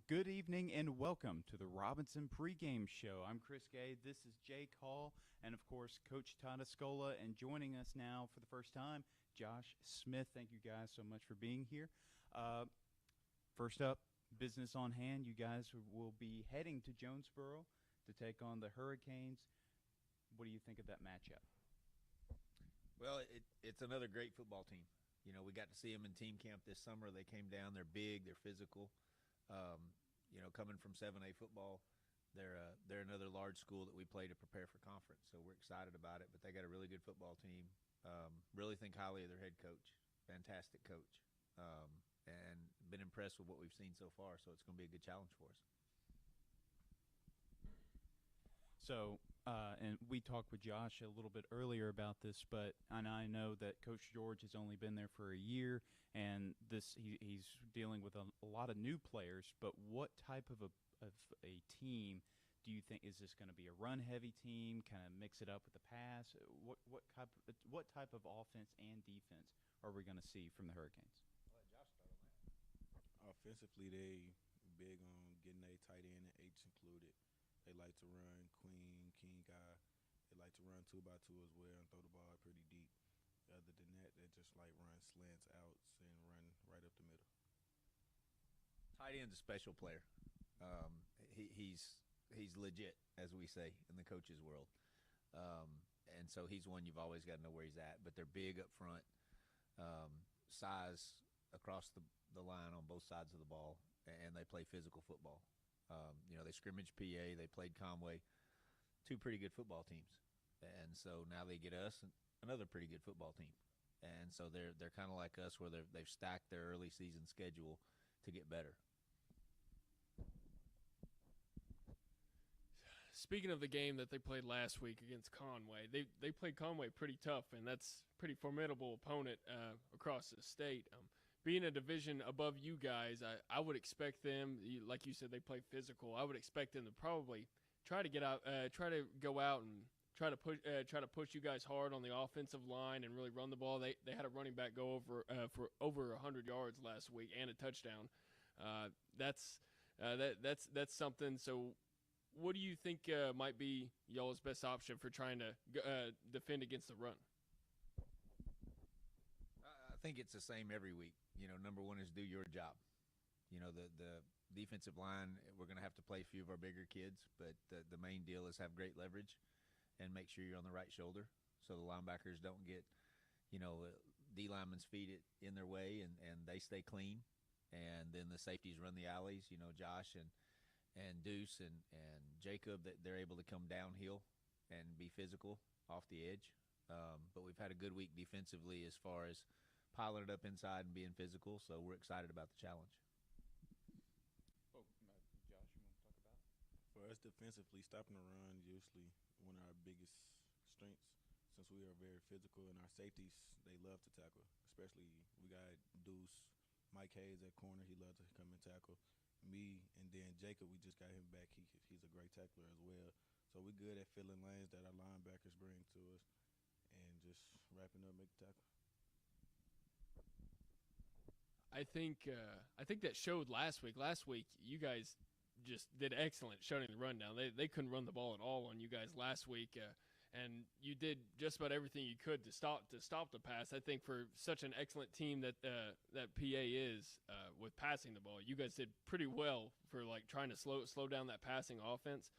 Good evening and welcome to the Robinson Pregame Show. I'm Chris Gay. This is Jake Hall and, of course, Coach Todd Escola. And joining us now for the first time, Josh Smith. Thank you guys so much for being here. First up, business on hand. You guys will be heading to Jonesboro to take on the Hurricanes. What do you think of that matchup? Well, it's another great football team. You know, we got to see them in team camp this summer. They came down. They're big. They're physical. Coming from 7A football, they're another large school that we play to prepare for conference. So we're excited about it. But they got a really good football team. Really think highly of their head coach. Fantastic coach. And been impressed with what we've seen so far. So it's going to be a good challenge for us. So, and we talked with Josh a little bit earlier about this, and I know that Coach George has only been there for a year, and he's dealing with a lot of new players. But what type of a team do you think is this going to be? A run-heavy team, kind of mix it up with the pass? What type of offense and defense are we going to see from the Hurricanes? I'll let Josh start on that. Offensively, they big on getting a tight end and H included. They like to run queen, king guy. They like to run 2x2 as well and throw the ball pretty deep. Other than that, they just like run slants, outs, and run right up the middle. Tight end's a special player. He's legit, as we say in the coach's world. And so he's one you've always got to know where he's at. But they're big up front, size across the line on both sides of the ball, and they play physical football. They scrimmage PA. They played Conway, two pretty good football teams. And so now they get us, another pretty good football team. And so they're kind of like us where they've stacked their early season schedule to get better. Speaking of the game that they played last week against Conway, they played Conway pretty tough, and that's a pretty formidable opponent across the state. Being a division above you guys, I would expect them, like you said, they play physical. I would expect them to probably try to go out and try to push you guys hard on the offensive line and really run the ball. They had a running back go over for over 100 yards last week and a touchdown. That's something. So, what do you think might be y'all's best option for trying to defend against the run? I think it's the same every week. Number one is do your job. The defensive line, we're going to have to play a few of our bigger kids, but the main deal is have great leverage and make sure you're on the right shoulder so the linebackers don't get, D linemen's feet in their way and they stay clean. And then the safeties run the alleys, Josh and Deuce and Jacob, that they're able to come downhill and be physical off the edge. But we've had a good week defensively as far as piling it up inside and being physical, so we're excited about the challenge. Josh, you want to talk about it? For us defensively, stopping the run usually one of our biggest strengths since we are very physical, and our safeties, they love to tackle. Especially we got Deuce, Mike Hayes at corner. He loves to come and tackle. Me, and then Jacob, we just got him back. He's a great tackler as well. So we're good at filling lanes that our linebackers bring to us and just wrapping up, make the tackle. I think that showed last week. Last week, you guys just did excellent shutting the run down. They couldn't run the ball at all on you guys last week, and you did just about everything you could to stop the pass. I think for such an excellent team that PA is with passing the ball, you guys did pretty well for like trying to slow down that passing offense,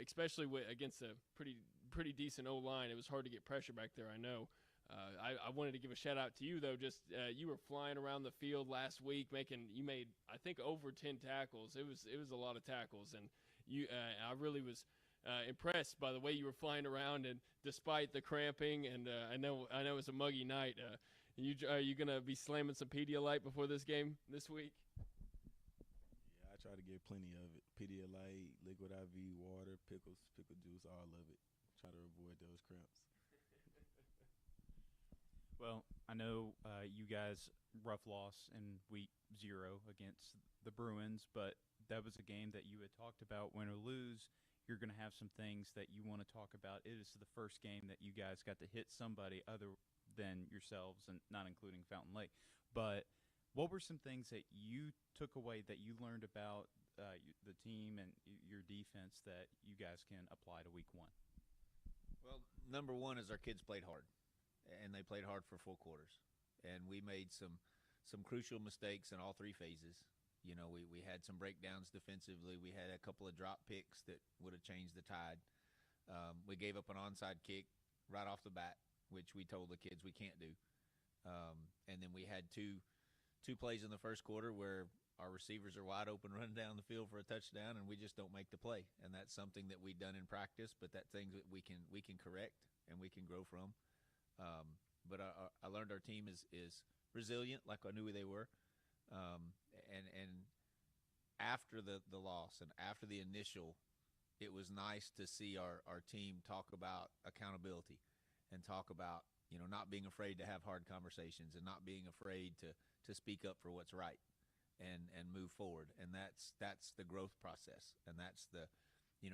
especially against a pretty decent O-line. It was hard to get pressure back there, I know. I wanted to give a shout out to you though. Just you were flying around the field last week, you made I think over 10 tackles. It was a lot of tackles, and I really was impressed by the way you were flying around. And despite the cramping, and I know it was a muggy night. Are you gonna be slamming some Pedialyte before this game this week? Yeah, I try to get plenty of it. Pedialyte, liquid IV, water, pickle juice, all of it. Try to avoid those cramps. Well, I know you guys rough loss in week 0 against the Bruins, but that was a game that you had talked about. Win or lose, you're going to have some things that you want to talk about. It is the first game that you guys got to hit somebody other than yourselves, and not including Fountain Lake. But What were some things that you took away that you learned about the team and your defense that you guys can apply to week 1? Well, number one is our kids played hard, and they played hard for full quarters. And we made some crucial mistakes in all 3 phases. You know, we had some breakdowns defensively. We had a couple of drop picks that would have changed the tide. We gave up an onside kick right off the bat, which we told the kids we can't do. And then we had two plays in the first quarter where our receivers are wide open running down the field for a touchdown, and we just don't make the play. And that's something that we've done in practice, but that thing that we can correct and we can grow from. But I learned our team is resilient, like I knew they were. And after the loss and after the initial, it was nice to see our team talk about accountability and talk about, you know, not being afraid to have hard conversations and not being afraid to speak up for what's right and move forward. And that's the growth process. And that's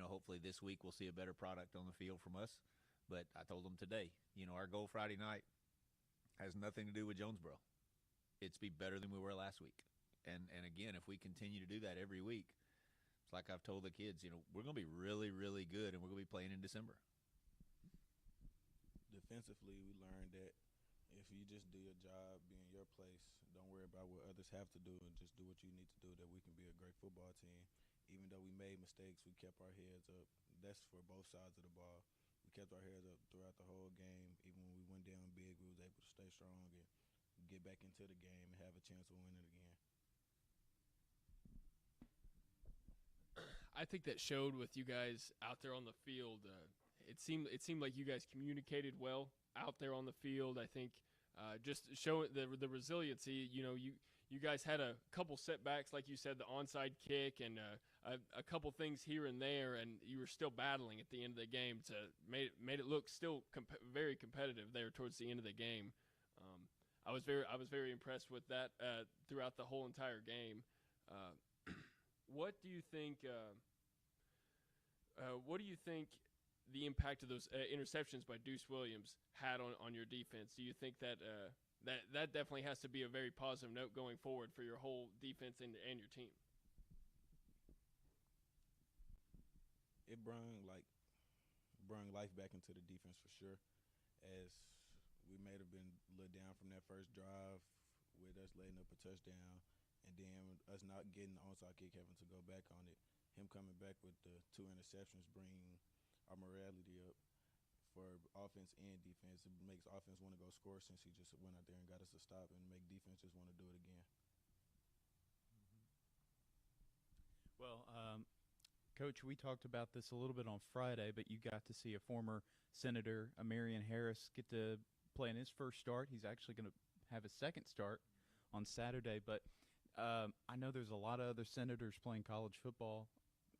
hopefully this week we'll see a better product on the field from us. But I told them today, you know, our goal Friday night has nothing to do with Jonesboro. It's be better than we were last week. And again, if we continue to do that every week, it's like I've told the kids, you know, we're going to be really, really good, and we're going to be playing in December. Defensively, we learned that if you just do your job, be in your place, don't worry about what others have to do, and just do what you need to do, that we can be a great football team. Even though we made mistakes, we kept our heads up. That's for both sides of the ball. We kept our heads up throughout the whole game. Even when we went down big, we was able to stay strong and get back into the game and have a chance of winning again. I think that showed with you guys out there on the field. It seemed like you guys communicated well out there on the field. I think just showing the resiliency. You know, you guys had a couple setbacks, like you said, the onside kick and a couple things here and there, and you were still battling at the end of the game to made it look still very competitive there towards the end of the game. I was very impressed with that throughout the whole entire game. What do you think? What do you think the impact of those interceptions by Deuce Williams had on your defense? Do you think that that definitely has to be a very positive note going forward for your whole defense and your team? It brought life back into the defense for sure, as we may have been let down from that first drive with us letting up a touchdown, and then us not getting the onside kick, having to go back on it. Him coming back with the 2 interceptions bring our morality up for offense and defense. It makes offense want to go score, since he just went out there and got us to stop, and make defense just want to do it again. Well, Coach, we talked about this a little bit on Friday, but you got to see a former Senator, Marion Harris, get to play in his first start. He's actually going to have his second start on Saturday, but I know there's a lot of other senators playing college football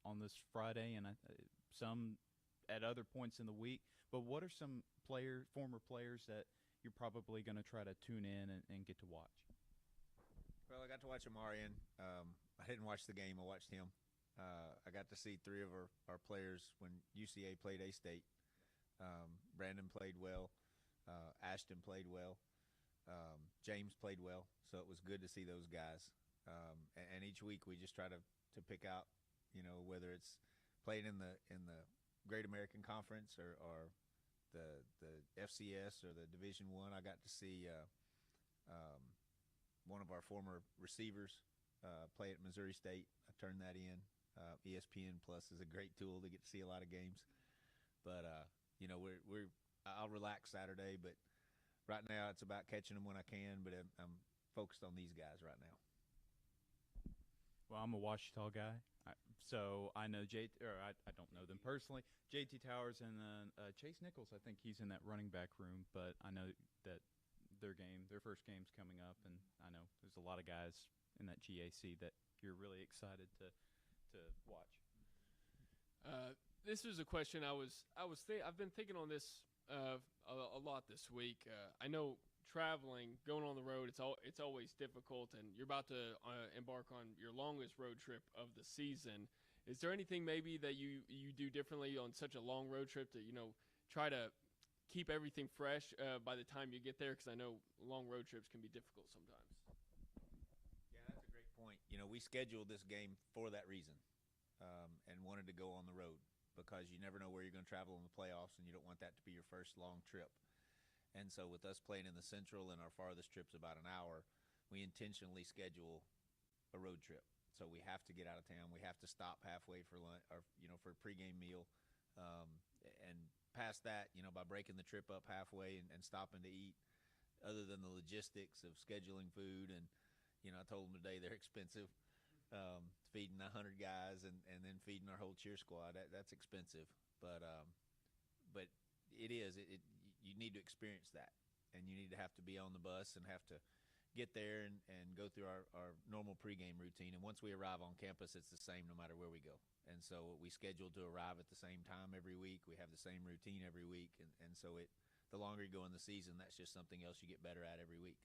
on this Friday, and some at other points in the week. But what are some former players that you're probably going to try to tune in and get to watch? Well, I got to watch Amarian. I didn't watch the game. I watched him. I got to see 3 of our players when UCA played A-State. Brandon played well. Ashton played well. James played well. So it was good to see those guys. And each week we just try to pick out, you know, whether it's playing in the Great American Conference or the FCS or the Division I. I got to see one of our former receivers play at Missouri State. I turned that in. ESPN Plus is a great tool to get to see a lot of games. But you know, I'll relax Saturday, but right now it's about catching them when I can. But I'm focused on these guys right now. Well, I'm a Ouachita guy, so I know I don't know them personally. JT Towers and Chase Nichols. I think he's in that running back room, but I know that their first game's coming up, and I know there's a lot of guys in that GAC that you're really excited to watch. This is a question I've been thinking on this a lot this week. I know traveling, going on the road, it's always difficult, and you're about to embark on your longest road trip of the season. Is there anything maybe that you do differently on such a long road trip to, you know, try to keep everything fresh by the time you get there? Because I know long road trips can be difficult sometimes. we scheduled this game for that reason, and wanted to go on the road because you never know where you're going to travel in the playoffs, and you don't want that to be your first long trip. And so with us playing in the Central and our farthest trip's about an hour, we intentionally schedule a road trip. So we have to get out of town. We have to stop halfway for lunch, or for a pregame meal, and past that, by breaking the trip up halfway and stopping to eat. Other than the logistics of scheduling food, and I told them today they're expensive. Feeding 100 guys and then feeding our whole cheer squad, that's expensive. But it is. You need to experience that, and you need to have to be on the bus and have to get there and go through our normal pregame routine. And once we arrive on campus, it's the same no matter where we go. And so we schedule to arrive at the same time every week. We have the same routine every week, and so the longer you go in the season, that's just something else you get better at every week.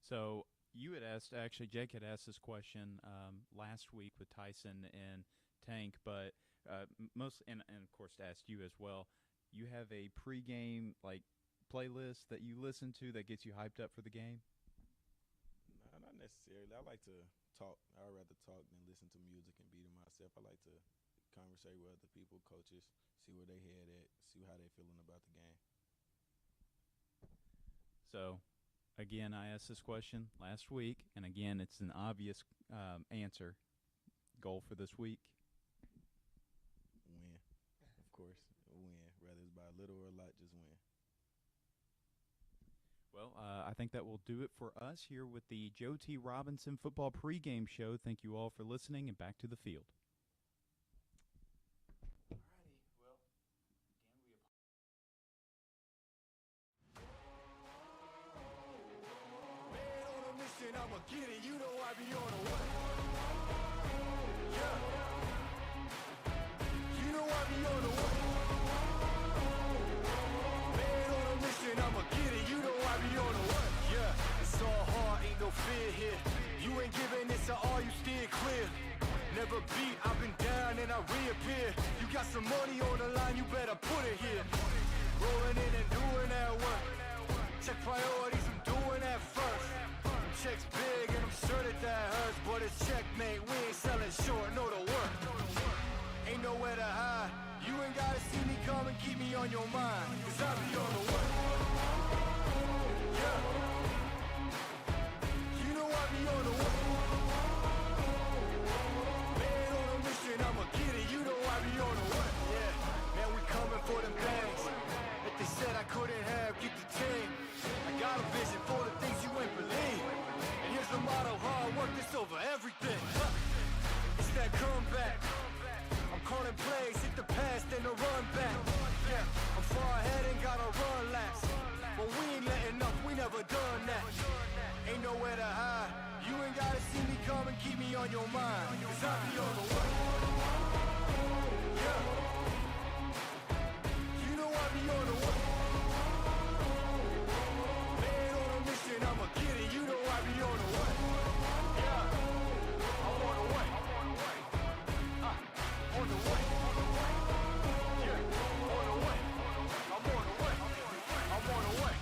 So you had asked, actually, Jake had asked this question last week with Tyson and Tank, but and of course to ask you as well. You have a pregame playlist that you listen to that gets you hyped up for the game? Nah, not necessarily. I like to talk. I'd rather talk than listen to music and be to myself. I like to conversate with other people, coaches, see where they head at, see how they feeling about the game. So, again, I asked this question last week, and again, it's an obvious answer. Goal for this week? Win, of course. Win. Whether it's by little or a lot, just win. Well, I think that will do it for us here with the Joe T. Robinson Football Pregame Show. Thank you all for listening, and back to the field. I'ma get it, you know I be on the way. Yeah. You know I be on the way. Man on a mission, I'ma get it, you know I be on the way. Yeah, it's all hard, ain't no fear here. You ain't giving it to all, you steer clear. Never beat, I've been down and I reappear. You got some money on the line, you better put it here. Rolling in and doing that work. Check priorities, I'm doing that first. Checks big and I'm sure that hurts, but it's checkmate. We ain't selling short, know the work. Ain't nowhere to hide. You ain't gotta see me come and keep me on your mind, cause I be on the way. Yeah. You know I be on the way. Man on a mission, I'ma get it. You know I be on the way. Yeah, man, we coming for them bags that they said I couldn't have. Get the team. I got a vision for the things you ain't believe. Here's the motto, hard work, this over everything. It's that comeback. I'm calling plays, hit the pass, then the run back. Yeah, I'm far ahead and gotta run laps. But we ain't letting up, we never done that. Ain't nowhere to hide. You ain't gotta see me come and keep me on your mind, cause I be on the way. Yeah. You know I be on the way. Man on a mission, I'ma get it, you know I be on the way. Yeah, I'm on the way. On the way. Yeah, on the way. I'm on the way. I'm on the way.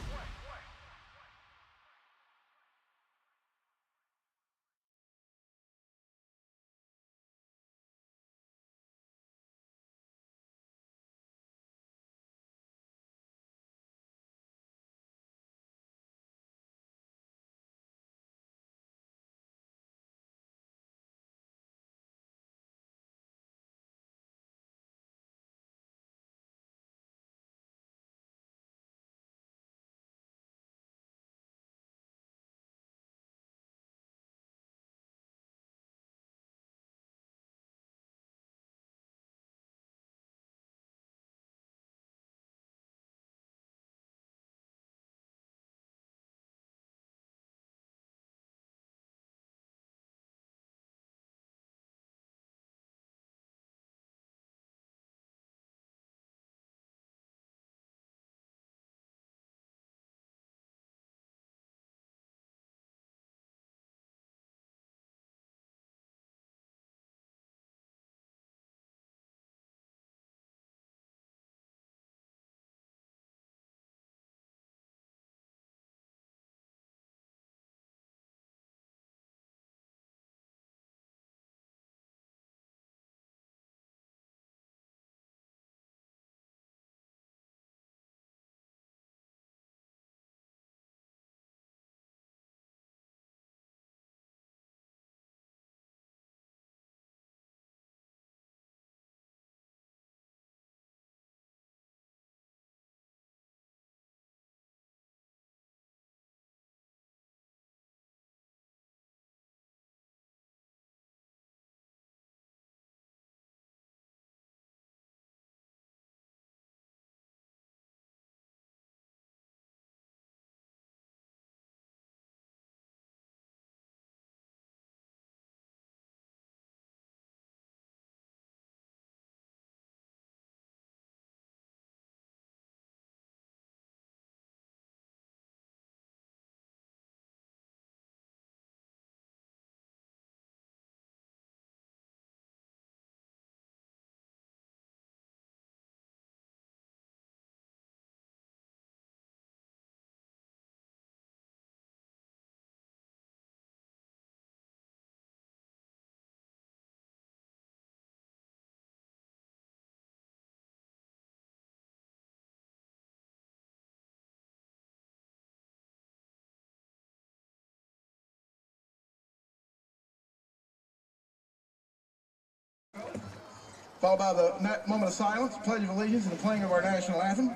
followed by the moment of silence, Pledge of Allegiance, and the playing of our national anthem.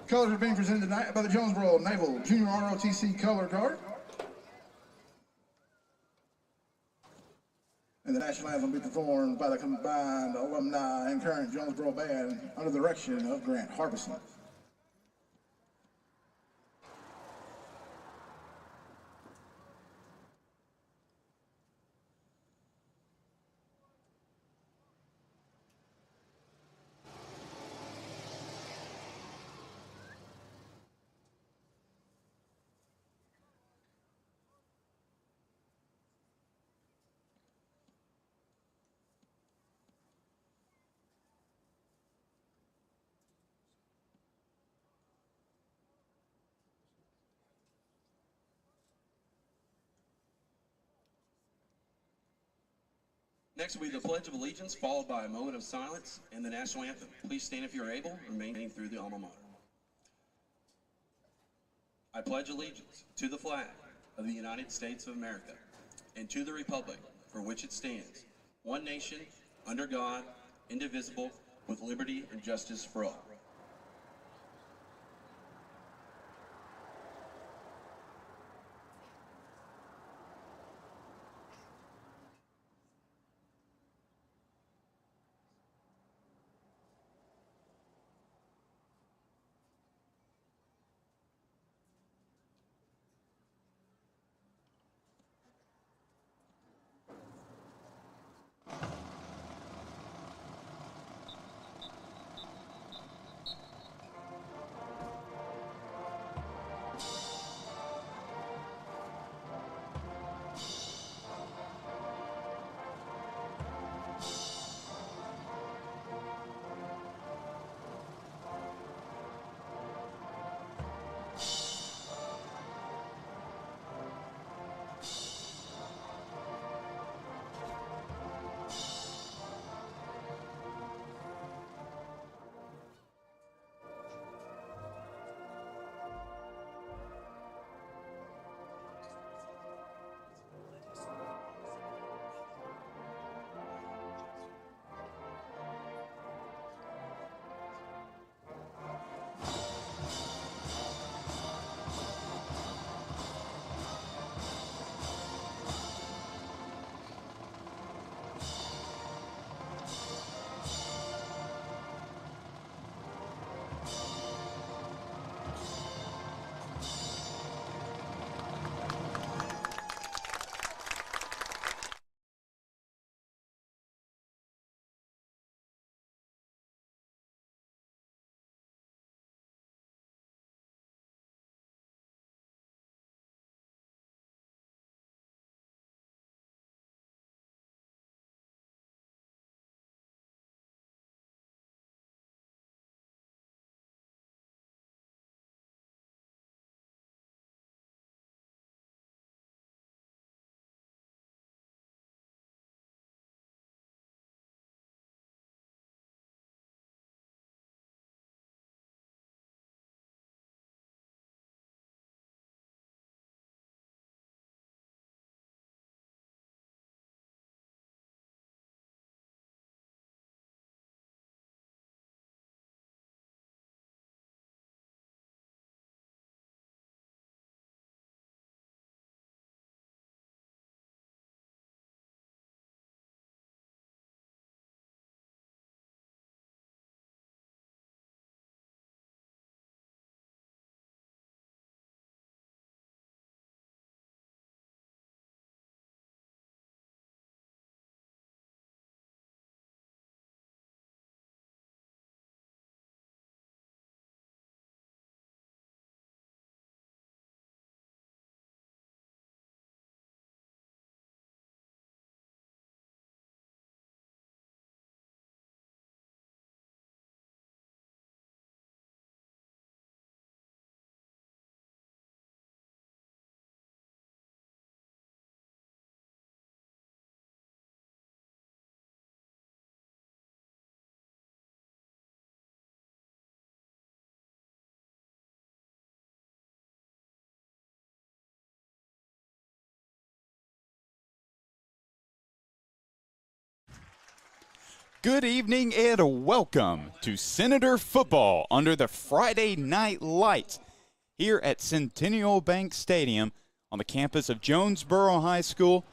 Colors are being presented tonight by the Jonesboro Naval Junior ROTC Color Guard. And the national anthem will be performed by the combined alumni and current Jonesboro band under the direction of Grant Harbison. Next will be the Pledge of Allegiance, followed by a moment of silence and the national anthem. Please stand if you're able, remaining through the alma mater. I pledge allegiance to the flag of the United States of America and to the republic for which it stands, one nation, under God, indivisible, with liberty and justice for all. Good evening and welcome to Senator Football under the Friday night lights here at Centennial Bank Stadium on the campus of Jonesboro High School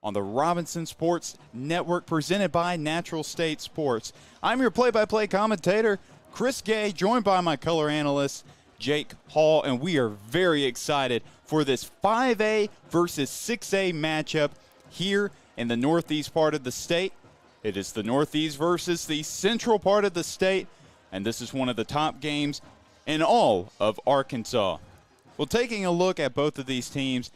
on the Robinson Sports Network, presented by Natural State Sports. I'm your play-by-play commentator, Chris Gay, joined by my color analyst, Jake Hall, and we are very excited for this 5A versus 6A matchup here in the northeast part of the state. It is the northeast versus the central part of the state, and this is one of the top games in all of Arkansas. Well, taking a look at both of these teams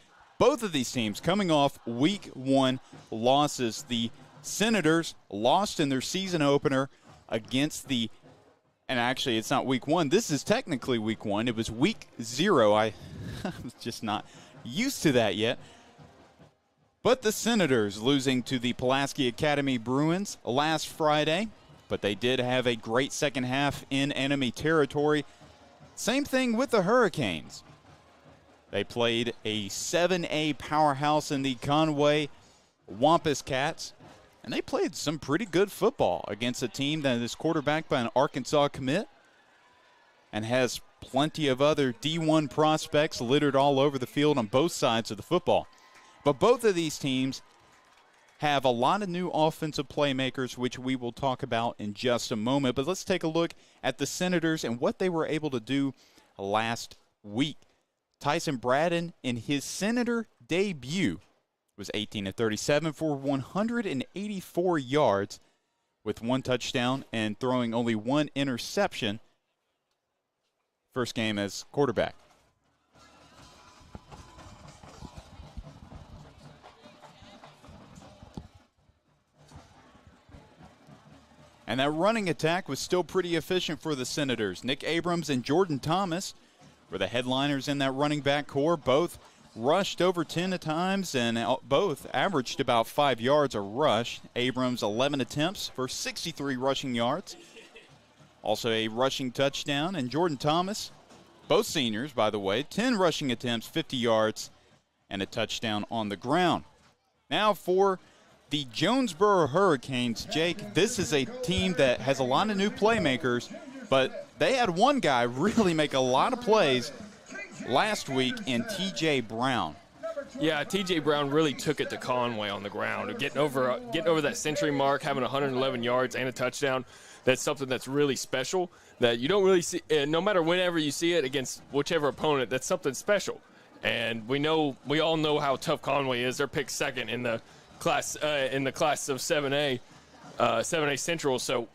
coming off Week 1 losses. The Senators lost in their season opener against the, and actually it's not Week 1, this is technically Week 1. It was Week 0. I'm just not used to that yet. But the Senators losing to the Pulaski Academy Bruins last Friday, but they did have a great second half in enemy territory. Same thing with the Hurricanes. They played a 7A powerhouse in the Conway Wampus Cats, and they played some pretty good football against a team that is quarterbacked by an Arkansas commit and has plenty of other D1 prospects littered all over the field on both sides of the football. But both of these teams have a lot of new offensive playmakers, which we will talk about in just a moment. But let's take a look at the Senators and what they were able to do last week. Tyson Braden, in his Senator debut, was 18 of 37 for 184 yards with 1 touchdown and throwing only 1 interception. First game as quarterback. And that running attack was still pretty efficient for the Senators. Nick Abrams and Jordan Thomas were the headliners in that running back core. Both rushed over 10 at times, and both averaged about 5 yards a rush. Abrams 11 attempts for 63 rushing yards. Also a rushing touchdown. And Jordan Thomas, both seniors, by the way, 10 rushing attempts, 50 yards, and a touchdown on the ground. Now for the Jonesboro Hurricanes, Jake, this is a team that has a lot of new playmakers, but they had one guy really make a lot of plays last week in T.J. Brown. Yeah, T.J. Brown really took it to Conway on the ground. Getting over that century mark, having 111 yards and a touchdown, that's something that's really special that you don't really see. No matter whenever you see it against whichever opponent, that's something special. And we all know how tough Conway is. They're picked second in the class of 7A Central. So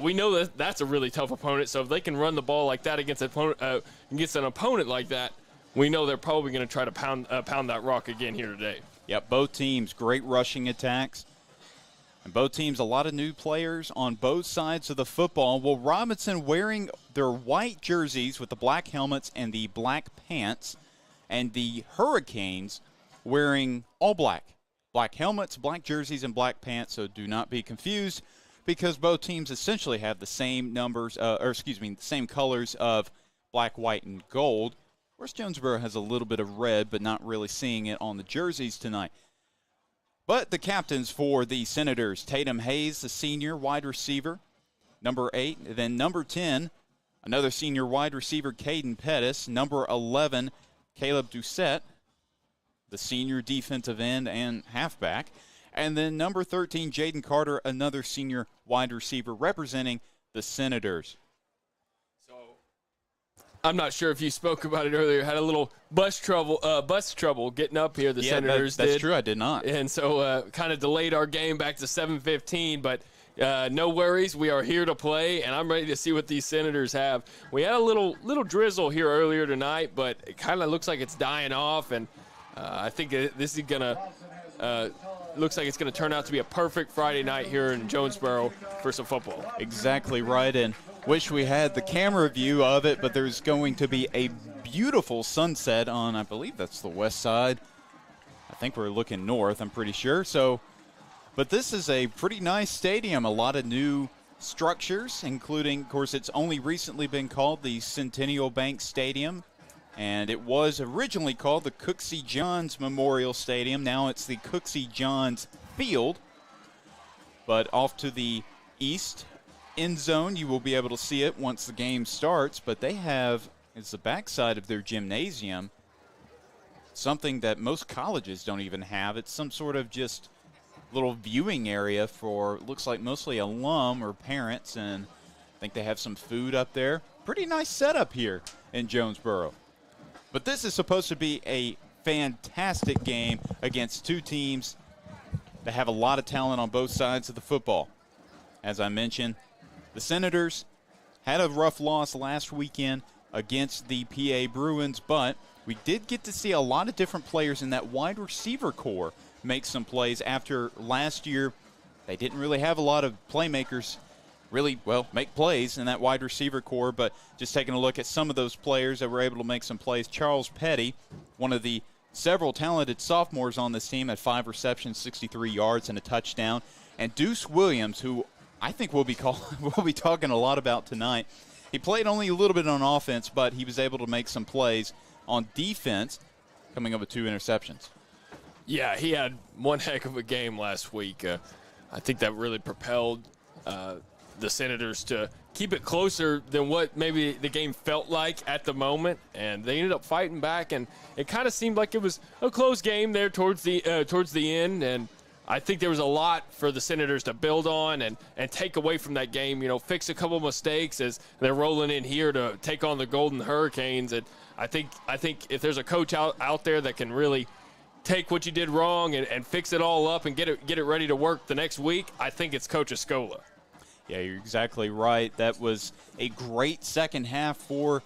we know that that's a really tough opponent. So if they can run the ball like that against an opponent like that, we know they're probably going to try to pound that rock again here today. Yep, both teams great rushing attacks, and both teams a lot of new players on both sides of the football. Well, Robinson wearing their white jerseys with the black helmets and the black pants, and the Hurricanes wearing all black. Black helmets, black jerseys, and black pants, so do not be confused because both teams essentially have the same the same colors of black, white, and gold. Of course, Jonesboro has a little bit of red, but not really seeing it on the jerseys tonight. But the captains for the Senators, Tatum Hayes, the senior wide receiver, number 8. Then number 10, another senior wide receiver, Caden Pettis. Number 11, Caleb Doucette, the senior defensive end and halfback. And then number 13, Jaden Carter, another senior wide receiver representing the Senators. So I'm not sure if you spoke about it earlier. Had a little bus trouble getting up here. The Senators that's did. True. I did not. And so kind of delayed our game back to 7:15. But no worries. We are here to play, and I'm ready to see what these Senators have. We had a little drizzle here earlier tonight, but it kind of looks like it's dying off, and I think this is gonna looks like it's gonna turn out to be a perfect Friday night here in Jonesboro for some football. Exactly right, and wish we had the camera view of it, but there's going to be a beautiful sunset on, I believe that's the west side. I think we're looking north, I'm pretty sure. So, but this is a pretty nice stadium, a lot of new structures, including, of course, it's only recently been called the Centennial Bank Stadium. And it was originally called the Cooksey Johns Memorial Stadium. Now it's the Cooksey Johns Field. But off to the east end zone, you will be able to see it once the game starts. But they have, it's the backside of their gymnasium, something that most colleges don't even have. It's some sort of just little viewing area for, looks like mostly alum or parents, and I think they have some food up there. Pretty nice setup here in Jonesboro. But this is supposed to be a fantastic game against two teams that have a lot of talent on both sides of the football. As I mentioned, the Senators had a rough loss last weekend against the PA Bruins, but we did get to see a lot of different players in that wide receiver core make some plays. After last year, they didn't really have a lot of playmakers really, make plays in that wide receiver core, but just taking a look at some of those players that were able to make some plays. Charles Petty, one of the several talented sophomores on this team, had 5 receptions, 63 yards, and a touchdown. And Deuce Williams, who I think we'll be talking a lot about tonight. He played only a little bit on offense, but he was able to make some plays on defense, coming up with 2 interceptions. Yeah, he had one heck of a game last week. I think that really propelled the Senators to keep it closer than what maybe the game felt like at the moment, and they ended up fighting back, and it kind of seemed like it was a close game there towards the end, and I think there was a lot for the Senators to build on and take away from that game, fix a couple mistakes as they're rolling in here to take on the Golden Hurricanes. And I think if there's a coach out there that can really take what you did wrong and fix it all up and get it ready to work the next week, I think it's Coach Escola. Yeah, you're exactly right. That was a great second half for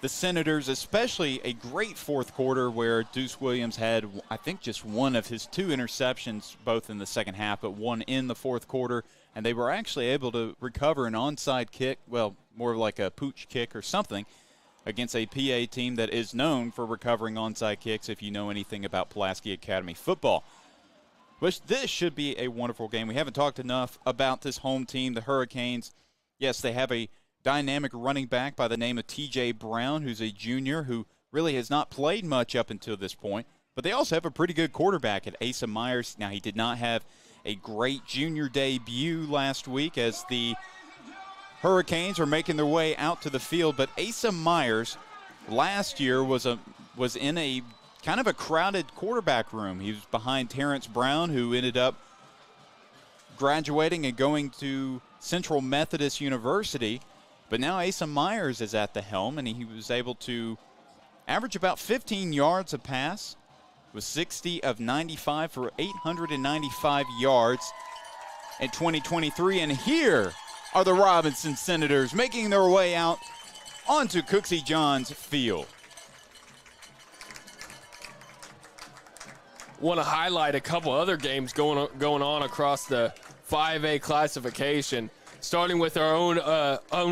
the Senators, especially a great fourth quarter where Deuce Williams had, I think, just one of his 2 interceptions, both in the second half, but one in the fourth quarter. And they were actually able to recover an onside kick, more like a pooch kick or something, against a PA team that is known for recovering onside kicks, if you know anything about Pulaski Academy football. Which this should be a wonderful game. We haven't talked enough about this home team, the Hurricanes. Yes, they have a dynamic running back by the name of T.J. Brown, who's a junior who really has not played much up until this point. But they also have a pretty good quarterback at Asa Myers. Now, he did not have a great junior debut last week as the Hurricanes are making their way out to the field. But Asa Myers last year was in a kind of a crowded quarterback room. He was behind Terrence Brown, who ended up graduating and going to Central Methodist University. But now Asa Myers is at the helm, and he was able to average about 15 yards a pass, with 60 of 95 for 895 yards in 2023. And here are the Robinson Senators making their way out onto Cooksey Johns Field. Want to highlight a couple other games going on across the 5A classification, starting with our own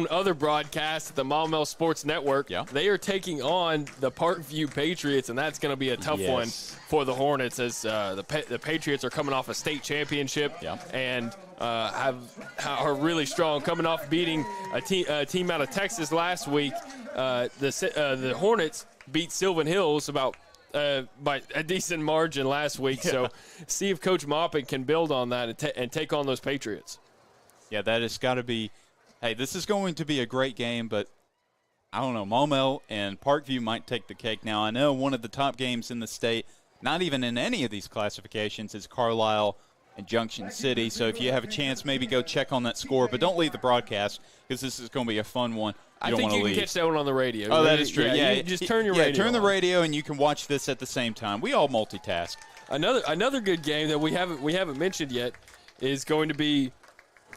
other broadcast, the Maumelle Sports Network. Yeah. They are taking on the Parkview Patriots, and that's going to be a tough one for the Hornets as the Patriots are coming off a state championship and are really strong, coming off beating a team out of Texas last week. The Hornets beat Sylvan Hills by a decent margin last week. So see if Coach Maupin can build on that and take on those Patriots. Yeah, that has got to be – hey, this is going to be a great game, but I don't know. Maumelle and Parkview might take the cake. Now, I know one of the top games in the state, not even in any of these classifications, is Carlisle and Junction City. So if you have a chance, maybe go check on that score. But don't leave the broadcast because this is going to be a fun one. I think you can catch that one on the radio. Oh, that is true. Yeah, you just turn your radio turn the on. radio, and you can watch this at the same time. We all multitask. Another good game that we haven't mentioned yet is going to be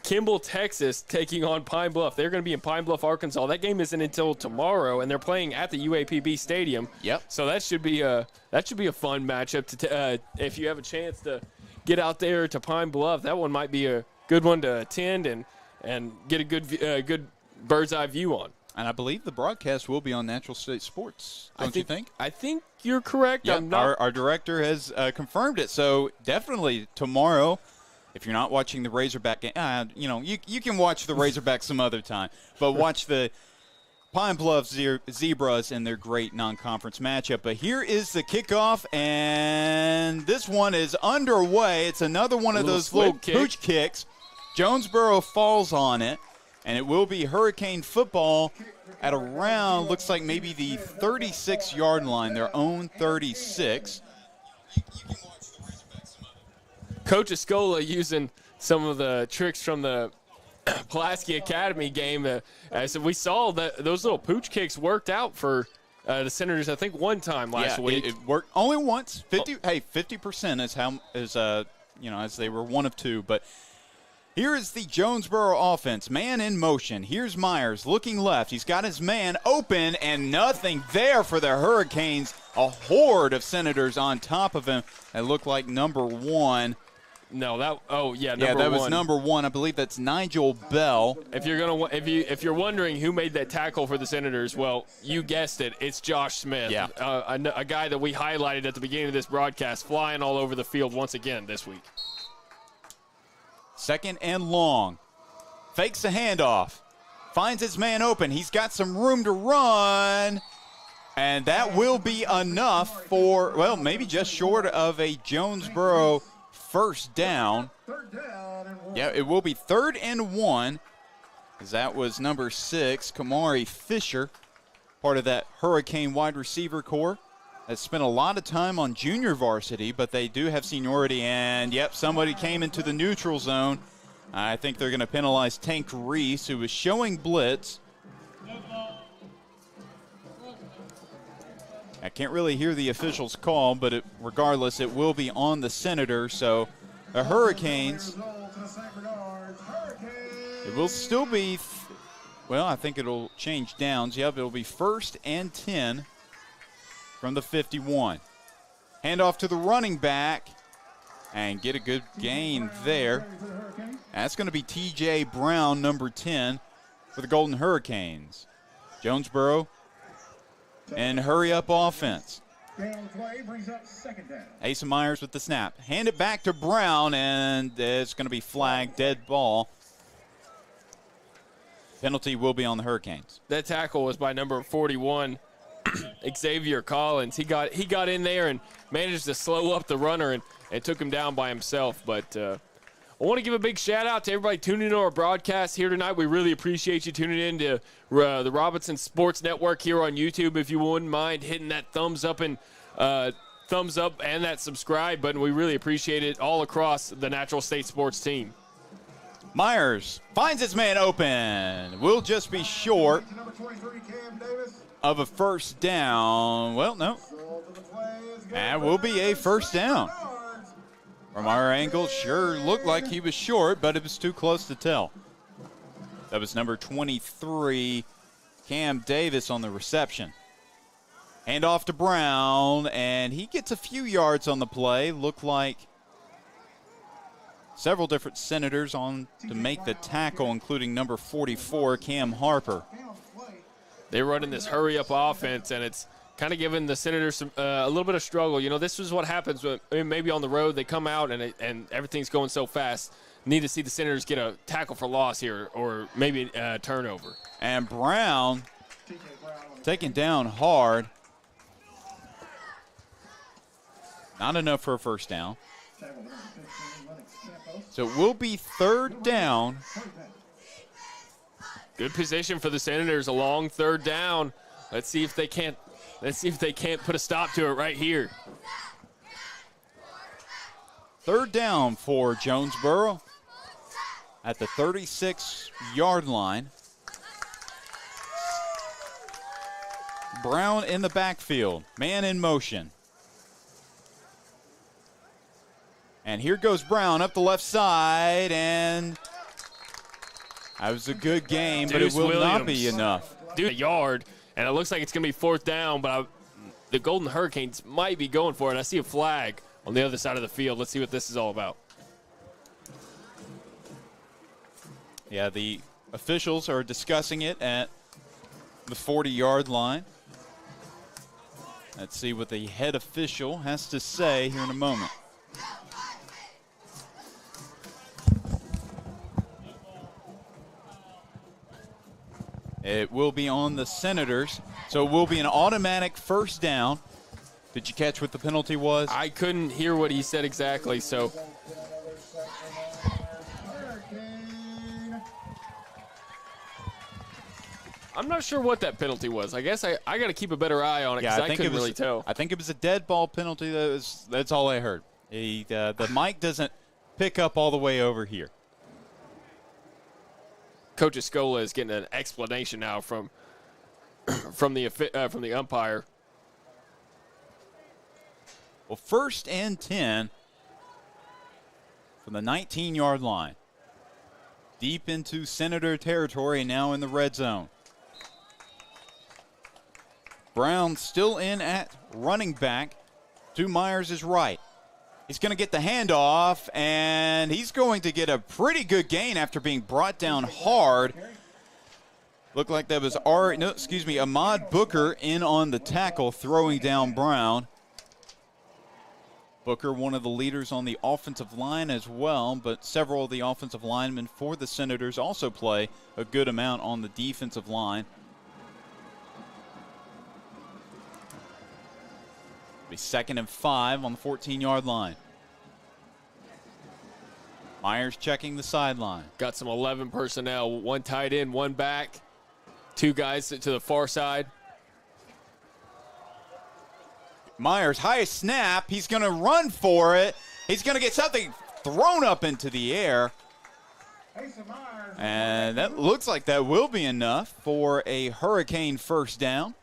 Kimball, Texas, taking on Pine Bluff. They're going to be in Pine Bluff, Arkansas. That game isn't until tomorrow, and they're playing at the UAPB Stadium. Yep. So that should be a fun matchup. If you have a chance to get out there to Pine Bluff, that one might be a good one to attend and get a good bird's eye view on. And I believe the broadcast will be on Natural State Sports, don't you think? I think you're correct. Yeah, our director has confirmed it. So definitely tomorrow, if you're not watching the Razorback game, you can watch the Razorback some other time. But watch the Pine Bluff Zebras in their great non-conference matchup. But here is the kickoff, and this one is underway. It's another one of those little pooch kicks. Jonesboro falls on it, and it will be Hurricane football at around, looks like maybe the 36-yard line, their own 36. Coach Escola using some of the tricks from the Pulaski Academy game. As we saw, that those little pooch kicks worked out for the Senators, I think, one time last week. It worked only once. 50% is how as they were 1 of 2. But here is the Jonesboro offense, man in motion. Here's Myers looking left. He's got his man open, and nothing there for the Hurricanes. A horde of Senators on top of him. It looked like number 1. No, that was number 1. I believe that's Nigel Bell. If you're wondering who made that tackle for the Senators, well, you guessed it. It's Josh Smith. Yeah. A guy that we highlighted at the beginning of this broadcast, flying all over the field once again this week. 2nd and long. Fakes the handoff. Finds his man open. He's got some room to run. And that will be enough for, well, maybe just short of a Jonesboro first down. Yeah, it will be 3rd and 1, as that was number 6, Kamari Fisher, part of that Hurricane wide receiver corps. Has spent a lot of time on junior varsity, but they do have seniority. And, yep, somebody came into the neutral zone. I think they're going to penalize Tank Reese, who was showing blitz. I can't really hear the officials call, but regardless, it will be on the Senator. So the Hurricanes, it will still be, I think it'll change downs. Yep, it'll be 1st and 10 from the 51. Handoff to the running back and get a good gain there. That's going to be T.J. Brown, number 10, for the Golden Hurricanes. Jonesboro and hurry-up offense. Asa Myers with the snap. Hand it back to Brown, and it's going to be flagged, dead ball. Penalty will be on the Hurricanes. That tackle was by number 41, Xavier Collins. He got in there and managed to slow up the runner and took him down by himself. But I want to give a big shout-out to everybody tuning in to our broadcast here tonight. We really appreciate you tuning in to the Robinson Sports Network here on YouTube. If you wouldn't mind hitting that thumbs up and that subscribe button, we really appreciate it all across the Natural State Sports team. Myers finds his man open. Will just be short of a first down. Well, no. And will be a first down. From our angle, sure looked like he was short, but it was too close to tell. That was number 23, Cam Davis, on the reception. Hand off to Brown, and he gets a few yards on the play. Looked like several different Senators on to make the tackle, including number 44, Cam Harper. They're running this hurry-up offense, and it's kind of giving the Senators a little bit of struggle. You know, this is what happens when maybe on the road they come out and everything's going so fast. Need to see the Senators get a tackle for loss here or maybe a turnover. And Brown taken down hard. Not enough for a first down. So it will be 3rd down. Good position for the Senators, a long 3rd down. Let's see if they can't put a stop to it right here. 3rd down for Jonesboro at the 36-yard line. Brown in the backfield, man in motion. And here goes Brown up the left side, and that was a good game, but it will not be enough. A yard, and it looks like it's going to be 4th down, but the Golden Hurricanes might be going for it. I see a flag on the other side of the field. Let's see what this is all about. Yeah, the officials are discussing it at the 40-yard line. Let's see what the head official has to say here in a moment. It will be on the Senators, so it will be an automatic first down. Did you catch what the penalty was? I couldn't hear what he said exactly, so. I'm not sure what that penalty was. I guess I got to keep a better eye on it because I couldn't really tell. I think it was a dead ball penalty. That's all I heard. The mic doesn't pick up all the way over here. Coach Escola is getting an explanation now from the umpire. Well, 1st and 10 from the 19-yard line. Deep into Senator territory, now in the red zone. Brown still in at running back to Myers' right. He's going to get the handoff, and he's going to get a pretty good gain after being brought down hard. Looked like that was Ahmad Booker in on the tackle, throwing down Brown. Booker, one of the leaders on the offensive line as well, but several of the offensive linemen for the Senators also play a good amount on the defensive line. It'll be 2nd and 5 on the 14-yard line. Myers checking the sideline. Got some 11 personnel, one tight end, one back, 2 guys to the far side. Myers, high snap. He's going to run for it. He's going to get something thrown up into the air. And that looks like that will be enough for a Hurricane first down.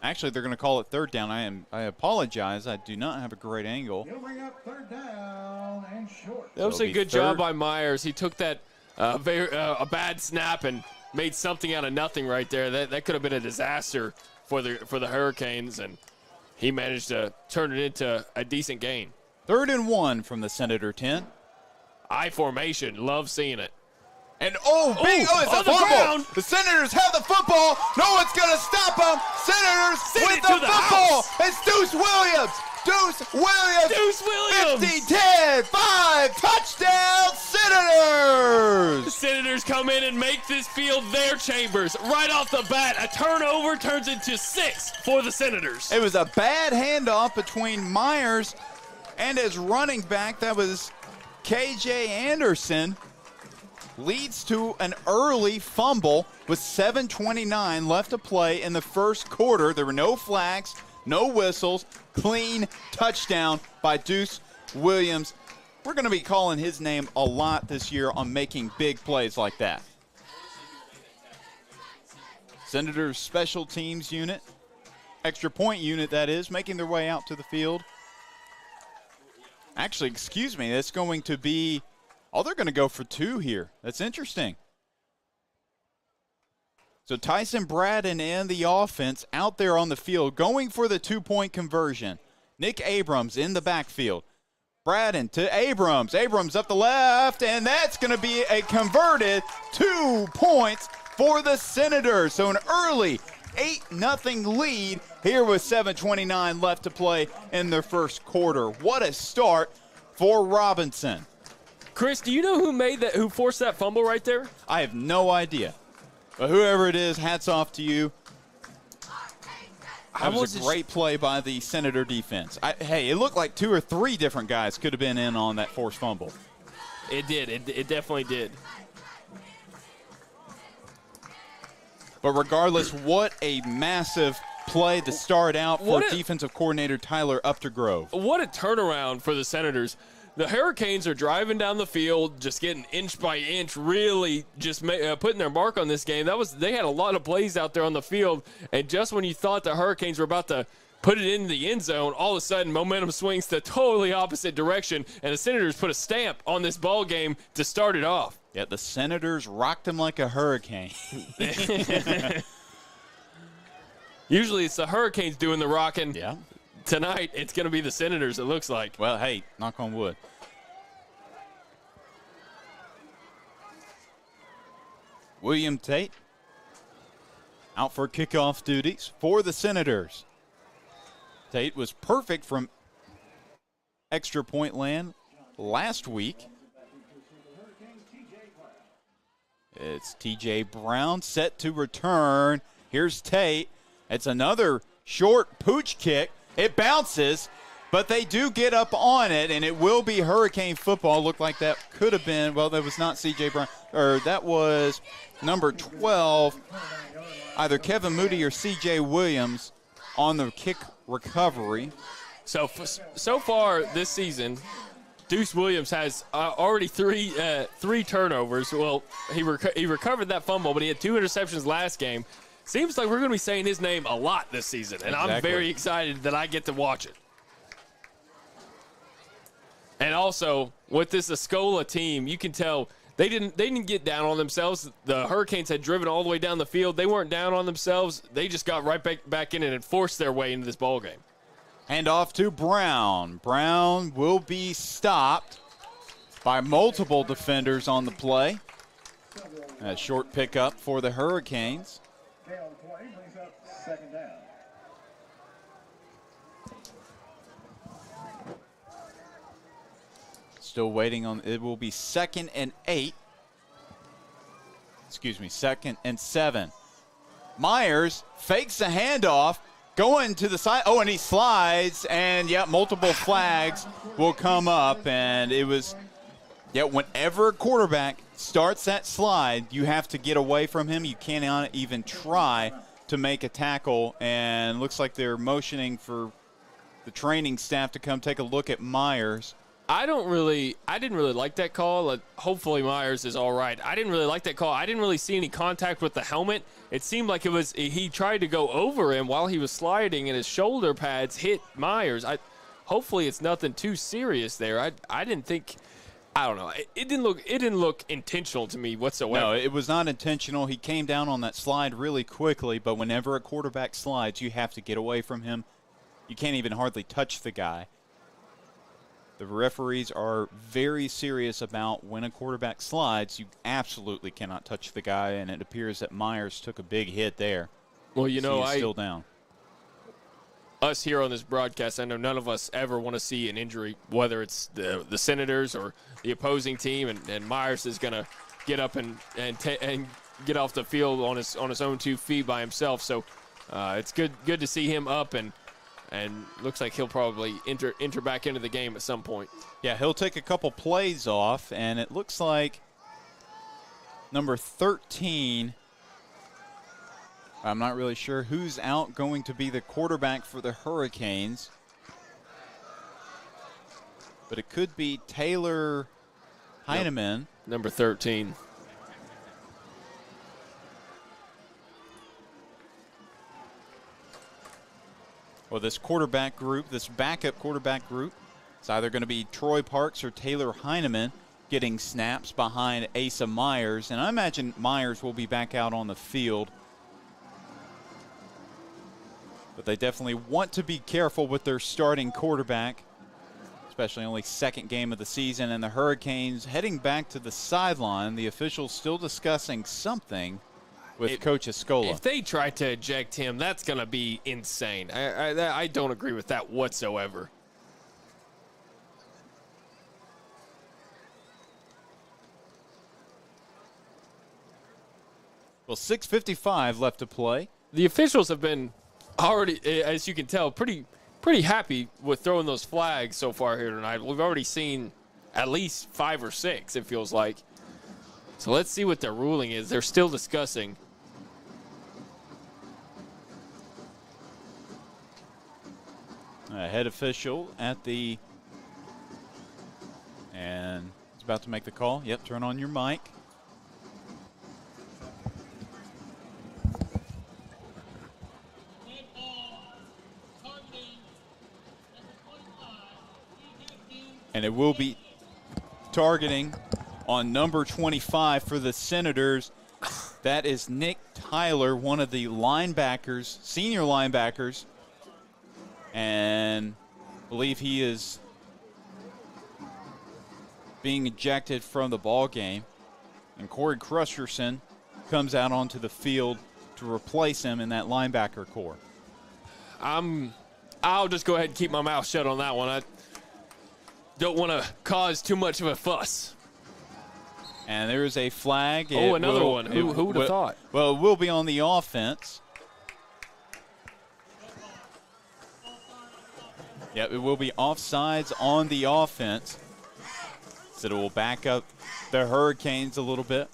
Actually, they're going to call it third down. I apologize. I do not have a great angle. He'll bring up third down and short. That was a good job by Myers. He took that a bad snap and made something out of nothing right there. That could have been a disaster for the Hurricanes, and he managed to turn it into a decent gain. 3rd and 1 from the Senator 10. I formation. Love seeing it. And it's a fumble. The Senators have the football. No one's going to stop them. Senators with the football. It's Deuce Williams. Deuce Williams. 50-10, 5, touchdown Senators. The Senators come in and make this field their chambers. Right off the bat, a turnover turns into 6 for the Senators. It was a bad handoff between Myers and his running back. That was KJ Anderson. Leads to an early fumble with 7:29 left to play in the first quarter. There were no flags, no whistles. Clean touchdown by Deuce Williams. We're going to be calling his name a lot this year on making big plays like that. Senators special teams unit, extra point unit that is, making their way out to the field. Actually, it's going to be, they're going to go for 2 here. That's interesting. So Tyson Braden and the offense out there on the field going for the 2-point conversion. Nick Abrams in the backfield. Braden to Abrams. Abrams up the left, and that's going to be a converted 2 points for the Senators. So an early 8-0 lead here with 7:29 left to play in their first quarter. What a start for Robinson. Chris, do you know who forced that fumble right there? I have no idea. But whoever it is, hats off to you. That was a great play by the Senator defense. It looked like 2 or 3 different guys could have been in on that forced fumble. It did. It definitely did. But regardless, what a massive play to start out for defensive coordinator Tyler Uptergrove. What a turnaround for the Senators. The Hurricanes are driving down the field, just getting inch by inch, really just putting their mark on this game. They had a lot of plays out there on the field, and just when you thought the Hurricanes were about to put it in the end zone, all of a sudden momentum swings the totally opposite direction, and the Senators put a stamp on this ball game to start it off. Yeah, the Senators rocked him like a hurricane. Usually it's the Hurricanes doing the rocking. Yeah. Tonight, it's going to be the Senators, it looks like. Well, hey, knock on wood. William Tate out for kickoff duties for the Senators. Tate was perfect from extra point land last week. It's T.J. Brown set to return. Here's Tate. It's another short pooch kick. It bounces, but they do get up on it, and it will be Hurricane football. Looked like that could have been, well, that was not C.J. Brown, or that was number 12, either Kevin Moody or C.J. Williams on the kick recovery. So far this season, Deuce Williams has already three turnovers. Well, he recovered that fumble, but he had 2 interceptions last game. Seems like we're going to be saying his name a lot this season, and I'm very excited that I get to watch it. And also, with this Escola team, you can tell they didn't get down on themselves. The Hurricanes had driven all the way down the field. They weren't down on themselves. They just got right back in and forced their way into this ball game. Hand off to Brown. Brown will be stopped by multiple defenders on the play. A short pickup for the Hurricanes. Second down. Still waiting on, it will be 2nd and 8. Excuse me, 2nd and 7. Myers fakes the handoff, going to the side. Oh, and he slides, and multiple flags will come up. And it was, whenever a quarterback starts that slide, you have to get away from him. You cannot even try to make a tackle. And looks like they're motioning for the training staff to come take a look at Myers. I didn't really like that call. Hopefully Myers is all right. I didn't really like that call. I didn't really see any contact with the helmet. It seemed like he tried to go over him while he was sliding, and his shoulder pads hit Myers. Hopefully it's nothing too serious there. I didn't think. I don't know. It didn't look intentional to me whatsoever. No, it was not intentional. He came down on that slide really quickly, but whenever a quarterback slides, you have to get away from him. You can't even hardly touch the guy. The referees are very serious about when a quarterback slides, you absolutely cannot touch the guy, and it appears that Myers took a big hit there. Well, he's still down. Us here on this broadcast, I know none of us ever want to see an injury, whether it's the Senators or the opposing team, and Myers is going to get up and get off the field on his own 2 feet by himself. So it's good to see him up, and looks like he'll probably enter back into the game at some point. Yeah, he'll take a couple plays off, and it looks like number 13, I'm not really sure who's out, going to be the quarterback for the Hurricanes. But it could be Taylor Heineman. Number 13. Well, this quarterback group, this backup quarterback group, it's either going to be Troy Parks or Taylor Heineman getting snaps behind Asa Myers. And I imagine Myers will be back out on the field. But they definitely want to be careful with their starting quarterback, especially only 2nd game of the season. And the Hurricanes heading back to the sideline. The officials still discussing something with Coach Escola. If they try to eject him, that's going to be insane. I don't agree with that whatsoever. Well, 6:55 left to play. The officials have been already, as you can tell, pretty happy with throwing those flags so far here tonight. We've already seen at least 5 or 6, it feels like. So let's see what their ruling is. They're still discussing. Head official and he's about to make the call. Yep, turn on your mic. And it will be targeting on number 25 for the Senators. That is Nick Tyler, one of the linebackers, senior linebackers. And I believe he is being ejected from the ball game. And Corey Crusherson comes out onto the field to replace him in that linebacker core. I'll just go ahead and keep my mouth shut on that one. I don't want to cause too much of a fuss. And there's a flag. Oh, another one. Who would have thought? Well, it will be on the offense. Yep, it will be offsides on the offense. So it will back up the Hurricanes a little bit.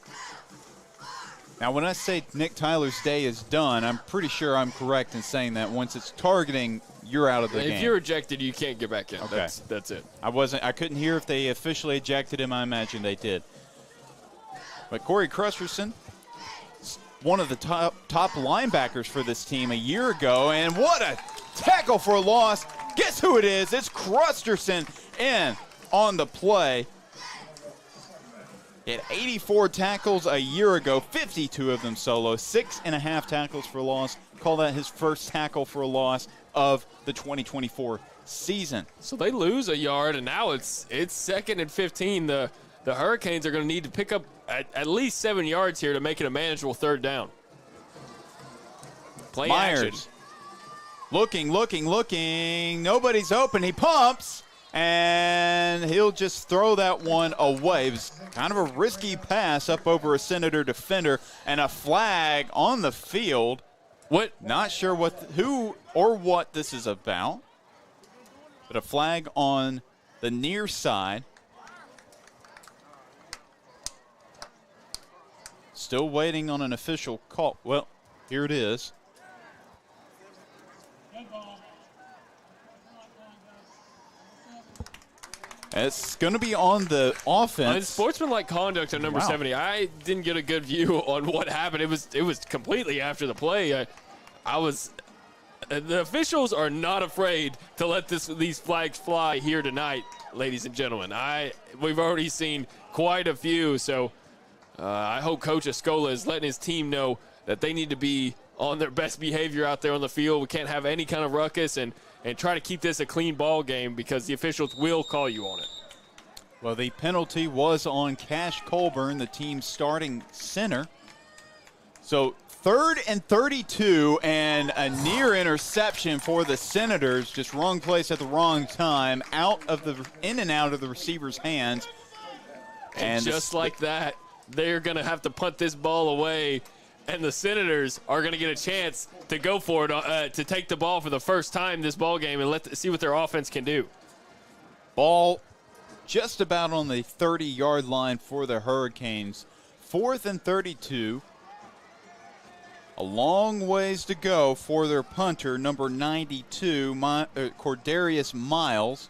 Now, when I say Nick Tyler's day is done, I'm pretty sure I'm correct in saying that once it's targeting, you're out of the game. If you're ejected, you can't get back in. Okay. That's it. I couldn't hear if they officially ejected him. I imagine they did. But Corey Crusterson, one of the top linebackers for this team a year ago, and what a tackle for a loss. Guess who it is? It's Crusterson in on the play. He had 84 tackles a year ago, 52 of them solo, 6.5 tackles for loss. Call that his first tackle for a loss of the 2024 season. So they lose a yard, and now it's 2nd and 15. The Hurricanes are going to need to pick up at least 7 yards here to make it a manageable 3rd down. Play Myers. action. Looking. Nobody's open. He pumps, and he'll just throw that one away. It was kind of a risky pass up over a Senator defender, and a flag on the field. What? Not sure who or what this is about, but a flag on the near side. Still waiting on an official call. Well, here it is. It's going to be on the offense. Sportsmanlike conduct on number 70. I didn't get a good view on what happened. It was completely after the play. The officials are not afraid to let these flags fly here tonight, ladies and gentlemen. We've already seen quite a few, so I hope Coach Escola is letting his team know that they need to be on their best behavior out there on the field. We can't have any kind of ruckus and try to keep this a clean ball game because the officials will call you on it. Well, the penalty was on Cash Colburn, the team's starting center. So 3rd and 32 and a near interception for the Senators. Just wrong place at the wrong time, in and out of the receiver's hands. And just like that, they're going to have to punt this ball away, and the Senators are going to get a chance to go for it, to take the ball for the first time this ball game and see what their offense can do. Ball just about on the 30-yard line for the Hurricanes. 4th and 32. A long ways to go for their punter, number 92, Cordarius Miles.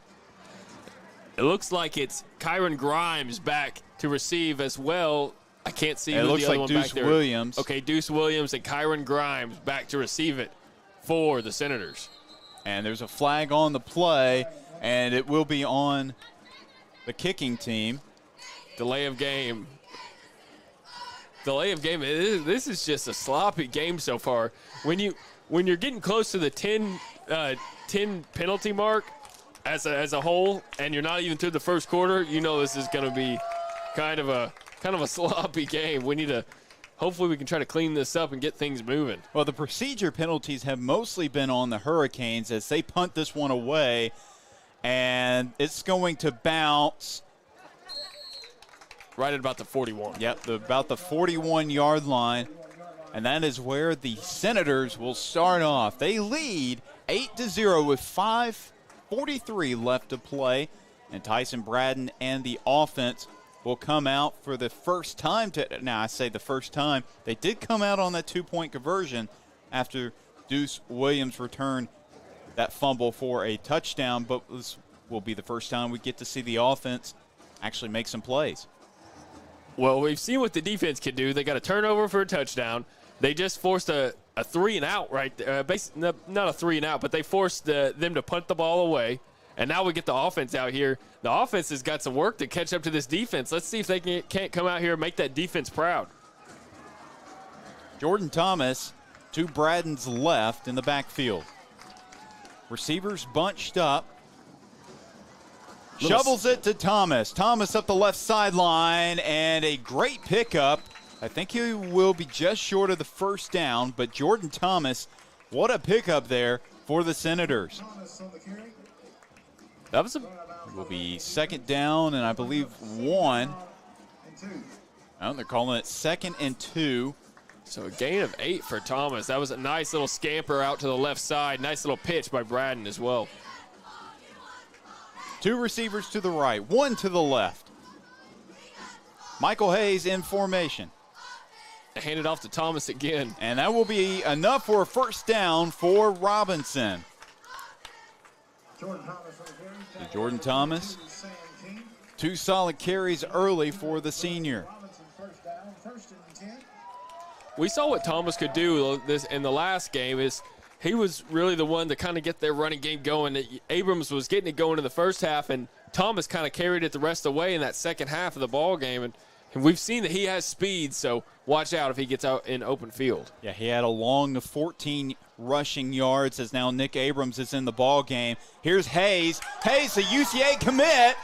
It looks like it's Kyron Grimes back to receive as well. I can't see It who looks the other like one Deuce back there. Williams. Okay, Deuce Williams and Kyron Grimes back to receive it for the Senators. And there's a flag on the play, and it will be on the kicking team. Delay of game. This is just a sloppy game so far. When you're getting close to the 10 penalty mark as a whole, and you're not even through the first quarter, you know this is going to be kind of a sloppy game. Hopefully we can try to clean this up and get things moving. Well, the procedure penalties have mostly been on the Hurricanes as they punt this one away, and it's going to bounce right at about the 41. Yep, about the 41-yard line, and that is where the Senators will start off. They lead 8-0 with 5:43 left to play, and Tyson Braden and the offense will come out for the first time. Now, I say the first time. They did come out on that 2-point conversion after Deuce Williams returned that fumble for a touchdown, but this will be the first time we get to see the offense actually make some plays. Well, we've seen what the defense can do. They got a turnover for a touchdown. They just forced a 3-and-out right there. Not a 3-and-out, but they forced them to punt the ball away. And now we get the offense out here. The offense has got some work to catch up to this defense. Let's see if they can't come out here and make that defense proud. Jordan Thomas to Braden's left in the backfield. Receivers bunched up. Shovels it to Thomas. Thomas up the left sideline, and a great pickup. I think he will be just short of the first down, but Jordan Thomas, what a pickup there for the Senators. That will be second down, and I believe 1. Oh, they're calling it 2nd and 2. So a gain of 8 for Thomas. That was a nice little scamper out to the left side. Nice little pitch by Braden as well. 2 receivers to the right, 1 to the left. Michael Hayes in formation. Hand it off to Thomas again. And that will be enough for a first down for Robinson. Jordan Thomas, 2 solid carries early for the senior. We saw what Thomas could do this in the last game. Is he was really the one to kind of get their running game going. Abrams was getting it going in the first half, and Thomas kind of carried it the rest of the way in that second half of the ball game. And we've seen that he has speed, so watch out if he gets out in open field. Yeah, he had a long 14 rushing yards as now Nick Abrams is in the ball game. Here's Hayes. Hayes, the UCA commit,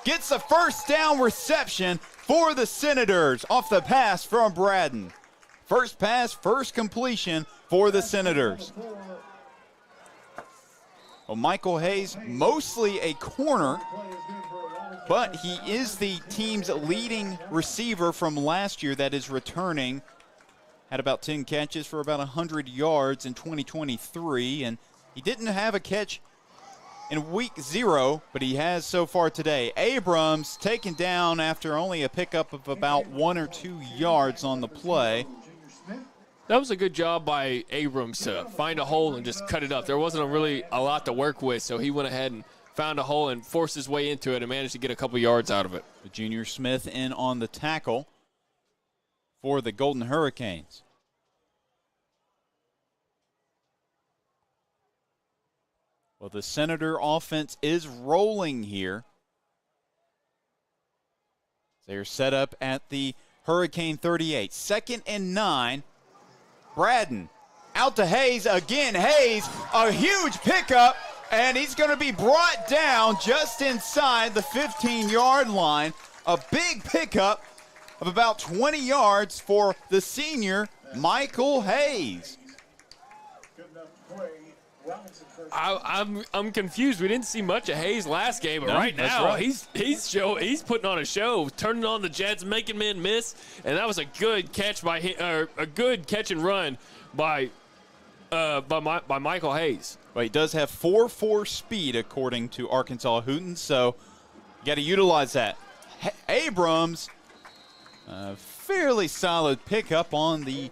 gets the first down reception for the Senators off the pass from Braden. First pass, first completion for the Senators. Well, Michael Hayes, mostly a corner, but he is the team's leading receiver from last year that is returning. Had about 10 catches for about 100 yards in 2023, and he didn't have a catch in week 0, but he has so far today. Abrams taken down after only a pickup of about 1 or 2 yards on the play. That was a good job by Abrams to find a hole and just cut it up. There wasn't really a lot to work with, so he went ahead and found a hole and forced his way into it and managed to get a couple yards out of it. Junior Smith in on the tackle for the Golden Hurricanes. Well, the Senator offense is rolling here. They're set up at the Hurricane 38. 2nd and 9. Braden out to Hayes again. Hayes, a huge pickup, and he's going to be brought down just inside the 15-yard line. A big pickup of about 20 yards for the senior, Michael Hayes. I'm confused. We didn't see much of Hayes last game, but No, right that's now right. he's putting on a show, turning on the Jets, making men miss, and that was a good catch by a good catch and run by Michael Hayes. Well, he does have 4.4 speed according to Arkansas Hooten, so you got to utilize that. Abrams, fairly solid pickup on the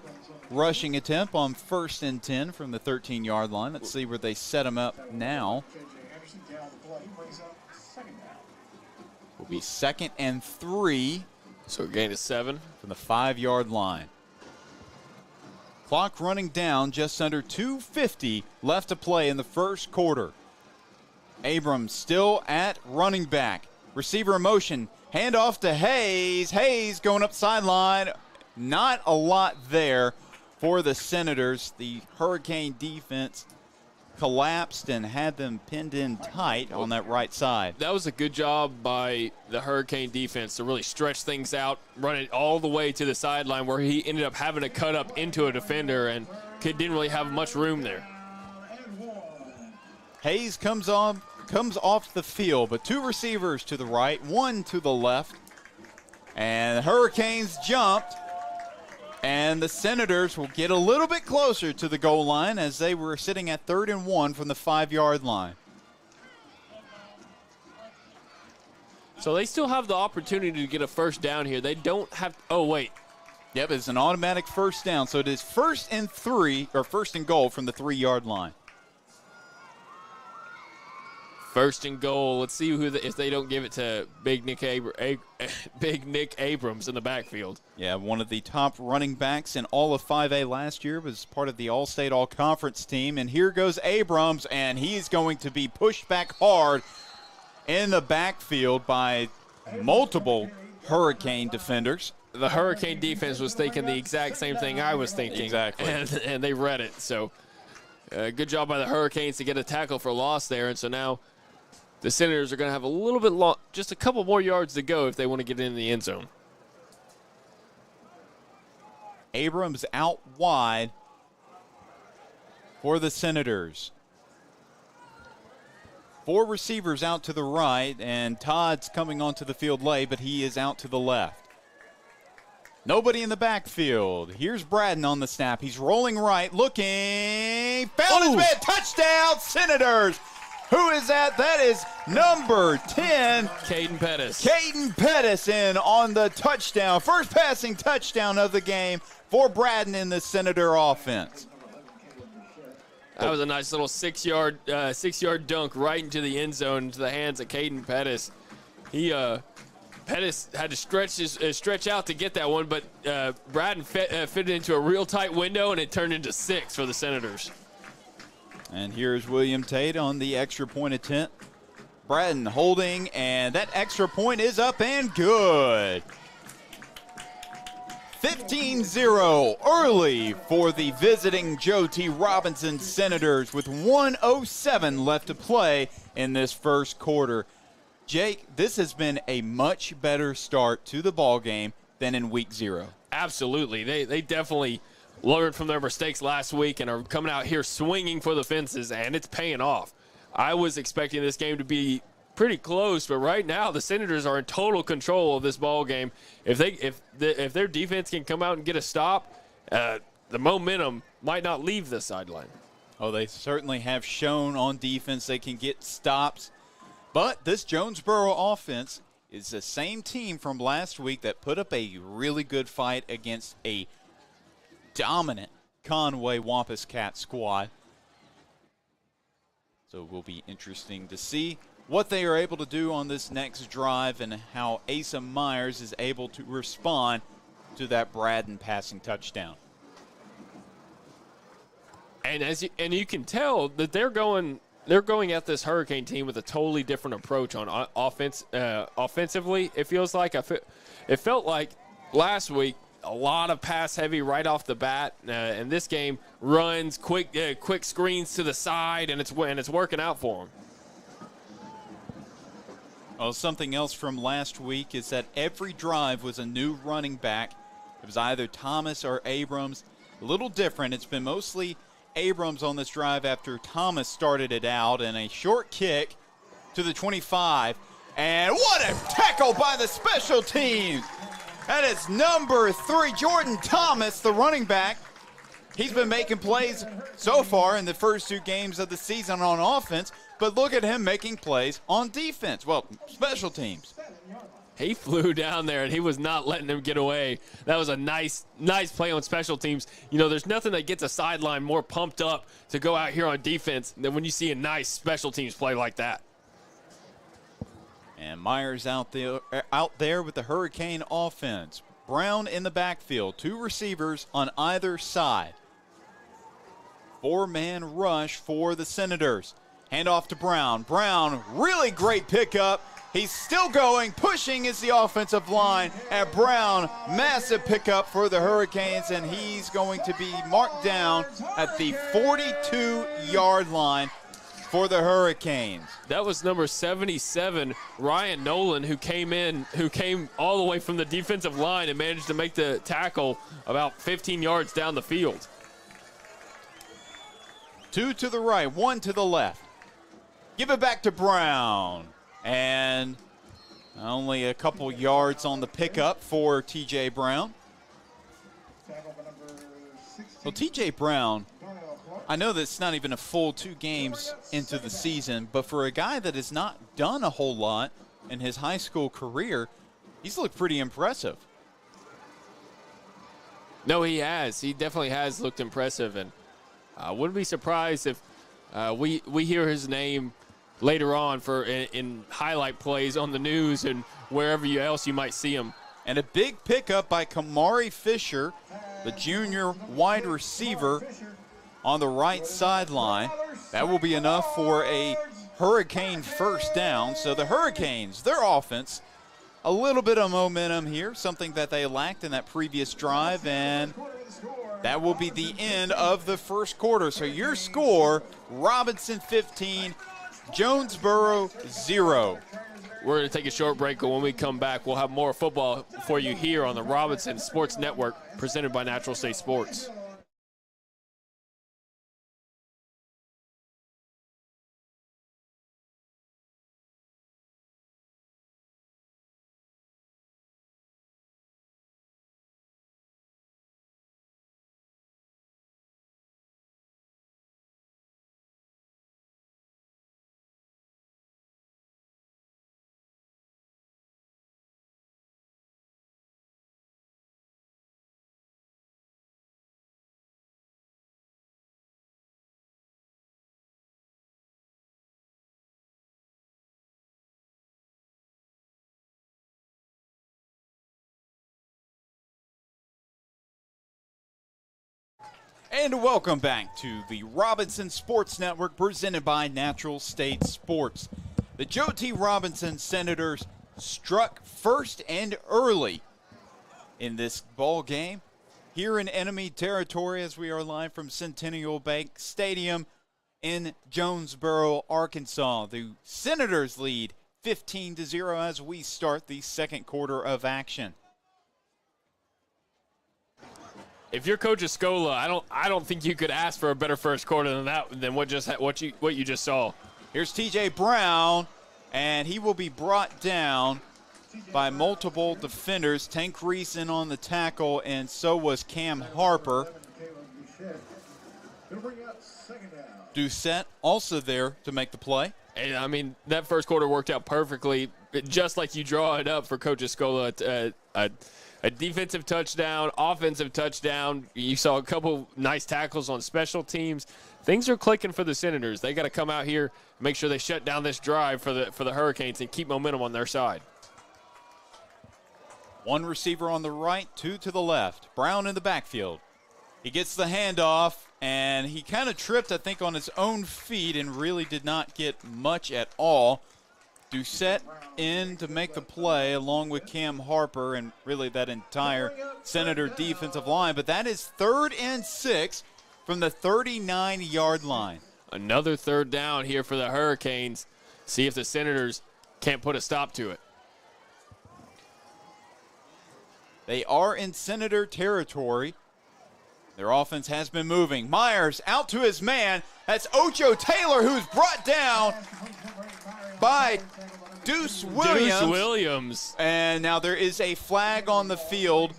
rushing attempt on 1st and 10 from the 13-yard line. Let's see where they set him up now. Will be 2nd and 3 So a gain of 7 from the 5-yard line. Clock running down, just under 2:50 left to play in the first quarter. Abrams still at running back. Receiver in motion. Hand off to Hayes. Hayes going up sideline. Not a lot there for the Senators. The Hurricane defense collapsed and had them pinned in tight on that right side. That was a good job by the Hurricane defense to really stretch things out, run it all the way to the sideline where he ended up having to cut up into a defender and didn't really have much room there. Hayes comes off the field, but 2 receivers to the right, 1 to the left. And the Hurricanes jumped. And the Senators will get a little bit closer to the goal line as they were sitting at 3rd and 1 from the 5-yard line. So they still have the opportunity to get a first down here. They don't have – oh, wait. Yep, it's an automatic first down. So it is 1st and 3, or 1st and goal from the 3-yard line. First and goal. Let's see if they don't give it to Big Nick Abrams in the backfield. Yeah, one of the top running backs in all of 5A last year, was part of the All-State All-Conference team. And here goes Abrams, and he's going to be pushed back hard in the backfield by multiple Hurricane defenders. The Hurricane defense was thinking the exact same thing I was thinking. Exactly. And they read it. So good job by the Hurricanes to get a tackle for loss there. And so now the Senators are going to have a little bit just a couple more yards to go if they want to get in the end zone. Abrams out wide for the Senators. 4 receivers out to the right, and Todd's coming onto the field late, but he is out to the left. Nobody in the backfield. Here's Braden on the snap. He's rolling right, looking. Found his man. Touchdown, Senators. Who is that? That is number 10. Caden Pettis. Caden Pettis in on the touchdown. First passing touchdown of the game for Braden in the Senator offense. That was a nice little 6-yard dunk right into the end zone into the hands of Caden Pettis. Pettis had to stretch out to get that one, but Braden fit it into a real tight window, and it turned into 6 for the Senators. And here's William Tate on the extra point attempt. Braden holding, and that extra point is up and good. 15-0 early for the visiting Joe T. Robinson Senators with 1:07 left to play in this first quarter. Jake, this has been a much better start to the ball game than in week 0. Absolutely. They definitely learned from their mistakes last week and are coming out here swinging for the fences, and it's paying off. I was expecting this game to be pretty close, but right now the Senators are in total control of this ball game. If their defense can come out and get a stop, the momentum might not leave the sideline. Oh, they certainly have shown on defense they can get stops. But this Jonesboro offense is the same team from last week that put up a really good fight against a dominant Conway Wampus Cat squad. So it will be interesting to see what they are able to do on this next drive and how Asa Myers is able to respond to that Braden passing touchdown. And you can tell that they're going at this Hurricane team with a totally different approach on offense. Offensively, it feels like it felt like last week a lot of pass heavy right off the bat. And this game runs quick screens to the side, and it's working out for them. Well, something else from last week is that every drive was a new running back. It was either Thomas or Abrams. A little different. It's been mostly Abrams on this drive after Thomas started it out, and a short kick to the 25. And what a tackle by the special teams. That is number 3, Jordan Thomas, the running back. He's been making plays so far in the first 2 games of the season on offense, but look at him making plays on defense. Well, special teams. He flew down there, and he was not letting him get away. That was a nice play on special teams. You know, there's nothing that gets a sideline more pumped up to go out here on defense than when you see a nice special teams play like that. And Myers out there with the Hurricane offense. Brown in the backfield, 2 receivers on either side. 4-man rush for the Senators. Handoff to Brown. Brown, really great pickup. He's still going. Pushing is the offensive line. At Brown, massive pickup for the Hurricanes, and he's going to be marked down at the 42-yard line for the Hurricanes. That was number 77, Ryan Nolan, who came all the way from the defensive line and managed to make the tackle about 15 yards down the field. 2 to the right, 1 to the left. Give it back to Brown. And only a couple yards on the pickup for T.J. Brown. Well, T.J. Brown, I know that's not even a full 2 games into the season, but for a guy that has not done a whole lot in his high school career, he's looked pretty impressive. No, he has. He definitely has looked impressive, and I wouldn't be surprised if we hear his name later on in highlight plays on the news and wherever else you might see him. And a big pickup by Kamari Fisher, the junior wide receiver on the right sideline. That will be enough for a Hurricane first down. So the Hurricanes, their offense, a little bit of momentum here, something that they lacked in that previous drive, and that will be the end of the first quarter. So your score, Robinson 15, Jonesboro 0. We're going to take a short break, and when we come back, we'll have more football for you here on the Robinson Sports Network, presented by Natural State Sports. And welcome back to the Robinson Sports Network presented by Natural State Sports. The Joe T. Robinson Senators struck first and early in this ball game here in enemy territory as we are live from Centennial Bank Stadium in Jonesboro, Arkansas. The Senators lead 15-0 as we start the second quarter of action. If you're Coach Escola, I don't think you could ask for a better first quarter than what you just saw. Here's T.J. Brown, and he will be brought down by multiple defenders. Tank Reese in on the tackle, and so was Cam Harper. Doucette also there to make the play. And, I mean, that first quarter worked out perfectly, just like you draw it up for Coach Escola. A defensive touchdown, offensive touchdown. You saw a couple nice tackles on special teams. Things are clicking for the Senators. They got to come out here and make sure they shut down this drive for the Hurricanes and keep momentum on their side. One receiver on the right, two to the left. Brown in the backfield. He gets the handoff, and he kind of tripped, I think, on his own feet and really did not get much at all. Doucette in to make the play along with Cam Harper and really that entire Senator defensive line. But that is 3rd and 6 from the 39-yard line. Another third down here for the Hurricanes. See if the Senators can't put a stop to it. They are in Senator territory. Their offense has been moving. Myers out to his man. That's Ocho Taylor, who's brought down by Deuce Williams. And now there is a flag on the field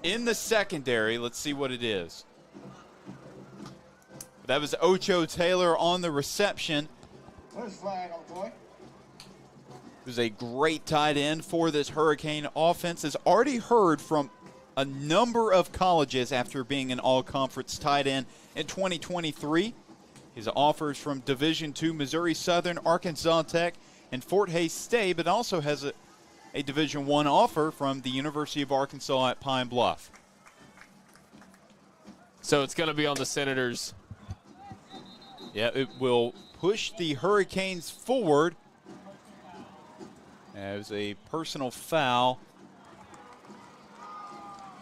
in the secondary. Let's see what it is. That was Ocho Taylor on the reception. There's flag on the play. There's a great tight end for this Hurricane offense. Has already heard from a number of colleges after being an all-conference tight end in 2023. His offers from Division II Missouri Southern, Arkansas Tech, and Fort Hays State, but also has a Division I offer from the University of Arkansas at Pine Bluff. So it's going to be on the Senators. Yeah, it will push the Hurricanes forward. As a personal foul.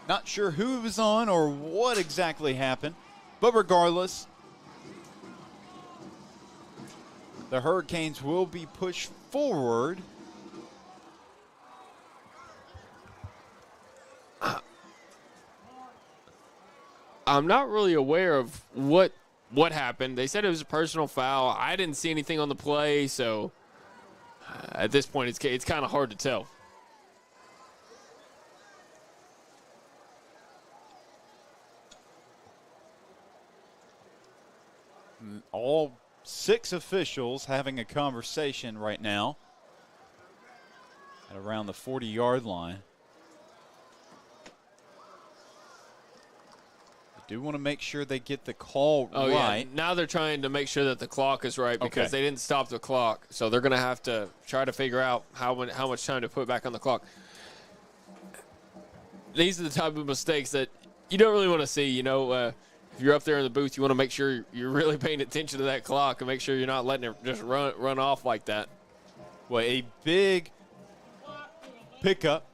Not sure who it was on or what exactly happened, but regardless, the Hurricanes will be pushed forward. I'm not really aware of what happened. They said it was a personal foul. I didn't see anything on the play, so at this point it's kind of hard to tell. All 6 officials having a conversation right now at around the 40-yard line. I do want to make sure they get the call right. Yeah. Now they're trying to make sure that the clock is right because they didn't stop the clock. So they're going to have to try to figure out how much time to put back on the clock. These are the type of mistakes that you don't really want to see, if you're up there in the booth, you want to make sure you're really paying attention to that clock and make sure you're not letting it just run off like that. Well, a big pickup,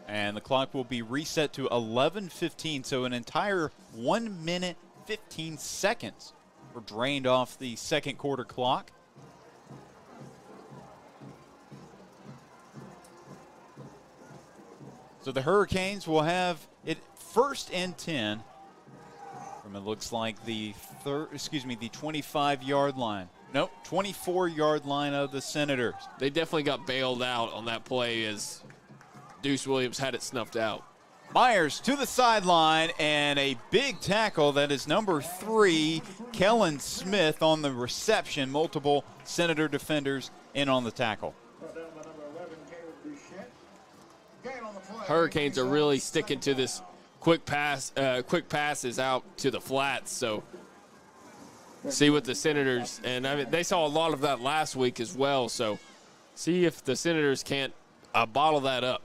and the clock will be reset to 11:15, so an entire 1 minute, 15 seconds were drained off the second quarter clock. So the Hurricanes will have it 1st and 10. From it looks like the 25-yard line. Nope, 24-yard line of the Senators. They definitely got bailed out on that play as Deuce Williams had it snuffed out. Myers to the sideline, and a big tackle. That is number 3, Kellen Smith on the reception. Multiple Senator defenders in on the tackle. Hurricanes are really sticking to this quick passes out to the flats. So see what the Senators, and I mean, they saw a lot of that last week as well. So see if the Senators can't bottle that up.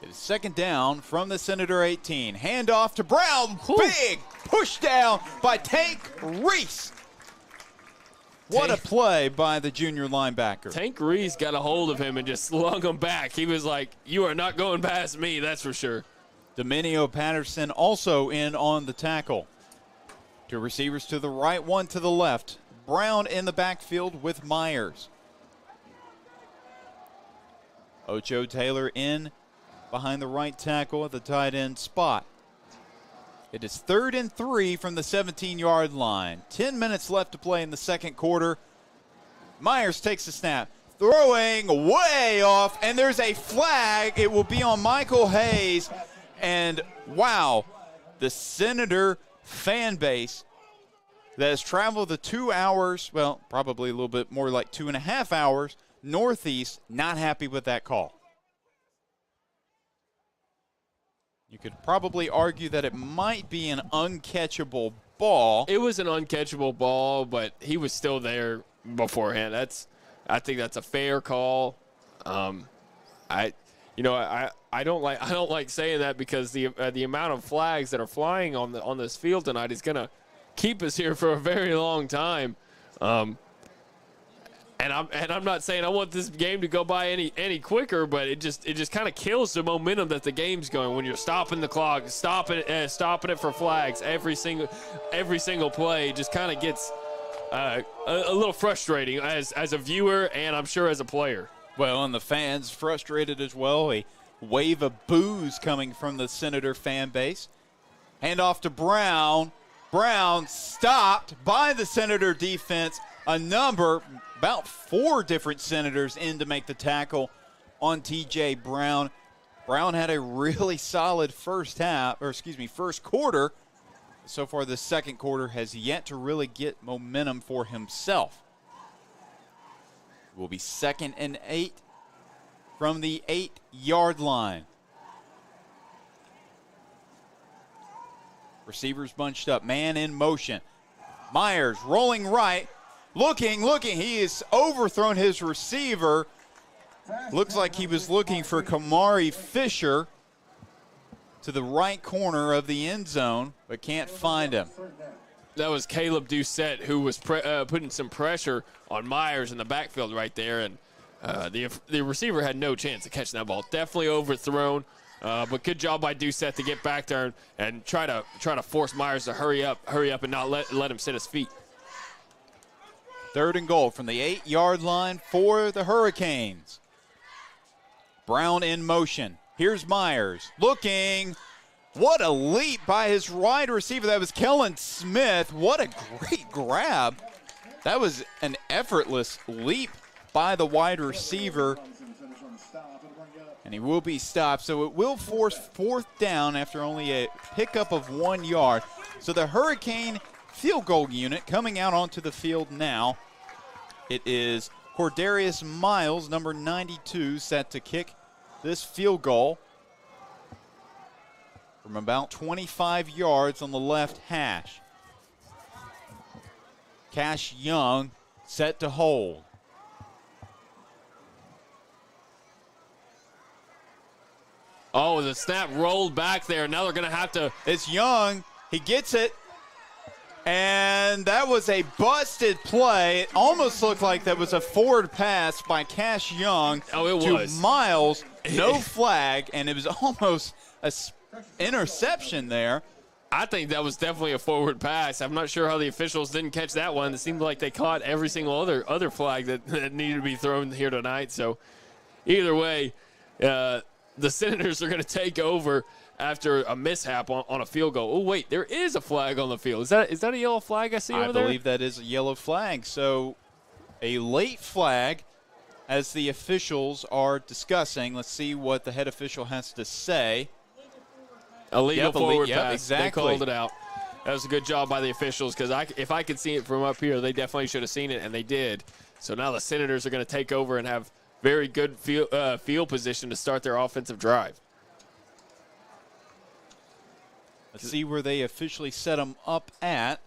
It Second down from the Senator 18. Handoff to Brown. Big push down by Tank Reese. What a play by the junior linebacker. Tank Reese got a hold of him and just slung him back. He was like, you are not going past me, that's for sure. Dominio Patterson also in on the tackle. Two receivers to the right, one to the left. Brown in the backfield with Myers. Ocho Taylor in behind the right tackle at the tight end spot. It is 3rd and 3 from the 17-yard line. 10 minutes left to play in the second quarter. Myers takes the snap, throwing way off, and there's a flag. It will be on Michael Hayes. And wow, the Senator fan base that has traveled the 2 hours, well, probably a little bit more like 2.5 hours, northeast, not happy with that call. You could probably argue that it might be an uncatchable ball. It was an uncatchable ball, but he was still there beforehand. I think that's a fair call. I don't like saying that because the amount of flags that are flying on this field tonight is going to keep us here for a very long time. And I'm not saying I want this game to go by any quicker, but it just kind of kills the momentum that the game's going when you're stopping the clock, stopping it for flags every single play. Just kind of gets a little frustrating as a viewer and I'm sure as a player. Well, and the fans frustrated as well. A wave of boos coming from the Senator fan base. Handoff to Brown. Brown stopped by the Senator defense. About 4 different Senators in to make the tackle on T.J. Brown. Brown had a really solid first quarter. So far, the second quarter has yet to really get momentum for himself. It will be 2nd and 8 from the 8-yard line. Receivers bunched up, man in motion. Myers rolling right. Looking. He has overthrown his receiver. Looks like he was looking for Kamari Fisher to the right corner of the end zone, but can't find him. That was Caleb Doucette who was putting some pressure on Myers in the backfield right there, and the receiver had no chance of catching that ball. Definitely overthrown, but good job by Doucette to get back there and try to force Myers to hurry up and not let him sit his feet. 3rd and goal from the 8-yard line for the Hurricanes. Brown in motion. Here's Myers looking. What a leap by his wide receiver. That was Kellen Smith. What a great grab. That was an effortless leap by the wide receiver. And he will be stopped. So it will force 4th down after only a pickup of 1 yard. So the Hurricane field goal unit coming out onto the field now. It is Cordarius Miles, number 92, set to kick this field goal from about 25 yards on the left hash. Cash Young set to hold. Oh, the snap rolled back there. Now they're going to have to. It's Young. He gets it. And that was a busted play. It almost looked like that was a forward pass by Cash Young to Miles. No flag, and it was almost an interception there. I think that was definitely a forward pass. I'm not sure how the officials didn't catch that one. It seemed like they caught every single other flag that needed to be thrown here tonight. So either way, the Senators are going to take over after a mishap on a field goal. Oh, wait, there is a flag on the field. Is that a yellow flag I see over there? I believe that is a yellow flag. So a late flag as the officials are discussing. Let's see what the head official has to say. Illegal forward pass. Exactly. They called it out. That was a good job by the officials because if I could see it from up here, they definitely should have seen it, and they did. So now the Senators are going to take over and have very good field position to start their offensive drive. Let's see where they officially set them up at.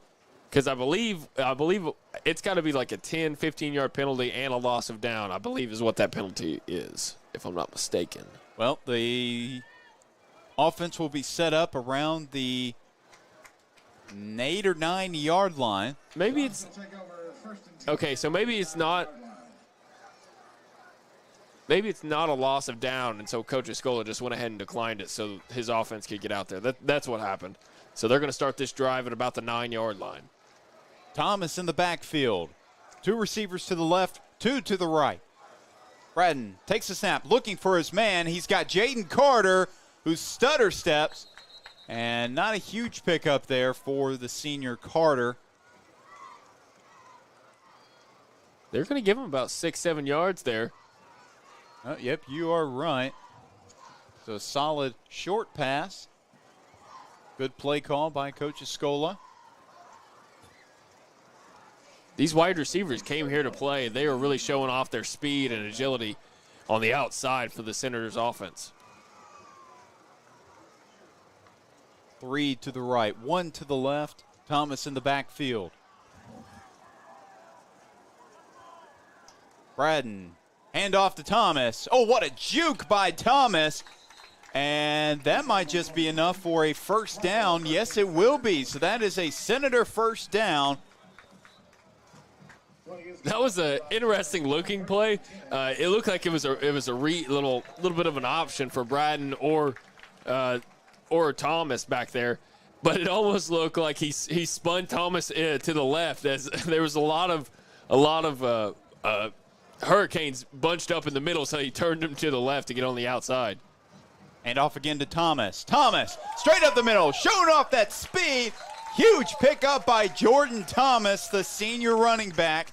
Because I believe it's got to be like a 10, 15-yard penalty and a loss of down, I believe is what that penalty is, if I'm not mistaken. Well, the Offense will be set up around the 8 or 9 yard line. Maybe it's okay. So maybe it's not. Maybe it's not a loss of down, and so Coach Escola just went ahead and declined it so his offense could get out there. That's what happened. So they're going to start this drive at about the 9-yard line. Thomas in the backfield. 2 receivers to the left, 2 to the right. Braden takes a snap, looking for his man. He's got Jaden Carter, who stutter steps, and not a huge pickup there for the senior Carter. They're going to give him about 6-7 yards there. Yep, you are right. So a solid short pass. Good play call by Coach Escola. These wide receivers came here to play. They were really showing off their speed and agility on the outside for the Senators offense. 3 to the right, 1 to the left. Thomas in the backfield. Braden, hand off to Thomas. Oh, what a juke by Thomas. And that might just be enough for a first down. Yes, it will be. So that is a Senator first down. That was an interesting looking play. It looked like it was a little bit of an option for Braden or Thomas back there, but it almost looked like he spun Thomas to the left as there was a lot of Hurricanes bunched up in the middle, so he turned him to the left to get on the outside. And off again to Thomas. Thomas straight up the middle, showing off that speed. Huge pickup by Jordan Thomas, the senior running back.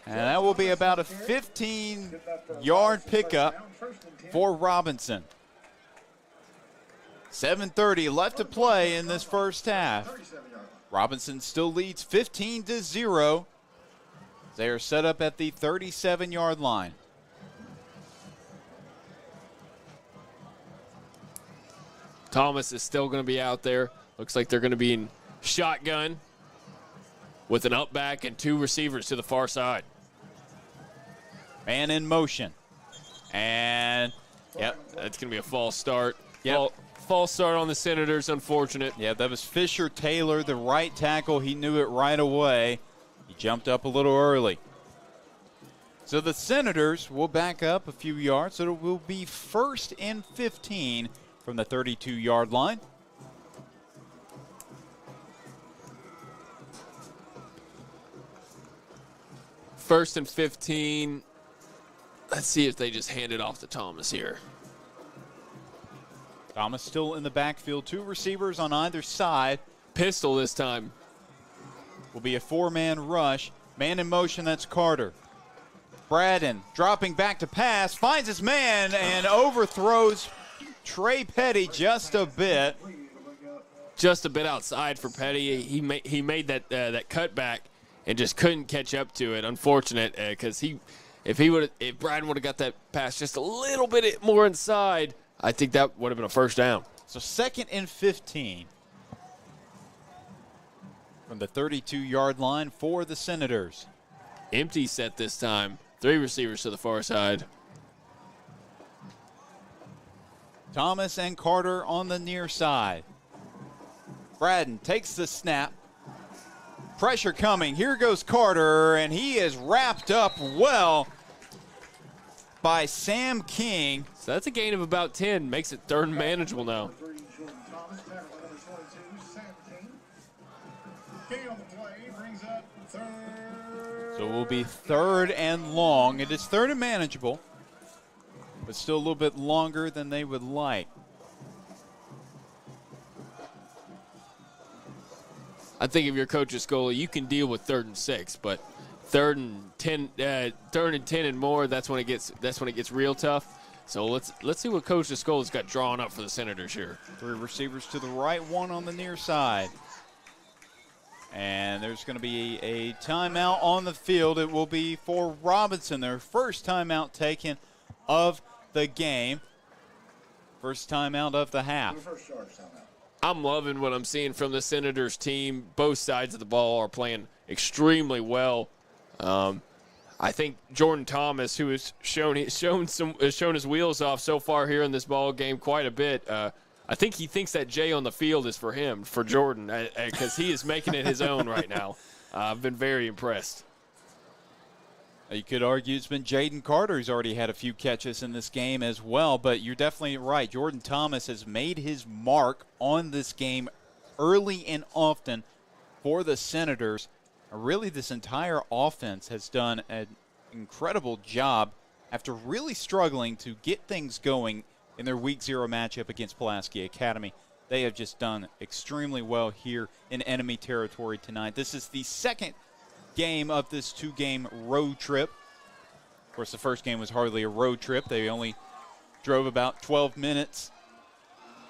And that will be about a 15-yard pickup for Robinson. 7:30 left to play in this first half. Robinson still leads 15-0. They are set up at the 37-yard line. Thomas is still going to be out there. Looks like they're going to be in shotgun with an up back and 2 receivers to the far side. Man in motion. And, yep. That's going to be a false start. Yep. False start on the Senators, unfortunate. Yeah, that was Fisher Taylor, the right tackle. He knew it right away. He jumped up a little early. So the Senators will back up a few yards. So it will be 1st and 15 from the 32-yard line. First and 15. Let's see if they just hand it off to Thomas here. Thomas still in the backfield. 2 receivers on either side. Pistol this time. Will be a 4-man rush. Man in motion, that's Carter. Braden dropping back to pass. Finds his man and overthrows Trey Petty just a bit. Just a bit outside for Petty. He made that cutback and just couldn't catch up to it. Unfortunate, because if Braden would have got that pass just a little bit more inside, I think that would have been a first down. So 2nd and 15 from the 32-yard line for the Senators. Empty set this time. 3 receivers to the far side. Thomas and Carter on the near side. Braden takes the snap. Pressure coming. Here goes Carter, and he is wrapped up well by Sam King. So that's a gain of about 10. Makes it 3rd and manageable now. So it will be 3rd and long. It is 3rd and manageable, but still a little bit longer than they would like. I think if you're Coach Escola, you can deal with 3rd and 6, but 3rd and 10 and more, that's when it gets real tough. So let's see what Coach Escola's got drawn up for the Senators here. 3 receivers to the right, 1 on the near side. And there's going to be a timeout on the field. It will be for Robinson, their first timeout taken of the game. First timeout of the half. I'm loving what I'm seeing from the Senators team. Both sides of the ball are playing extremely well. I think Jordan Thomas, who has shown his wheels off so far here in this ball game quite a bit. I think he thinks that Jay on the field is for him, for Jordan, because he is making it his own right now. I've been very impressed. You could argue it's been Jaden Carter who's already had a few catches in this game as well, but you're definitely right. Jordan Thomas has made his mark on this game early and often for the Senators. Really, this entire offense has done an incredible job after really struggling to get things going in their Week 0 matchup against Pulaski Academy. They have just done extremely well here in enemy territory tonight. This is the second game of this 2-game road trip. Of course, the first game was hardly a road trip. They only drove about 12 minutes.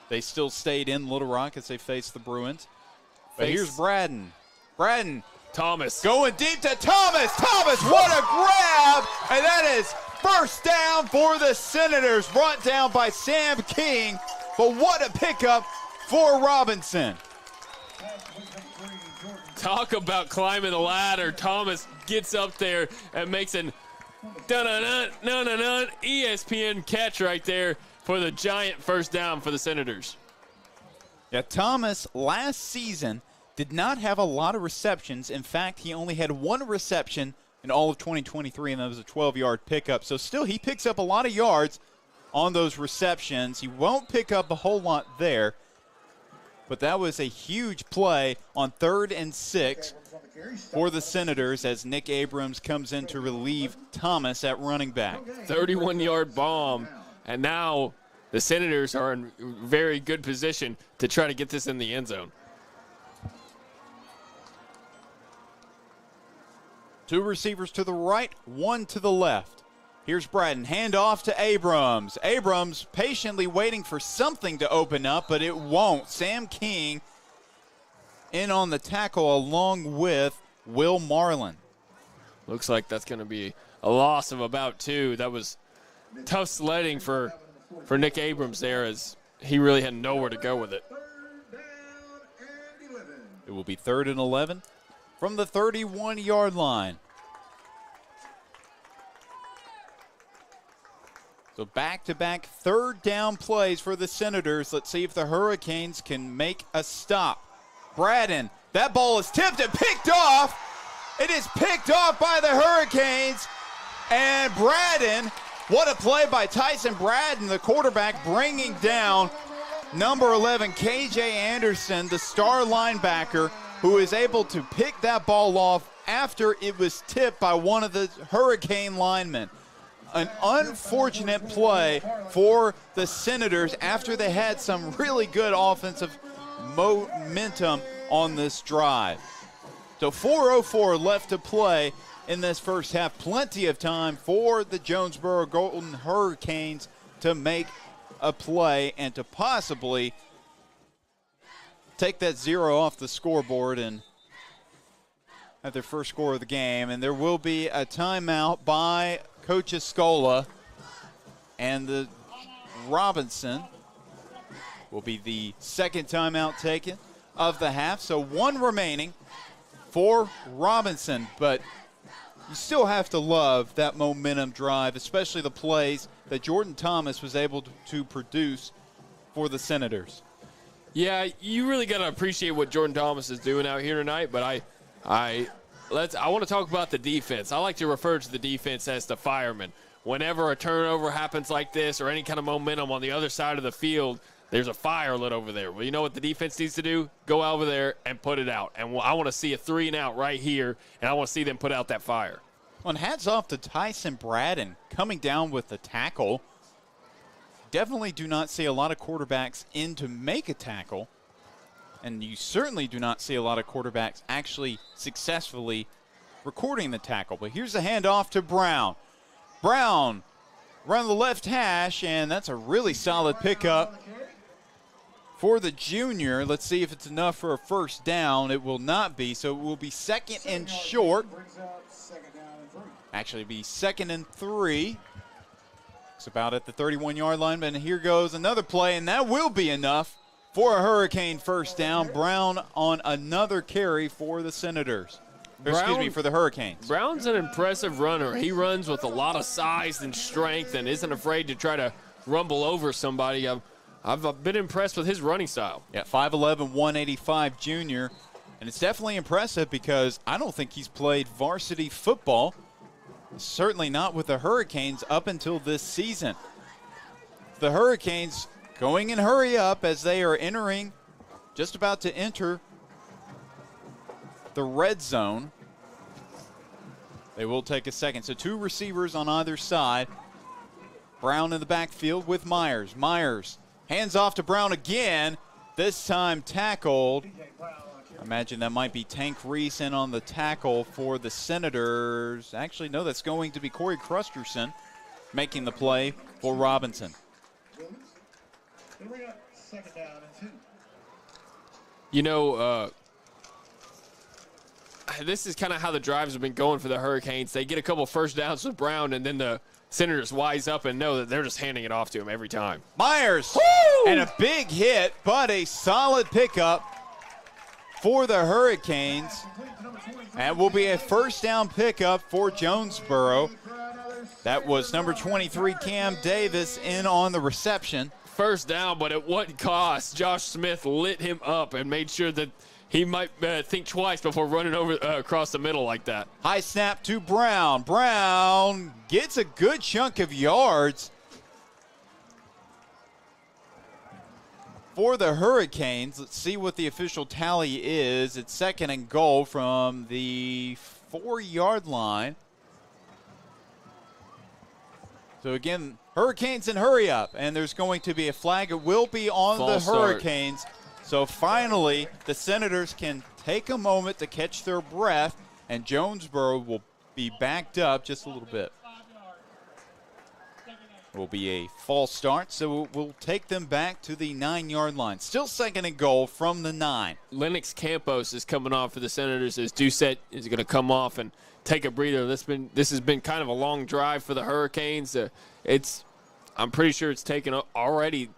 They still stayed in Little Rock as they faced the Bruins. But here's Braden. Braden. Thomas. Going deep to Thomas. Thomas, what a grab! And that is first down for the Senators, brought down by Sam King. But what a pickup for Robinson. Talk about climbing the ladder. Thomas gets up there and makes an dun-dun-dun-dun-dun-dun ESPN catch right there for the giant first down for the Senators. Yeah, Thomas last season did not have a lot of receptions. In fact, he only had one reception in all of 2023, and that was a 12-yard pickup. So still, he picks up a lot of yards on those receptions. He won't pick up a whole lot there. But that was a huge play on 3rd and 6 for the Senators as Nick Abrams comes in to relieve Thomas at running back. 31-yard bomb, and now the Senators are in very good position to try to get this in the end zone. Two receivers to the right, one to the left. Here's Braden, hand off to Abrams. Abrams patiently waiting for something to open up, but it won't. Sam King in on the tackle along with Will Marlin. Looks like that's going to be a loss of about 2. That was tough sledding for Nick Abrams there, as he really had nowhere to go with it. It will be 3rd and 11 from the 31-yard line. So back-to-back third down plays for the Senators. Let's see if the Hurricanes can make a stop. Braden, that ball is tipped and picked off. It is picked off by the Hurricanes. And Braden, what a play by Tyson Braden, the quarterback, bringing down number 11, KJ Anderson, the star linebacker, who is able to pick that ball off after it was tipped by one of the Hurricane linemen. An unfortunate play for the Senators after they had some really good offensive momentum on this drive. So 4:04 left to play in this first half. Plenty of time for the Jonesboro Golden Hurricanes to make a play and to possibly take that 0 off the scoreboard and have their first score of the game. And there will be a timeout by Coach Escola, and the Robinson will be the second timeout taken of the half. So 1 remaining for Robinson, but you still have to love that momentum drive, especially the plays that Jordan Thomas was able to produce for the Senators. Yeah, you really got to appreciate what Jordan Thomas is doing out here tonight, but I want to talk about the defense. I like to refer to the defense as the firemen. Whenever a turnover happens like this or any kind of momentum on the other side of the field, there's a fire lit over there. Well, you know what the defense needs to do? Go over there and put it out. And I want to see a 3 and out right here, and I want to see them put out that fire. Well, and hats off to Tyson Braden coming down with the tackle. Definitely do not see a lot of quarterbacks in to make a tackle. And you certainly do not see a lot of quarterbacks actually successfully recording the tackle. But here's the handoff to Brown. Brown around the left hash, and that's a really solid pickup for the junior. Let's see if it's enough for a first down. It will not be, so it will be 2nd and short. Actually, be 2nd and 3. It's about at the 31-yard line, but here goes another play, and that will be enough for a Hurricane first down. Brown on another carry for the Senators. For the Hurricanes. Brown's an impressive runner. He runs with a lot of size and strength and isn't afraid to try to rumble over somebody. I've been impressed with his running style. Yeah, 5'11", 185 junior. And it's definitely impressive because I don't think he's played varsity football, certainly not with the Hurricanes, up until this season. The Hurricanes going in hurry up as they are just about to enter the red zone. They will take a second. So 2 receivers on either side. Brown in the backfield with Myers. Myers hands off to Brown again, this time tackled. I imagine that might be Tank Reese in on the tackle for the Senators. Actually, no, that's going to be Corey Crusterson making the play for Robinson. You know, this is kind of how the drives have been going for the Hurricanes. They get a couple first downs with Brown, and then the Senators wise up and know that they're just handing it off to him every time. Myers, and a big hit, but a solid pickup for the Hurricanes. And will be a first down pickup for Jonesboro. That was number 23, Cam Davis, in on the reception. First down, but at what cost? Josh Smith lit him up and made sure that he might think twice before running over across the middle like that. High snap to Brown. Brown gets a good chunk of yards for the Hurricanes. Let's see what the official tally is. It's 2nd and goal from the 4-yard line. So again, Hurricanes in hurry up, and there's going to be a flag. It will be on the Hurricanes. So finally, the Senators can take a moment to catch their breath, and Jonesboro will be backed up just a little bit. It will be a false start, so we'll take them back to the 9-yard line. Still 2nd and goal from the 9. Lennox Campos is coming off for the Senators as Doucette is going to come off and take a breather. This has been kind of a long drive for the Hurricanes. I'm pretty sure it's taken already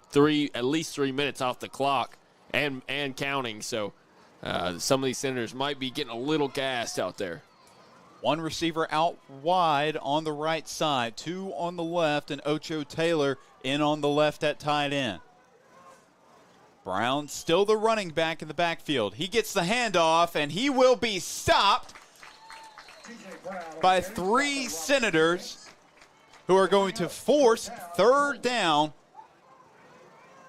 at least 3 minutes off the clock and counting. So some of these Senators might be getting a little gassed out there. 1 receiver out wide on the right side, 2 on the left, and Ocho Taylor in on the left at tight end. Brown still the running back in the backfield. He gets the handoff, and he will be stopped by 3 Senators who are going to force 3rd down.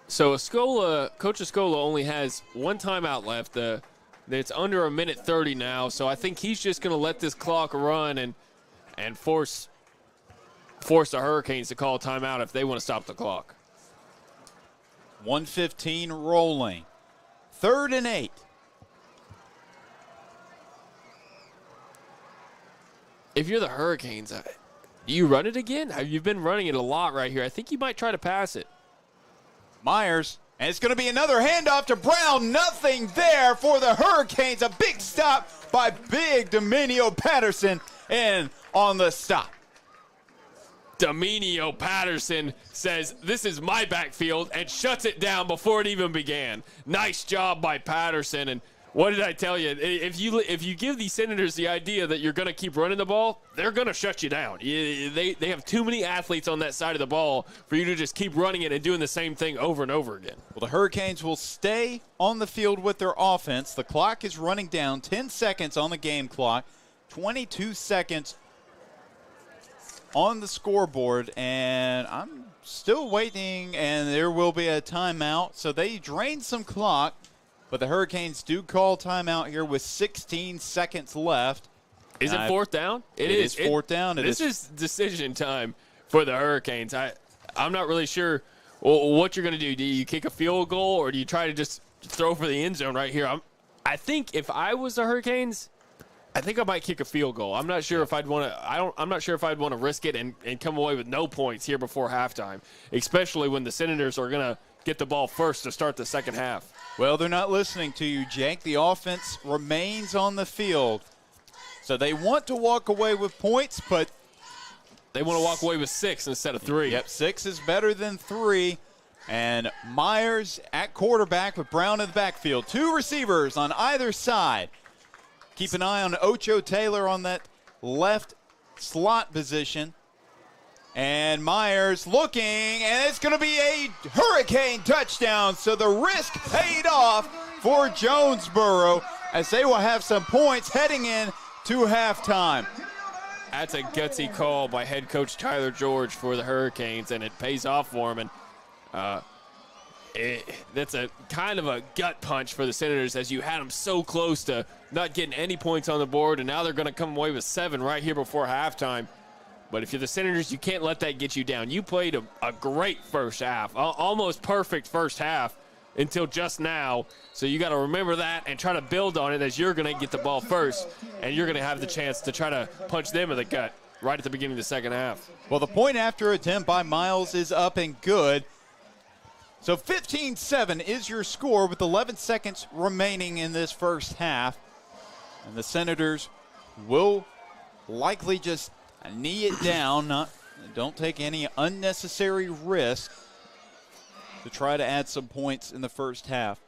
So Coach Escola only has 1 timeout left. It's under 1:30 now, so I think he's just going to let this clock run and force the Hurricanes to call a timeout if they want to stop the clock. 1:15 rolling. 3rd and 8. If you're the Hurricanes, do you run it again? You've been running it a lot right here. I think you might try to pass it. Myers, and it's going to be another handoff to Brown. Nothing there for the Hurricanes. A big stop by big Dominio Patterson in on the stop. Dominio Patterson says, "This is my backfield," and shuts it down before it even began. Nice job by Patterson. And what did I tell you? If you give the Senators the idea that you're going to keep running the ball, they're going to shut you down. They have too many athletes on that side of the ball for you to just keep running it and doing the same thing over and over again. Well, the Hurricanes will stay on the field with their offense. The clock is running down. 10 seconds on the game clock. 22 seconds on the scoreboard. And I'm still waiting, and there will be a timeout. So they drained some clock. But the Hurricanes do call timeout here with 16 seconds left. Is it 4th down? It is 4th down. This is decision time for the Hurricanes. I'm not really sure what you're going to do. Do you kick a field goal, or do you try to just throw for the end zone right here? I think if I was the Hurricanes, I think I might kick a field goal. I'm not sure if I'd want to. I'm not sure if I'd want to risk it and come away with no points here before halftime, especially when the Senators are going to get the ball first to start the second half. Well, they're not listening to you, Jake. The offense remains on the field. So they want to walk away with points, but they want to walk away with 6 instead of 3. Yep, 6 is better than 3. And Myers at quarterback with Brown in the backfield. 2 receivers on either side. Keep an eye on Ocho Taylor on that left slot position. And Myers looking, and it's going to be a Hurricane touchdown. So the risk paid off for Jonesboro as they will have some points heading in to halftime. That's a gutsy call by head coach Tyler George for the Hurricanes, and it pays off for him. And that's a kind of a gut punch for the Senators as you had them so close to not getting any points on the board, and now they're going to come away with 7 right here before halftime. But if you're the Senators, you can't let that get you down. You played a great first half, almost perfect first half until just now. So you got to remember that and try to build on it as you're going to get the ball first, and you're going to have the chance to try to punch them in the gut right at the beginning of the second half. Well, the point after attempt by Miles is up and good. So 15-7 is your score with 11 seconds remaining in this first half. And the Senators will likely just knee it down. Don't take any unnecessary risk to try to add some points in the first half.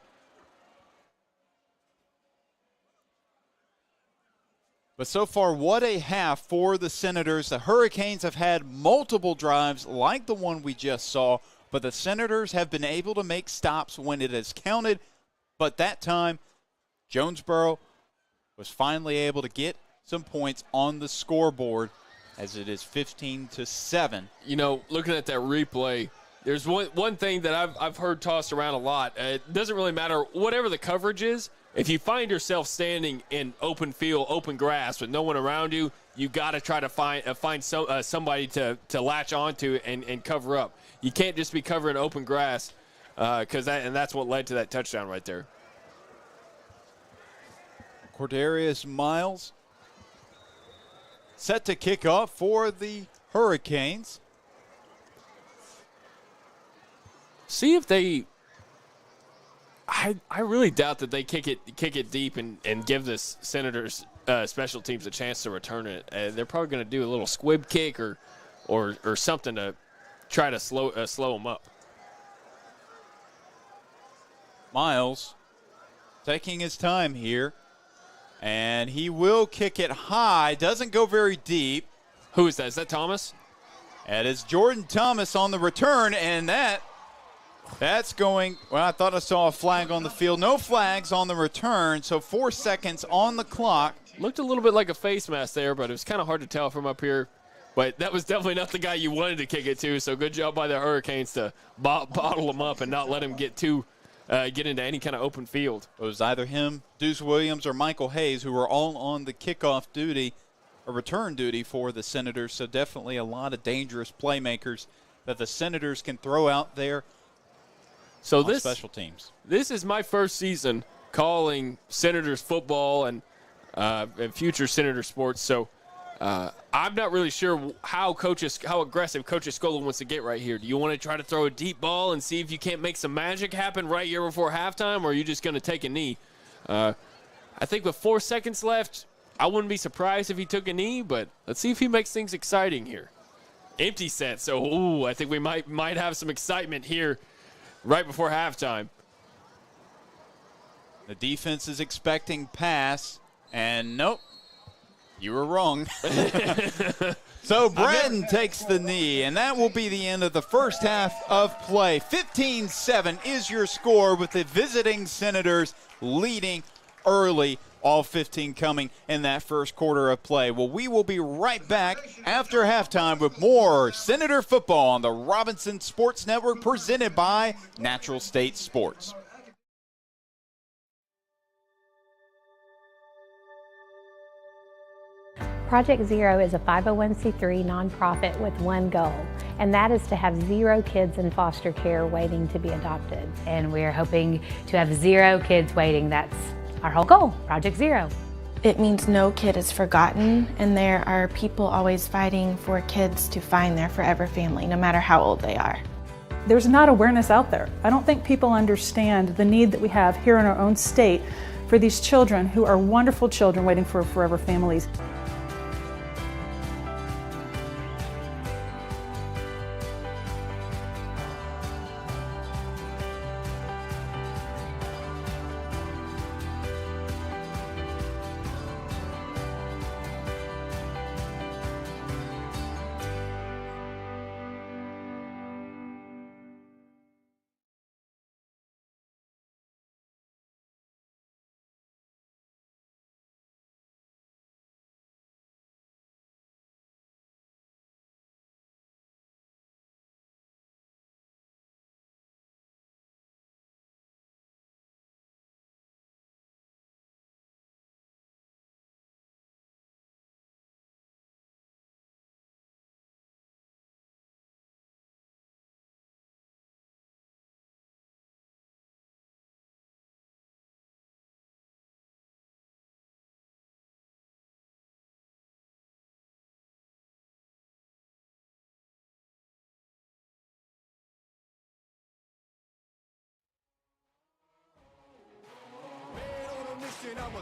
But so far, what a half for the Senators. The Hurricanes have had multiple drives like the one we just saw, but the Senators have been able to make stops when it has counted. But that time, Jonesboro was finally able to get some points on the scoreboard as it is 15-7. You know, looking at that replay, there's one thing that I've heard tossed around a lot. It doesn't really matter whatever the coverage is. If you find yourself standing in open field, open grass with no one around you, you got to try to find somebody to latch onto and cover up. You can't just be covering open grass because that's what led to that touchdown right there. Cordarius Miles set to kick off for the Hurricanes. See if they I really doubt that they kick it deep and give this Senators special teams a chance to return it. They're probably going to do a little squib kick or something to try to slow them up. Miles taking his time here, and he will kick it high. Doesn't go very deep. Who is that? Is that Thomas? That is Jordan Thomas on the return, and that's going, well, I thought I saw a flag on the field. No flags on the return, so 4 seconds on the clock. Looked a little bit like a face mask there, but it was kind of hard to tell from up here. But that was definitely not the guy you wanted to kick it to, so good job by the Hurricanes to bottle him up and not let him get into any kind of open field. It was either him, Deuce Williams, or Michael Hayes, who were all on the kickoff duty, or return duty for the Senators, so definitely a lot of dangerous playmakers that the Senators can throw out there. So on special teams. This is my first season calling Senators football and future Senator sports. So I'm not really sure how aggressive Coach Escola wants to get right here. Do you want to try to throw a deep ball and see if you can't make some magic happen right here before halftime, or are you just going to take a knee? I think with 4 seconds left, I wouldn't be surprised if he took a knee, but let's see if he makes things exciting here. Empty set, so I think we might have some excitement here right before halftime. The defense is expecting pass, and nope, you were wrong. So Bratton takes the knee, and that will be the end of the first half of play. 15-7 is your score with the visiting Senators leading early. All 15 coming in that first quarter of play. Well, we will be right back after halftime with more Senator football on the Robinson Sports Network presented by Natural State Sports. Project Zero is a 501c3 nonprofit with one goal, and that is to have 0 kids in foster care waiting to be adopted. And we're hoping to have 0 kids waiting. That's our whole goal, Project Zero. It means no kid is forgotten, and there are people always fighting for kids to find their forever family, no matter how old they are. There's not awareness out there. I don't think people understand the need that we have here in our own state for these children who are wonderful children waiting for forever families.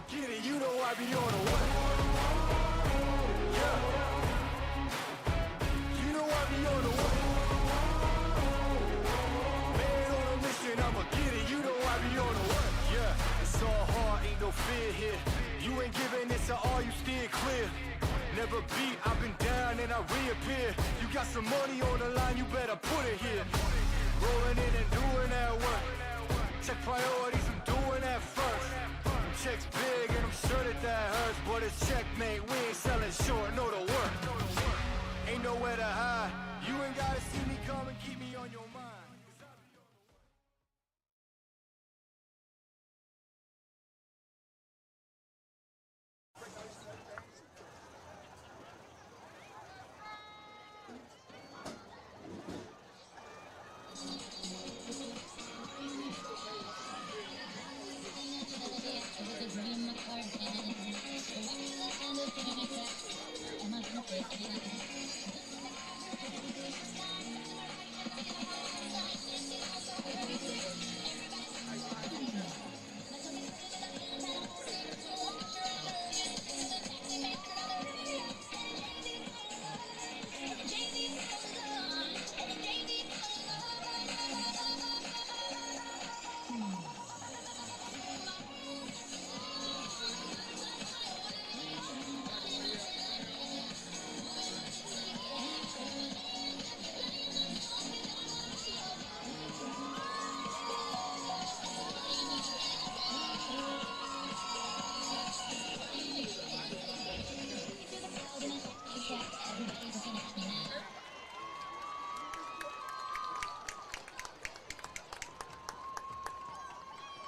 get it. You know I be on the way. Yeah. You know I be on the way. Man on a mission, I'ma get it. You know I be on the way. Yeah. It's all hard, ain't no fear here. You ain't giving this at all, you steer clear. Never beat, I've been down and I reappear. You got some money on the line, you better put it here. Rolling in and doing that work. Check priorities, I'm doing that first. Checks big and I'm sure that hurts, but it's checkmate, we ain't selling short, know the work. Ain't nowhere to hide, you ain't gotta see me come and keep me on your mind.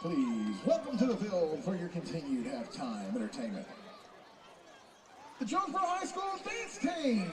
Please welcome to the field for your continued halftime entertainment, the Jonesboro High School dance team.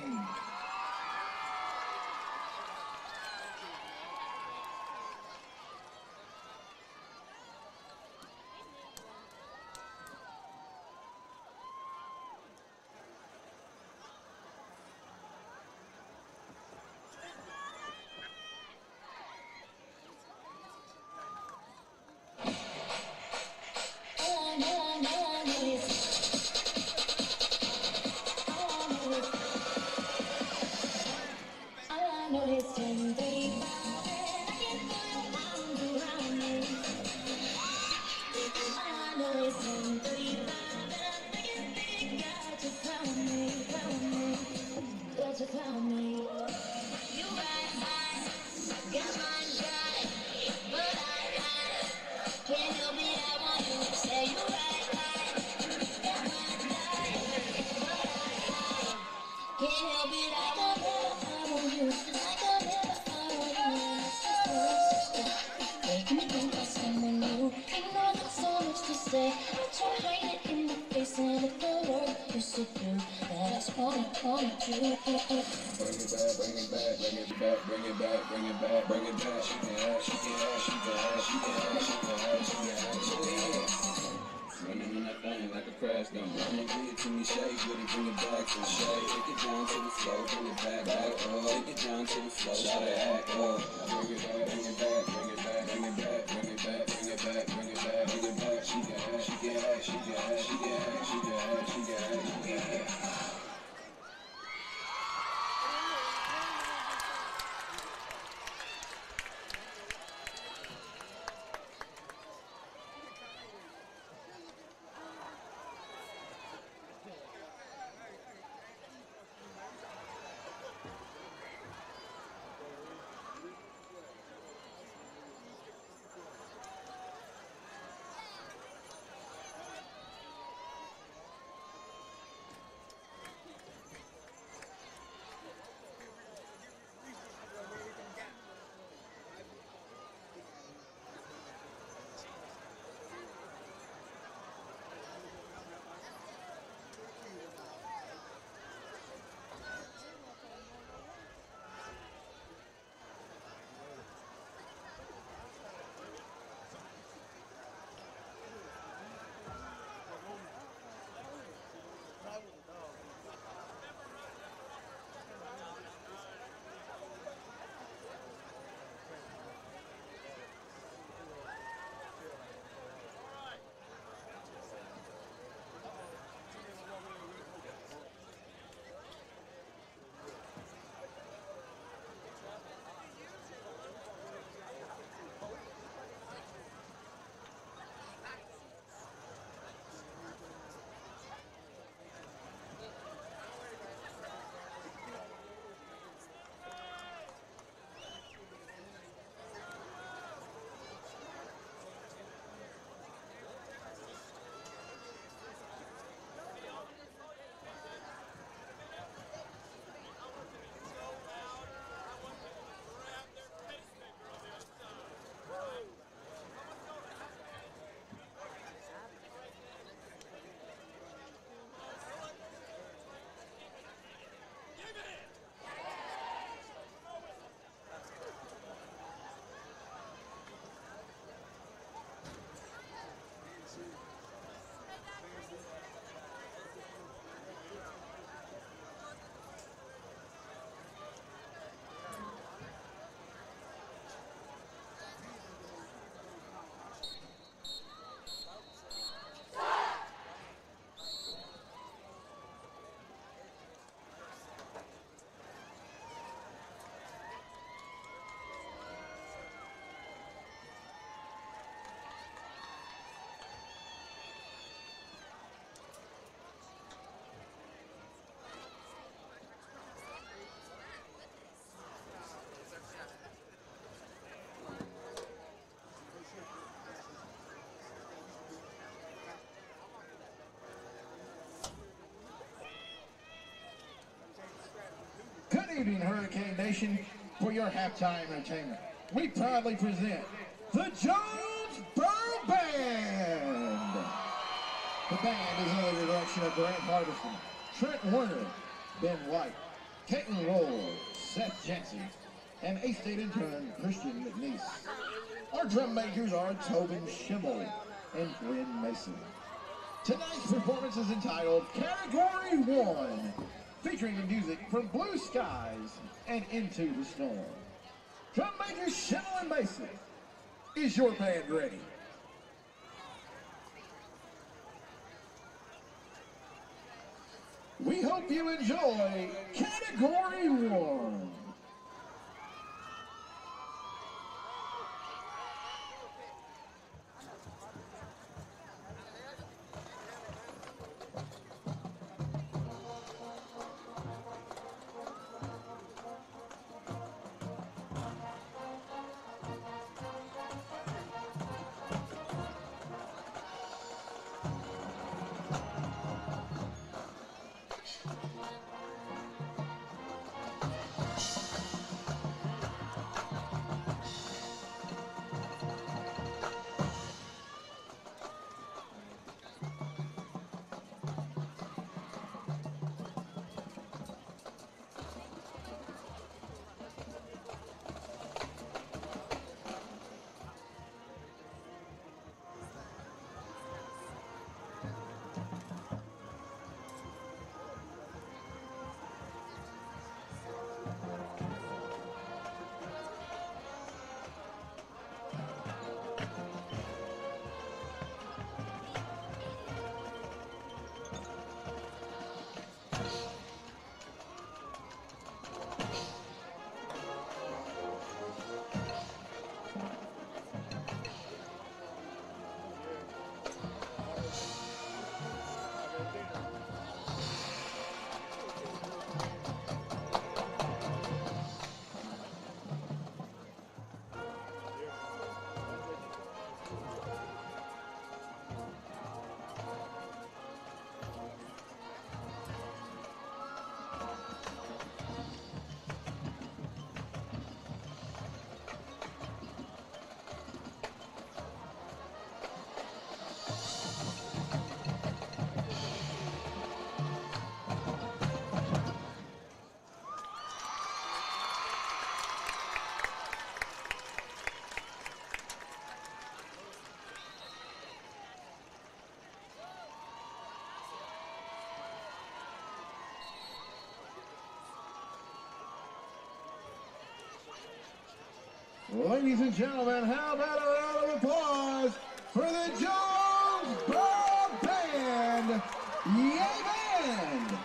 Good evening, Hurricane Nation. For your halftime entertainment, we proudly present the Jonesboro Band. The band is under the direction of Grant Harbison, Trent Warner, Ben White, Caton Roll, Seth Jensen, and A State intern Christian McNeese. Our drum makers are Tobin Schimmel and Glenn Mason. Tonight's performance is entitled Category 1, featuring the music from Blue Skies and Into the Storm. Drum majors Schimmel and Mason, is your band ready? We hope you enjoy Category 1. Ladies and gentlemen, how about a round of applause for the Jonesboro Band? Yay, band!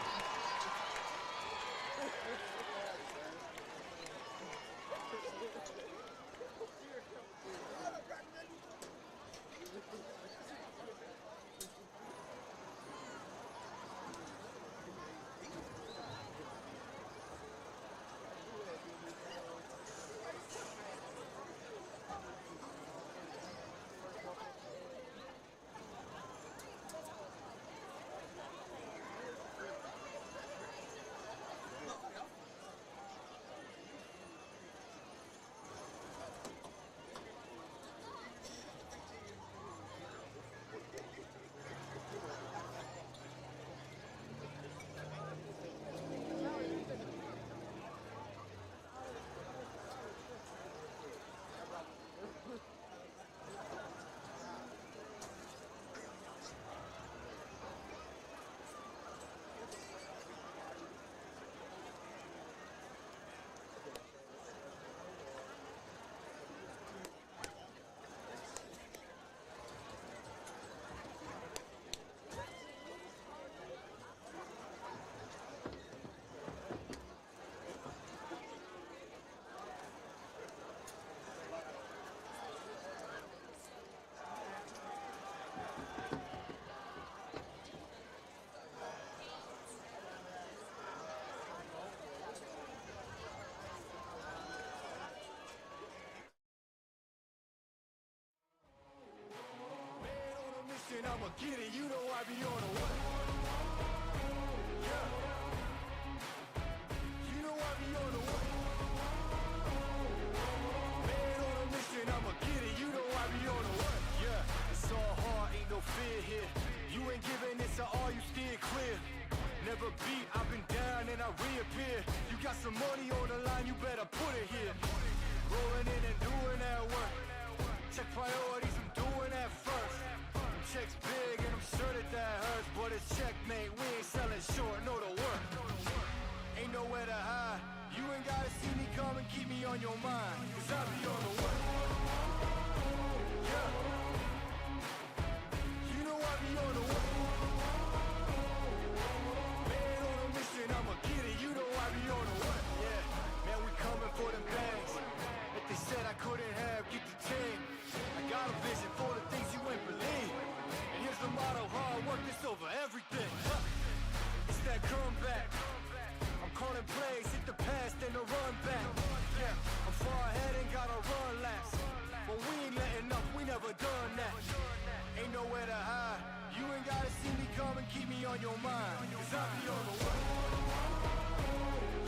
I'ma get it, you know I be on a what? Yeah. You know I be on line, you better put it here. Rolling in and doing that work. Check priorities, I'm doing that first. Check's big and I'm sure that hurts, but it's checkmate. We ain't selling short, no the work. Ain't nowhere to hide. You ain't gotta see me come and keep me on your mind, 'cause I be on the way. Yeah. You know I be on the way. Man on a mission, I'ma get it. You know I be on the way. Yeah. Man, we coming for them bags. If they said I couldn't have, get the team. I got a vision for the things you ain't believe. And here's the motto, hard work is over everything. It's that comeback. I'm calling plays, hit the pass, then the run back. Yeah, I'm far ahead and gotta run laps. But we ain't letting up, we never done that. Ain't nowhere to hide. You ain't gotta see me come and keep me on your mind, 'cause I be on the way.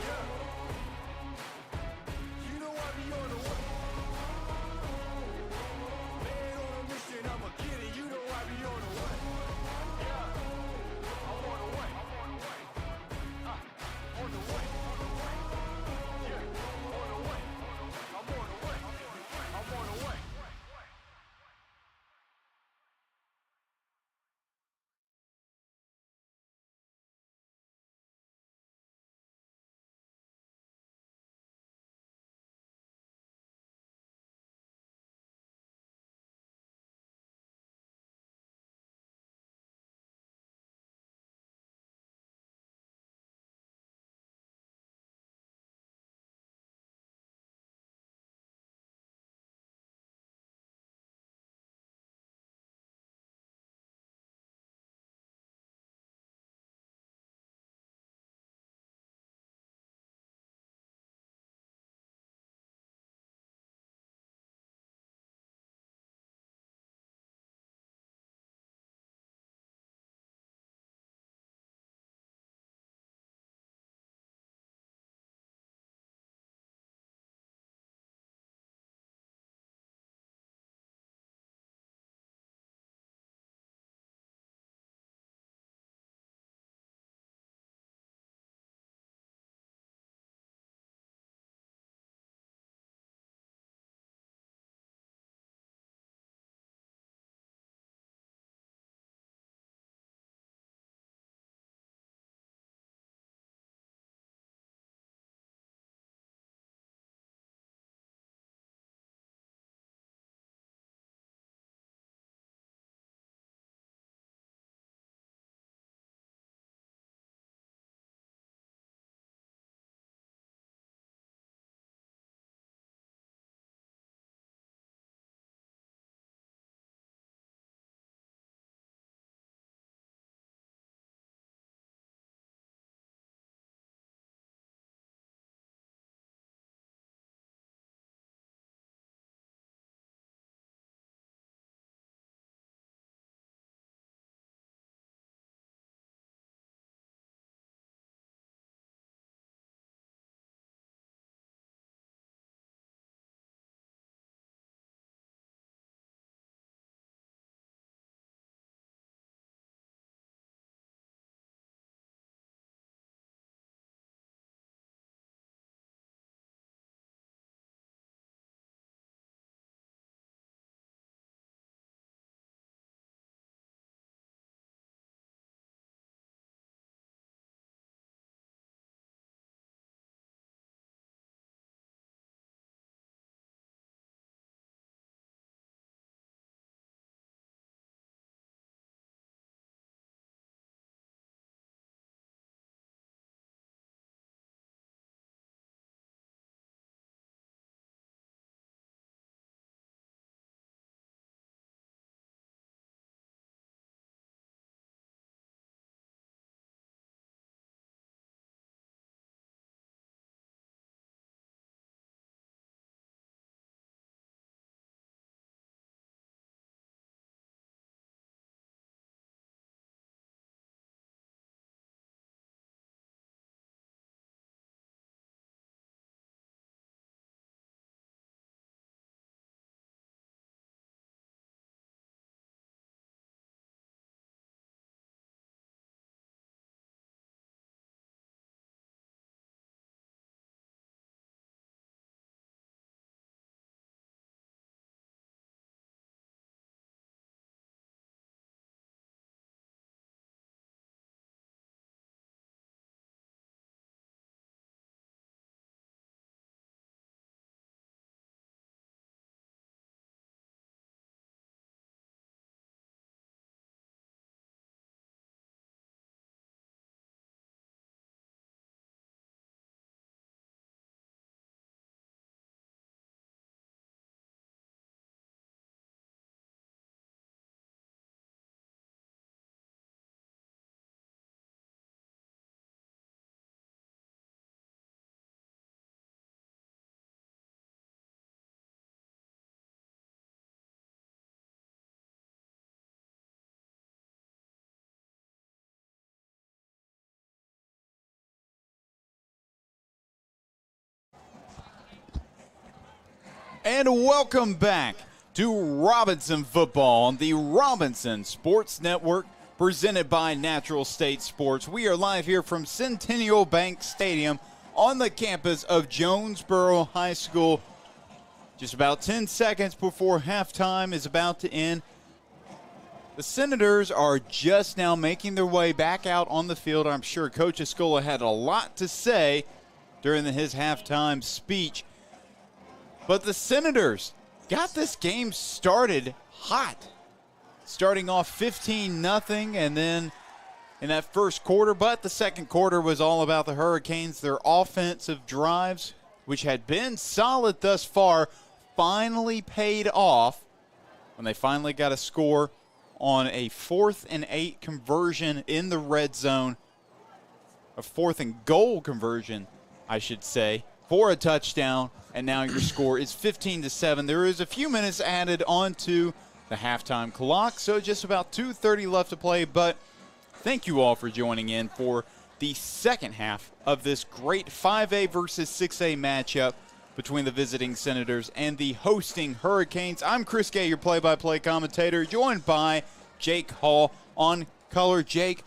Yeah. You know I be on the way. Man on a mission, I'ma get it. You know I be on the way. Yeah. I'm on the way. On the way. Yeah. On the way. I'm on the way. I'm on the way. And welcome back to Robinson Football on the Robinson Sports Network, presented by Natural State Sports. We are live here from Centennial Bank Stadium on the campus of Jonesboro High School. Just about 10 seconds before halftime is about to end. The Senators are just now making their way back out on the field. I'm sure Coach Escola had a lot to say during his halftime speech. But the Senators got this game started hot, starting off 15-0, and then in that first quarter. But the second quarter was all about the Hurricanes. Their offensive drives, which had been solid thus far, finally paid off when they finally got a score on a 4th and 8 conversion in the red zone, a 4th and goal conversion, I should say, for a touchdown. And now your score is 15-7. There is a few minutes added onto the halftime clock, so just about 2:30 left to play. But thank you all for joining in for the second half of this great 5A versus 6A matchup between the visiting Senators and the hosting Hurricanes. I'm Chris Gay, your play-by-play commentator, joined by Jake Hall on color. Jake,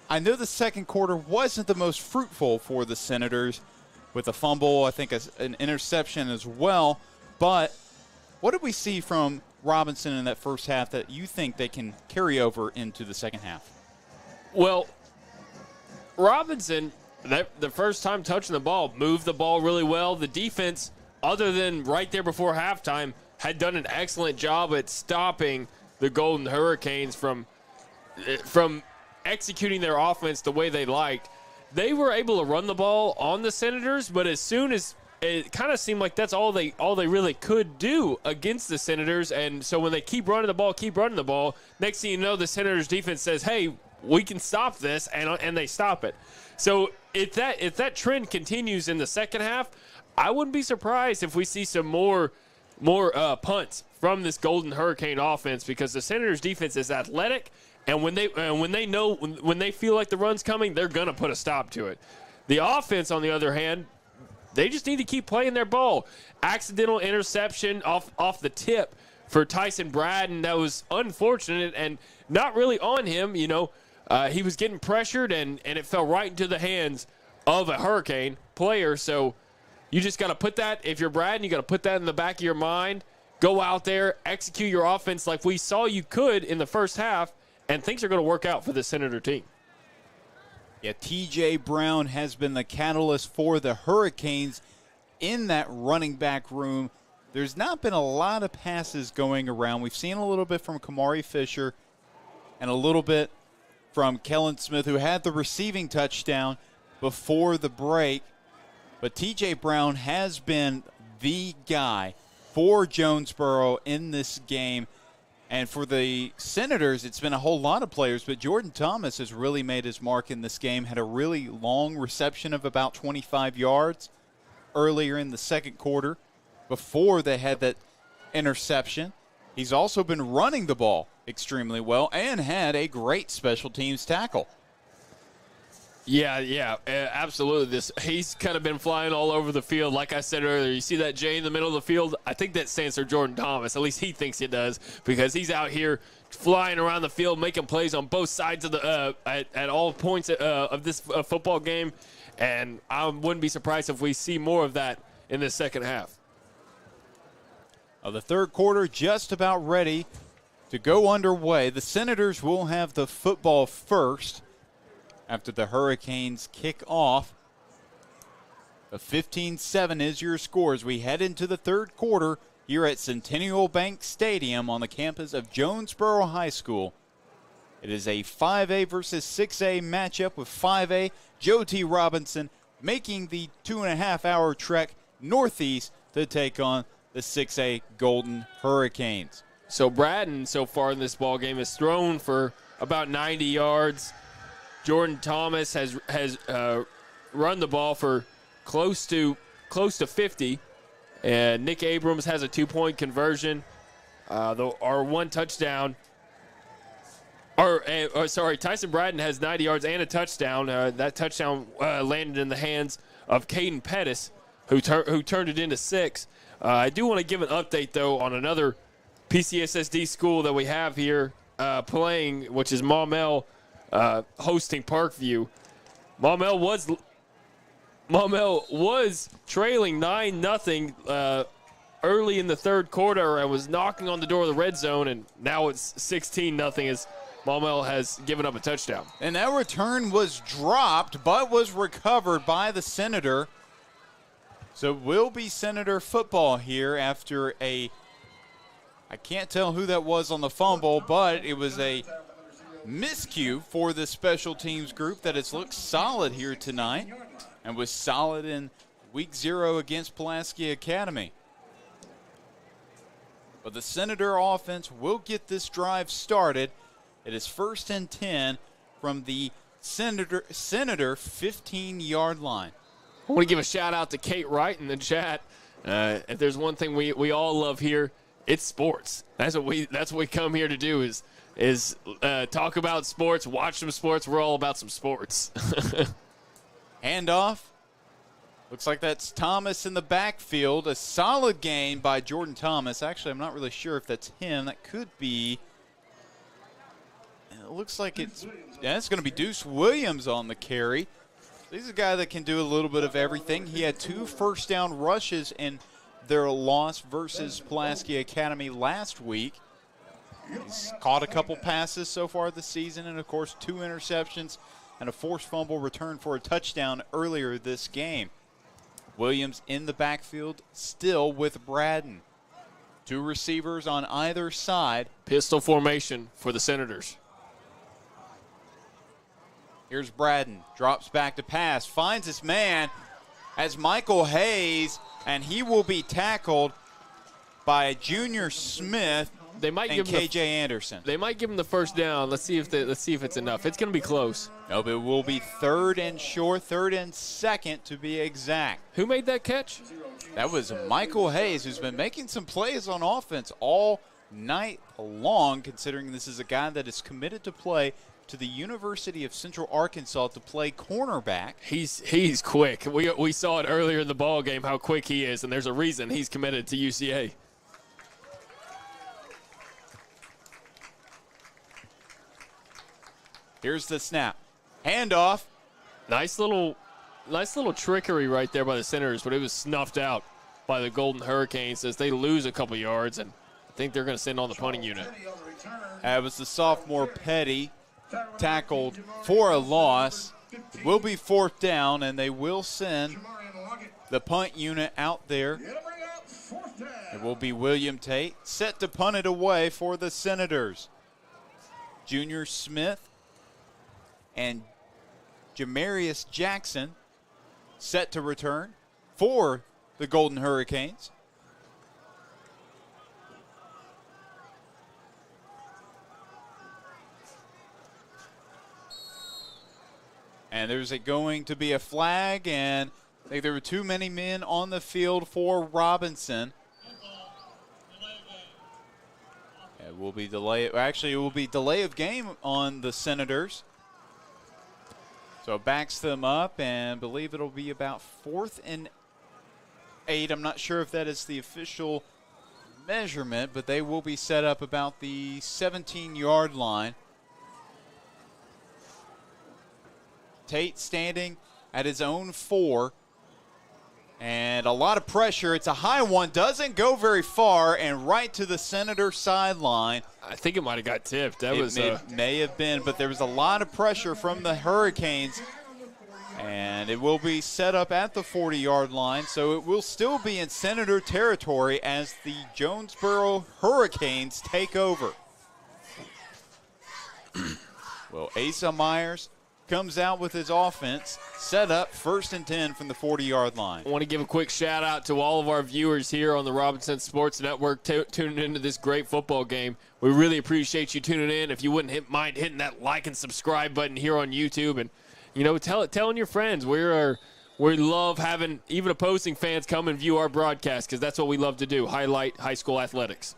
I know the second quarter wasn't the most fruitful for the Senators, with a fumble, I think an interception as well. But what did we see from Robinson in that first half that you think they can carry over into the second half? Well, Robinson, the first time touching the ball, moved the ball really well. The defense, other than right there before halftime, had done an excellent job at stopping the Golden Hurricanes from executing their offense the way they liked. They were able to run the ball on the Senators, but as soon as it kind of seemed like that's all they really could do against the Senators. And so when they keep running the ball, next thing you know, the Senators defense says, hey, we can stop this, and they stop it. So if that trend continues in the second half, I wouldn't be surprised if we see some more punts from this Golden Hurricane offense, because the Senators defense is athletic. And when they feel like the run's coming, they're going to put a stop to it. The offense, on the other hand, they just need to keep playing their ball. Accidental interception off the tip for Tyson Braden. That was unfortunate and not really on him. You know, he was getting pressured, and it fell right into the hands of a Hurricane player. So you just got to put that, if you're Braden, you got to put that in the back of your mind. Go out there, execute your offense like we saw you could in the first half, and things are going to work out for the Senator team. Yeah, T.J. Brown has been the catalyst for the Hurricanes in that running back room. There's not been a lot of passes going around. We've seen a little bit from Kamari Fisher and a little bit from Kellen Smith, who had the receiving touchdown before the break. But T.J. Brown has been the guy for Jonesboro in this game. And for the Senators, it's been a whole lot of players, but Jordan Thomas has really made his mark in this game, had a really long reception of about 25 yards earlier in the second quarter before they had that interception. He's also been running the ball extremely well and had a great special teams tackle. Yeah, absolutely. He's kind of been flying all over the field. Like I said earlier, you see that J in the middle of the field? I think that stands for Jordan Thomas. At least he thinks it does, because he's out here flying around the field, making plays on both sides of the at all points of this football game. And I wouldn't be surprised if we see more of that in the second half. The third quarter just about ready to go underway. The Senators will have the football first after the Hurricanes kick off. A 15-7 is your score as we head into the third quarter here at Centennial Bank Stadium on the campus of Jonesboro High School. It is a 5A versus 6A matchup, with 5A Joe T. Robinson making the 2.5-hour trek northeast to take on the 6A Golden Hurricanes. So Braden, so far in this ball game, has thrown for about 90 yards. Jordan Thomas has run the ball for close to 50, and Nick Abrams has a 2-point conversion. Our one touchdown. Tyson Braden has 90 yards and a touchdown. That touchdown landed in the hands of Caden Pettis, who turned it into 6. I do want to give an update, though, on another PCSSD school that we have here playing, which is Maumelle hosting Parkview. Maumelle was trailing 9-0 early in the third quarter and was knocking on the door of the red zone, and now it's 16-0 as Maumelle has given up a touchdown. And that return was dropped but was recovered by the Senator. So it will be Senator football here after I can't tell who that was on the fumble, but it was a miscue for the special teams group that has looked solid here tonight and was solid in week 0 against Pulaski Academy. But the Senator offense will get this drive started. It is 1st and 10 from the Senator 15-yard line. I want to give a shout-out to Kate Wright in the chat. If there's one thing we all love here, it's sports. That's what we come here to do is talk about sports, watch some sports. We're all about some sports. Handoff. Looks like that's Thomas in the backfield. A solid gain by Jordan Thomas. Actually, I'm not really sure if that's him. That could be. It looks like it's going to be Deuce Williams on the carry. He's a guy that can do a little bit of everything. He had 2 first-down rushes in their loss versus Pulaski Academy last week. He's caught a couple passes so far this season, and, of course, 2 interceptions and a forced fumble return for a touchdown earlier this game. Williams in the backfield still with Braden. 2 receivers on either side. Pistol formation for the Senators. Here's Braden. Drops back to pass. Finds his man as Michael Hayes, and he will be tackled by Junior Smith and KJ Anderson. They might give him the first down. Let's see if it's enough. It's going to be close. Nope, it will be 3rd and short, 3rd and 2nd to be exact. Who made that catch? That was Michael Hayes, who's been making some plays on offense all night long, considering this is a guy that is committed to play to the University of Central Arkansas to play cornerback. He's quick. We saw it earlier in the ball game how quick he is, and there's a reason he's committed to UCA. Here's the snap. Handoff. Nice little trickery right there by the Senators, but it was snuffed out by the Golden Hurricanes as they lose a couple yards, and I think they're going to send on the punting unit. It was the sophomore Petty tackled for a loss. It will be 4th down, and they will send the punt unit out there. It will be William Tate set to punt it away for the Senators. Junior Smith and Jamarius Jackson set to return for the Golden Hurricanes. And there's going to be a flag, and I think there were too many men on the field for Robinson. It will be delay. Actually, it will be delay of game on the Senators. So it backs them up, and I believe it'll be about 4th and 8. I'm not sure if that is the official measurement, but they will be set up about the 17-yard line. Tate standing at his own 4. And a lot of pressure. It's a high one. Doesn't go very far, and right to the Senator sideline. I think it might have got tipped. It may have been, but there was a lot of pressure from the Hurricanes. And it will be set up at the 40-yard line, so it will still be in Senator territory as the Jonesboro Hurricanes take over. Well, Asa Myers comes out with his offense, set up 1st and 10 from the 40-yard line. I want to give a quick shout-out to all of our viewers here on the Robinson Sports Network tuning into this great football game. We really appreciate you tuning in. If you wouldn't mind hitting that like and subscribe button here on YouTube, and telling your friends. We love having even opposing fans come and view our broadcast because that's what we love to do, highlight high school athletics.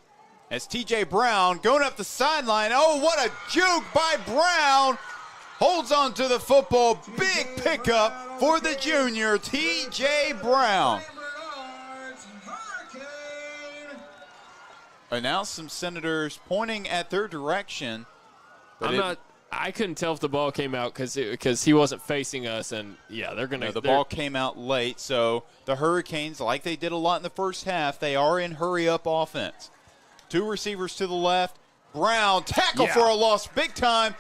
As T.J. Brown going up the sideline. Oh, what a juke by Brown. Holds on to the football. Big pickup for the junior, T.J. Brown. And now some Senators pointing at their direction. But I couldn't tell if the ball came out because he wasn't facing us, and they're gonna. No, the ball came out late, so the Hurricanes, like they did a lot in the first half, they are in hurry-up offense. 2 receivers to the left. Brown tackle for a loss, big time.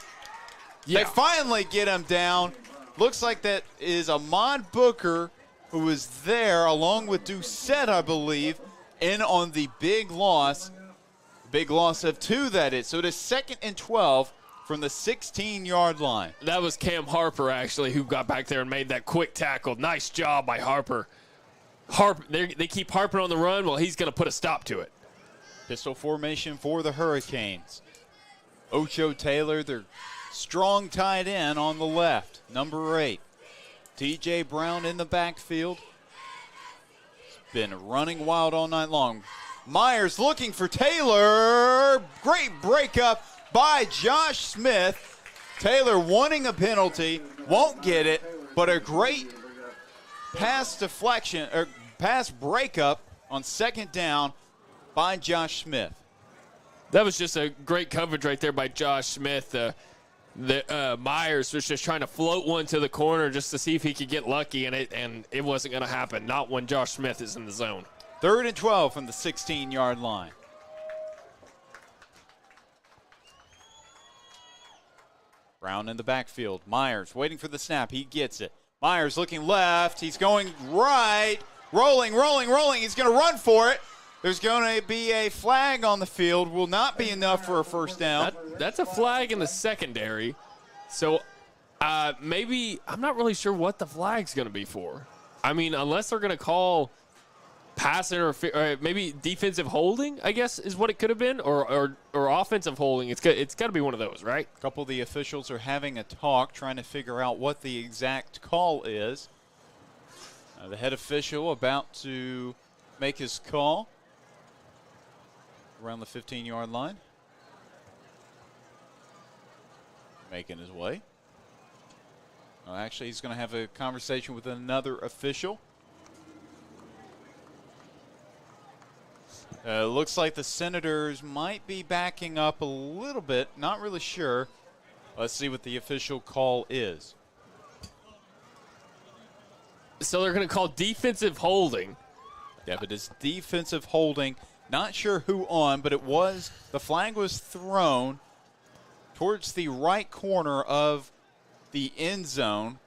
They finally get him down. Looks like that is Ahmad Booker, who was there along with Doucette, I believe, in on the big loss. Big loss of 2, that is. So it is 2nd and 12. From the 16-yard line. That was Cam Harper, actually, who got back there and made that quick tackle. Nice job by Harper. They keep Harper on the run. Well, he's going to put a stop to it. Pistol formation for the Hurricanes. Ocho Taylor, their strong tight end on the left. Number 8. TJ Brown in the backfield. Been running wild all night long. Myers looking for Taylor. Great breakup by Josh Smith. Taylor wanting a penalty, won't get it, but a great pass deflection or pass breakup on 2nd down by Josh Smith. That was just a great coverage right there by Josh Smith. Myers was just trying to float one to the corner just to see if he could get lucky, and it wasn't going to happen. Not when Josh Smith is in the zone. 3rd and 12 from the 16-yard line. Brown in the backfield. Myers waiting for the snap. He gets it. Myers looking left. He's going right. Rolling. He's going to run for it. There's going to be a flag on the field. Will not be enough for a first down. That's a flag in the secondary. So maybe I'm not really sure what the flag's going to be for. I mean, unless they're going to call pass interference, maybe defensive holding, I guess, is what it could have been, or offensive holding. It's got to be one of those, right? A couple of the officials are having a talk, trying to figure out what the exact call is. The head official about to make his call around the 15-yard line. Making his way. Well, actually, he's going to have a conversation with another official. Looks like the Senators might be backing up a little bit. Not really sure. Let's see what the official call is. So they're going to call defensive holding. Yeah, but it's defensive holding. Not sure who on, but the flag was thrown towards the right corner of the end zone.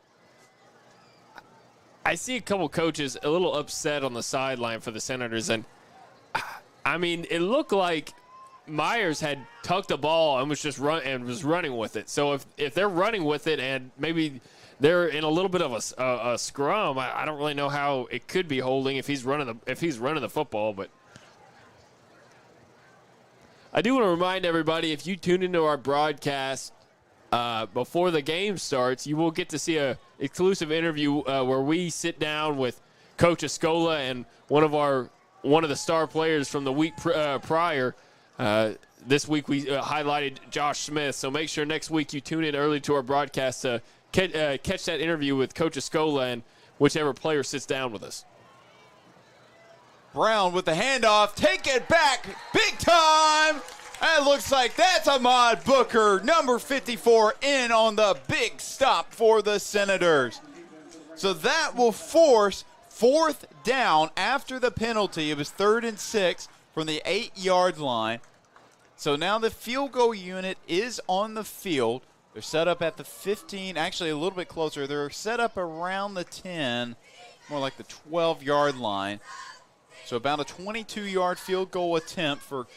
I see a couple coaches a little upset on the sideline for the Senators, and I mean, it looked like Myers had tucked the ball and was running with it. So if they're running with it and maybe they're in a little bit of a scrum, I don't really know how it could be holding if he's running the football. But I do want to remind everybody, if you tune into our broadcast before the game starts, you will get to see a exclusive interview where we sit down with Coach Escola and one of the star players from the week prior. This week we highlighted Josh Smith, so make sure next week you tune in early to our broadcast to catch that interview with Coach Escola and whichever player sits down with us. Brown with the handoff. Take it back. Big time. And it looks like that's Ahmad Booker, number 54, in on the big stop for the Senators. So that will force 4th down after the penalty. It was 3rd and 6 from the 8-yard line. So now the field goal unit is on the field. They're set up at the 15, actually a little bit closer. They're set up around the 10, more like the 12-yard line. So about a 22-yard field goal attempt for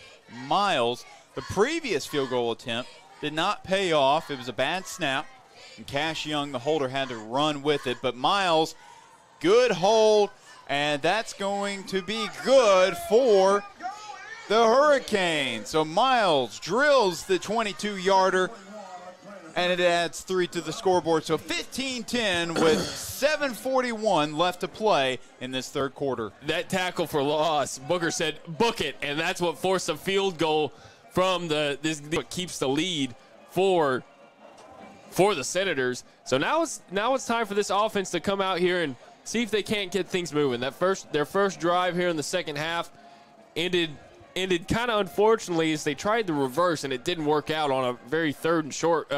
Miles. The previous field goal attempt did not pay off. It was a bad snap, and Cash Young, the holder, had to run with it. But Miles, good hold, and that's going to be good for the Hurricanes. So Miles drills the 22-yarder, and it adds 3 to the scoreboard. So 15-10 with 7:41 left to play in this third quarter. That tackle for loss, Booker said, book it, and that's what forced a field goal from what keeps the lead for the Senators. So now it's time for this offense to come out here and see if they can't get things moving. Their first drive here in the second half ended ended kind of unfortunately as they tried the reverse, and it didn't work out on a very third and short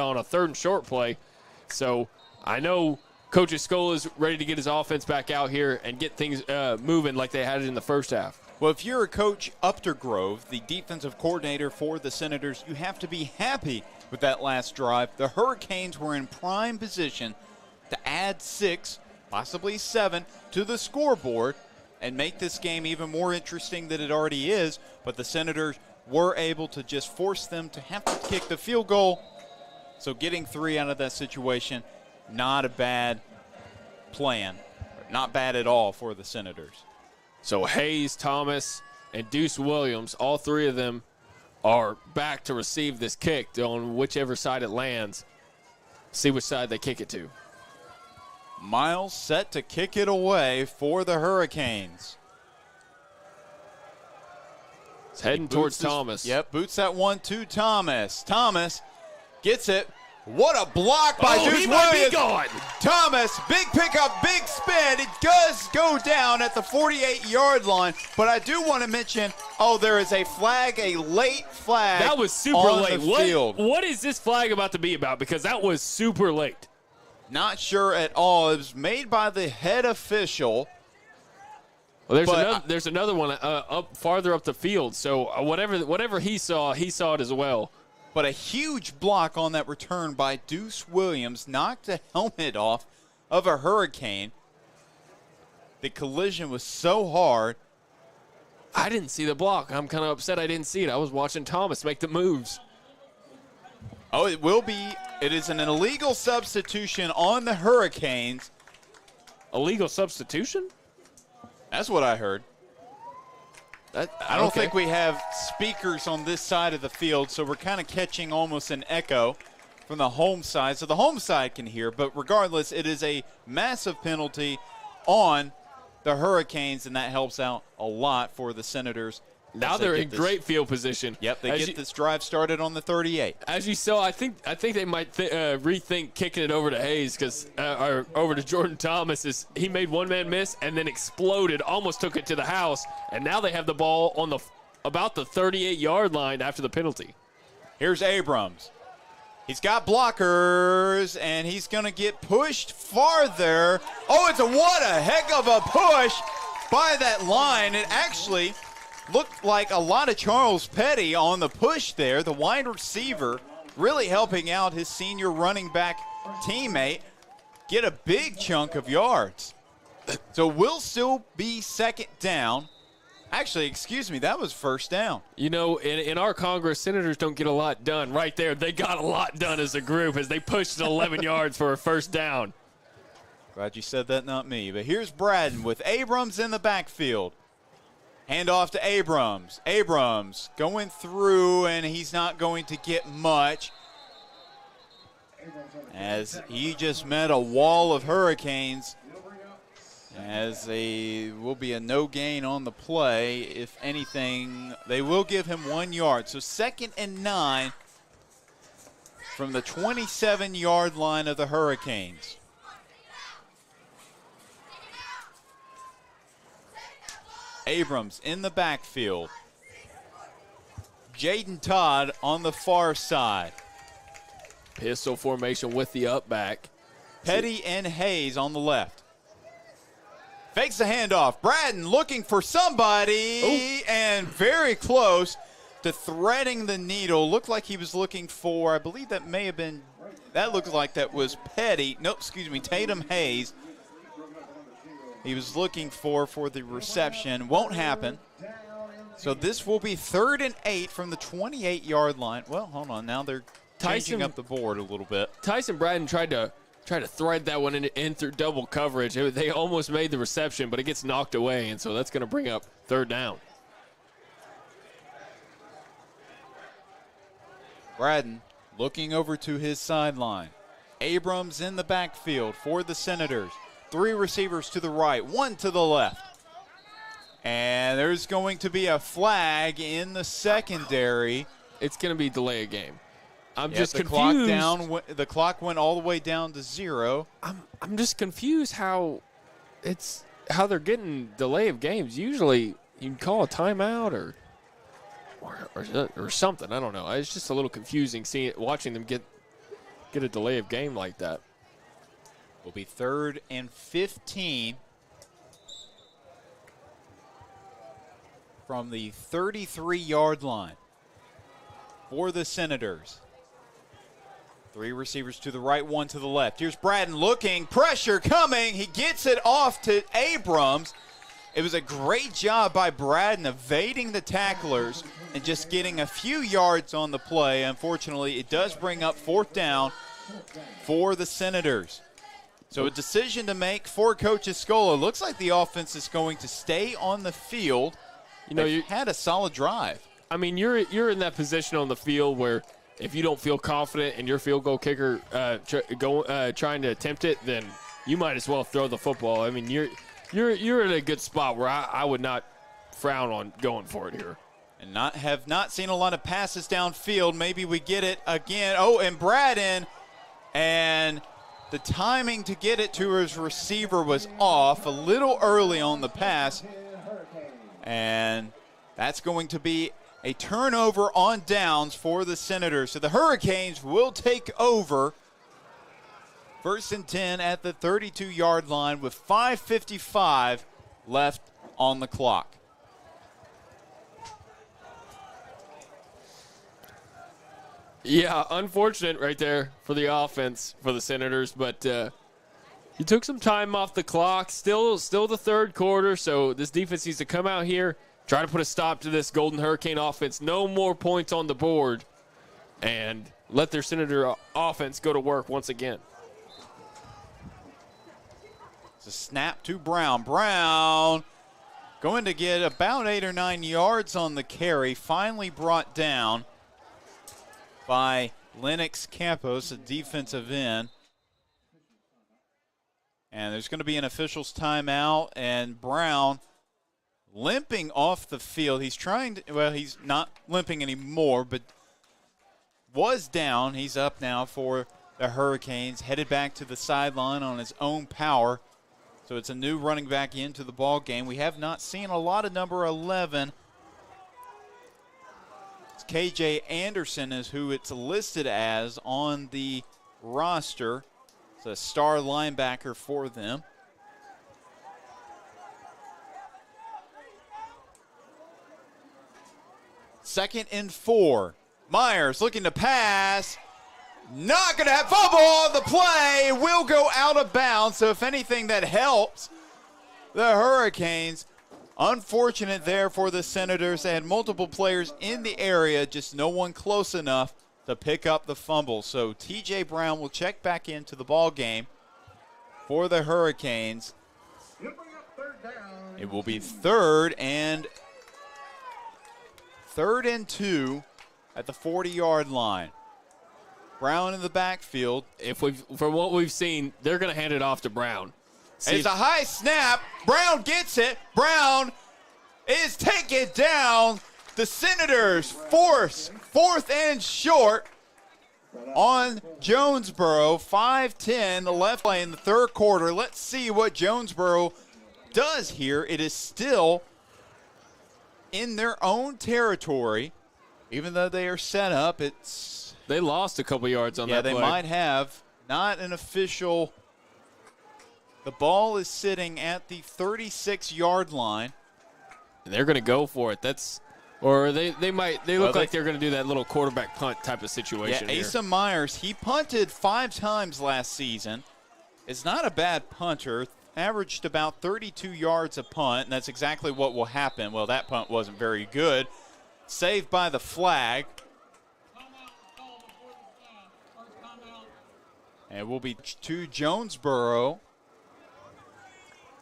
play. So I know Coach Escola is ready to get his offense back out here and get things moving like they had it in the first half. Well, if you're a Coach Uptergrove, the defensive coordinator for the Senators, you have to be happy with that last drive. The Hurricanes were in prime position to add 6, possibly 7, to the scoreboard and make this game even more interesting than it already is. But the Senators were able to just force them to have to kick the field goal. So getting 3 out of that situation, not a bad plan. Not bad at all for the Senators. So Hayes, Thomas, and Deuce Williams, all 3 of them are back to receive this kick on whichever side it lands. See which side they kick it to. Miles set to kick it away for the Hurricanes. It's heading towards Thomas. Yep, boots that one to Thomas. Thomas gets it. What a block by Deuce Williams. Thomas, big pickup, big spin. It does go down at the 48-yard line, but I do want to mention, there is a flag, a late flag. That was super on late. The field. What is this flag about to be about? Because that was super late. Not sure at all. It was made by the head official. Well, there's another one up farther up the field. So whatever he saw it as well. But a huge block on that return by Deuce Williams knocked the helmet off of a Hurricane. The collision was so hard. I didn't see the block. I'm kind of upset I didn't see it. I was watching Thomas make the moves. Oh, it will be. It is an illegal substitution on the Hurricanes. Illegal substitution? That's what I heard. I don't think we have speakers on this side of the field, so we're kind of catching almost an echo from the home side. So the home side can hear, but regardless, it is a massive penalty on the Hurricanes, and that helps out a lot for the Senators. Now they're in great field position. Yep, they get this drive started on the 38. As you saw, I think they might rethink kicking it over to Hayes or over to Jordan Thomas. As he made one man miss and then exploded, almost took it to the house, and now they have the ball on about the 38-yard line after the penalty. Here's Abrams. He's got blockers, and he's going to get pushed farther. What a heck of a push by that line. It actually looked like a lot of Charles Petty on the push there. The wide receiver really helping out his senior running back teammate get a big chunk of yards. So we'll still be second down. Actually, excuse me, that was first down. You know, in our Congress, Senators don't get a lot done. Right there, they got a lot done as a group as they pushed it 11 yards for a first down. Glad you said that, not me. But here's Braden with Abrams in the backfield. Hand off to Abrams. Abrams going through, and he's not going to get much as he just met a wall of Hurricanes. As will be a no gain on the play. If anything, they will give him 1 yard. So 2nd and 9 from the 27-yard line of the Hurricanes. Abrams in the backfield. Jaden Todd on the far side. Pistol formation with the up back. Petty and Hayes on the left. Fakes the handoff. Braden looking for somebody and very close to threading the needle. Looked like he was looking for, I believe that may have been, that looked like that was Petty. Nope, excuse me, Tatum Hayes. He was looking for the reception. Won't happen. So this will be 3rd and 8 from the 28-yard line. Well, hold on. Now they're changing up the board a little bit. Tyson Braden tried to thread that one in through double coverage. They almost made the reception, but it gets knocked away, and so that's going to bring up 3rd down. Braden looking over to his sideline. Abrams in the backfield for the Senators. 3 receivers to the right, 1 to the left. And there's going to be a flag in the secondary. It's going to be delay of game. I'm just the confused. The clock went all the way down to 0. I'm just confused how they're getting delay of games. Usually you can call a timeout or. or something. I don't know. It's just a little confusing watching them get a delay of game like that. Will be 3rd and 15 from the 33-yard line for the Senators. 3 receivers to the right, 1 to the left. Here's Braden looking, pressure coming. He gets it off to Abrams. It was a great job by Braden evading the tacklers and just getting a few yards on the play. Unfortunately, it does bring up 4th down for the Senators. So a decision to make for Coach Escola. Looks like the offense is going to stay on the field. You know, you had a solid drive. I mean, you're in that position on the field where if you don't feel confident and your field goal kicker trying to attempt it, then you might as well throw the football. I mean, you're in a good spot where I would not frown on going for it here. And have not seen a lot of passes downfield. Maybe we get it again. Oh, and Braden, and the timing to get it to his receiver was off a little early on the pass. And that's going to be a turnover on downs for the Senators. So the Hurricanes will take over 1st and 10 at the 32-yard line with 5:55 left on the clock. Yeah, unfortunate right there for the offense for the Senators, but you took some time off the clock. Still the 3rd quarter, so this defense needs to come out here, try to put a stop to this Golden Hurricane offense. No more points on the board, and let their Senator offense go to work once again. It's a snap to Brown. Brown going to get about 8 or 9 yards on the carry. Finally brought down by Lennox Campos, a defensive end. And there's going to be an official's timeout, and Brown limping off the field. He's trying to, well, he's not limping anymore, but was down. He's up now for the Hurricanes, headed back to the sideline on his own power. So it's a new running back into the ball game. We have not seen a lot of number 11. It's KJ Anderson is who it's listed as on the roster. It's a star linebacker for them. Second and 4. Myers looking to pass. Not going to have fumble on the play. Will go out of bounds. So if anything, that helps the Hurricanes. Unfortunate there for the Senators. They had multiple players in the area, just no one close enough to pick up the fumble. So TJ Brown will check back into the ball game for the Hurricanes. It will be 3rd and 2 at the 40-yard line. Brown in the backfield. From what we've seen, they're going to hand it off to Brown. It's a high snap. Brown gets it. Brown is taken down. The Senators force 4th and short on Jonesboro. 5:10 left play in the 3rd quarter. Let's see what Jonesboro does here. It is still in their own territory. Even though they are set up, they lost a couple yards on that play. Yeah, they might have. Not an official. The ball is sitting at the 36-yard line. And they're going to go for it. They look like they're going to do that little quarterback punt type of situation. Yeah, Asa Myers, he punted 5 times last season. Is not a bad punter. Averaged about 32 yards a punt, and that's exactly what will happen. Well, that punt wasn't very good. Saved by the flag. And we'll be to Jonesboro.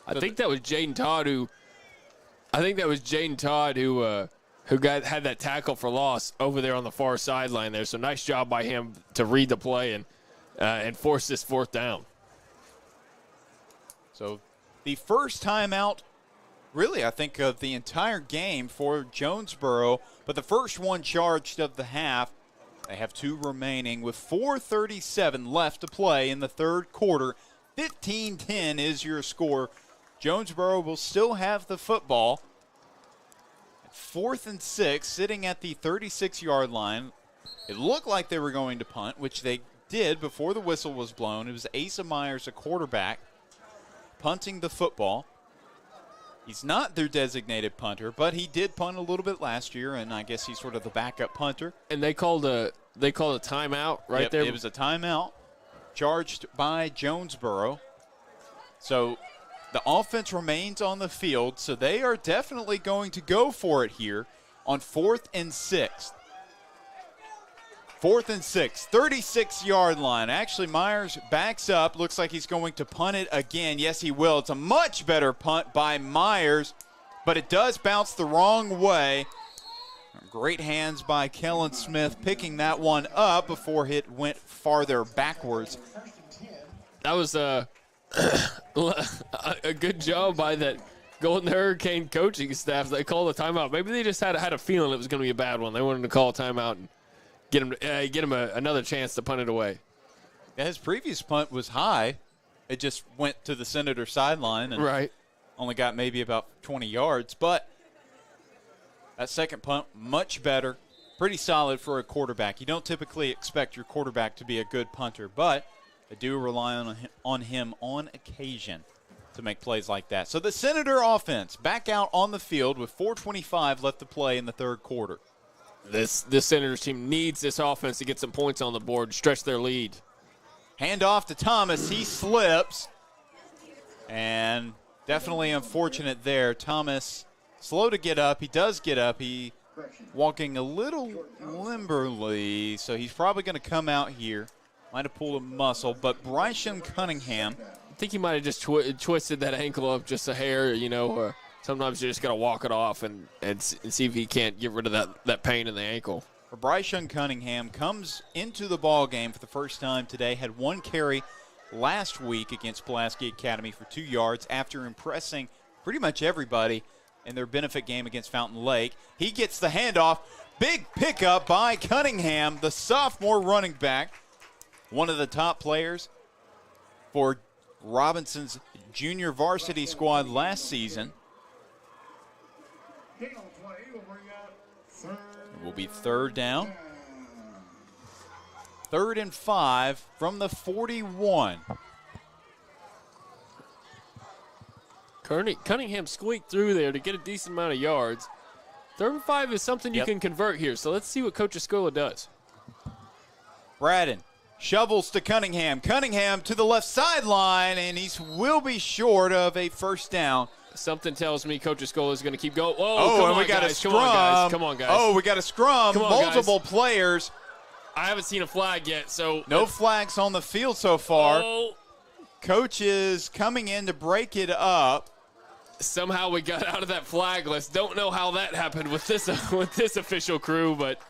I think that was Jaden Todd who had that tackle for loss over there on the far sideline there. So nice job by him to read the play and force this 4th down. So the first timeout, really, I think, of the entire game for Jonesboro, but the first one charged of the half. They have 2 remaining with 4:37 left to play in the 3rd quarter. 15-10 is your score. Jonesboro will still have the football. 4th and 6, sitting at the 36-yard line. It looked like they were going to punt, which they did before the whistle was blown. It was Asa Myers, a quarterback, punting the football. He's not their designated punter, but he did punt a little bit last year, and I guess he's sort of the backup punter. And they called a timeout right there. It was a timeout charged by Jonesboro. So the offense remains on the field, so they are definitely going to go for it here on 4th and 6. 4th and 6, 36-yard line. Actually, Myers backs up. Looks like he's going to punt it again. Yes, he will. It's a much better punt by Myers, but it does bounce the wrong way. Great hands by Kellen Smith picking that one up before it went farther backwards. That was a good job by that Golden Hurricane coaching staff. They called a timeout. Maybe they just had a feeling it was going to be a bad one. They wanted to call a timeout and get him another chance to punt it away. Yeah, his previous punt was high. It just went to the Senator sideline and only got maybe about 20 yards. But that second punt, much better, pretty solid for a quarterback. You don't typically expect your quarterback to be a good punter, but I do rely on him on occasion to make plays like that. So the Senator offense back out on the field with 4:25 left to play in the third quarter. This Senators team needs this offense to get some points on the board, stretch their lead. Hand off to Thomas. He slips. And definitely unfortunate there. Thomas slow to get up. He does get up. He walking a little limberly, so he's probably going to come out here. Might have pulled a muscle, but Bryson Cunningham. I think he might have just twisted that ankle up just a hair, Sometimes you just got to walk it off and see if he can't get rid of that pain in the ankle. Bryson Cunningham comes into the ball game for the first time today. Had one carry last week against Pulaski Academy for 2 yards after impressing pretty much everybody in their benefit game against Fountain Lake. He gets the handoff. Big pickup by Cunningham, the sophomore running back. One of the top players for Robinson's junior varsity squad last season. It will be third down. 3rd and 5 from the 41. Cunningham squeaked through there to get a decent amount of yards. 3rd and 5 is something you can convert here, so let's see what Coach Escola does. Braden shovels to Cunningham. Cunningham to the left sideline, and he will be short of a first down. Something tells me Coach Escola is going to keep going. We got a scrum. Come on, guys. Oh, we got a scrum. Multiple players. I haven't seen a flag yet, so. No flags on the field so far. Oh. Coach is coming in to break it up. Somehow we got out of that flag list. Don't know how that happened with this official crew, but.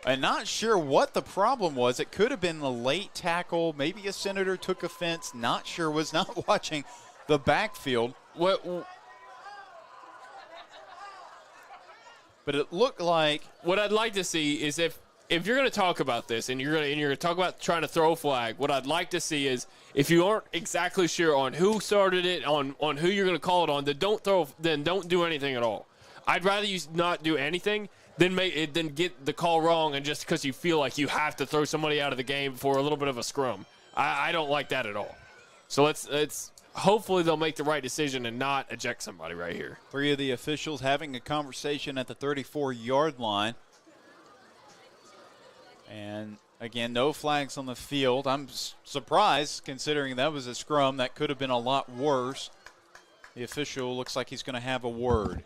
I'm not sure what the problem was. It could have been a late tackle. Maybe a Senator took offense. Not sure. Was not watching the backfield. But it looked like. What I'd like to see is if you're going to talk about this and you're going to talk about trying to throw a flag, what I'd like to see is if you aren't exactly sure on who started it, on who you're going to call it on, then don't do anything at all. I'd rather you not do anything than get the call wrong and just because you feel like you have to throw somebody out of the game for a little bit of a scrum. I don't like that at all. So let's hopefully they'll make the right decision and not eject somebody right here. 3 of the officials having a conversation at the 34-yard line. And, again, no flags on the field. I'm surprised considering that was a scrum. That could have been a lot worse. The official looks like he's going to have a word.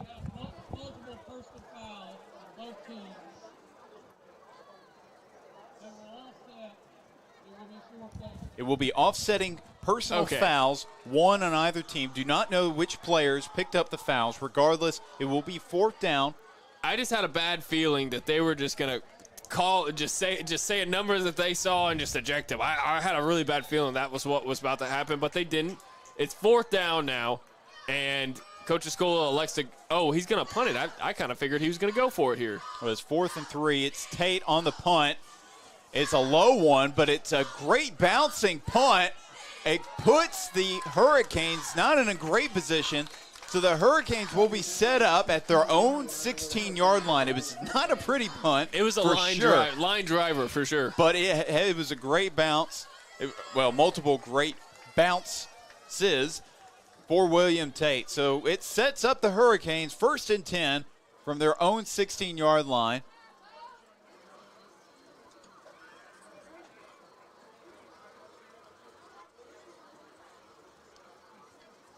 It will be offsetting personal fouls, one on either team. Do not know which players picked up the fouls. Regardless, it will be 4th down. I just had a bad feeling that they were just going to say a number that they saw and just eject him. I had a really bad feeling that was what was about to happen, but they didn't. It's 4th down now, and Coach Escola elects to he's going to punt it. I kind of figured he was going to go for it here. Well, it's 4th and 3. It's Tate on the punt. It's a low one, but it's a great bouncing punt. It puts the Hurricanes not in a great position So the Hurricanes will be set up at their own 16-yard line. It was not a pretty punt. It was a line driver for sure. But it was a great bounce. Multiple great bounces for William Tate. So it sets up the Hurricanes 1st and 10 from their own 16-yard line.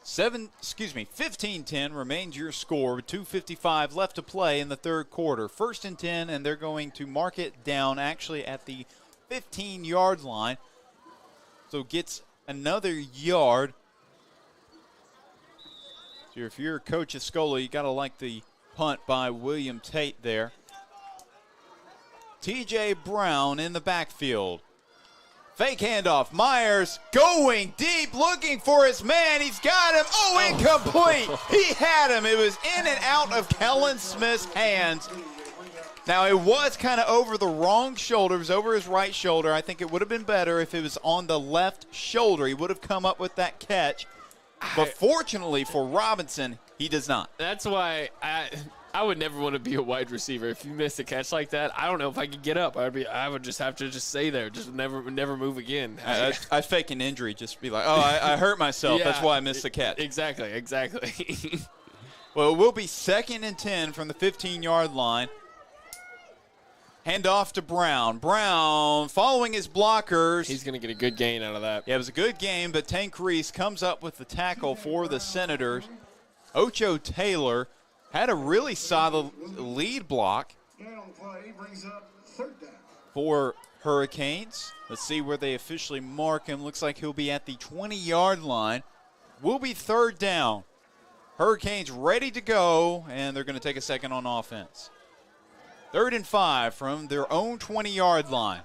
15-10 remains your score with 2:55 left to play in the third quarter. 1st and 10, and they're going to mark it down actually at the 15-yard line. So gets another yard. So if you're Coach Escola, you got to like the punt by William Tate there. T.J. Brown in the backfield. Fake handoff. Myers going deep, looking for his man. He's got him. Oh, incomplete. He had him. It was in and out of Kellen Smith's hands. Now, it was kind of over the wrong shoulder. It was over his right shoulder. I think it would have been better if it was on the left shoulder. He would have come up with that catch. But fortunately for Robinson, he does not. That's why I would never want to be a wide receiver. If you miss a catch like that, I don't know if I could get up. I would just have to stay there, just never move again. I fake an injury, just be like, oh, I hurt myself. Yeah, that's why I missed the catch. Exactly. Well, it will be 2nd and 10 from the 15-yard line. Hand off to Brown. Brown following his blockers. He's going to get a good gain out of that. Yeah, it was a good game, but Tank Reese comes up with the tackle for the Senators. Ocho Taylor had a really solid lead block for Hurricanes. Let's see where they officially mark him. Looks like he'll be at the 20-yard line. Will be 3rd down. Hurricanes ready to go, and they're going to take a second on offense. 3rd and 5 from their own 20-yard line.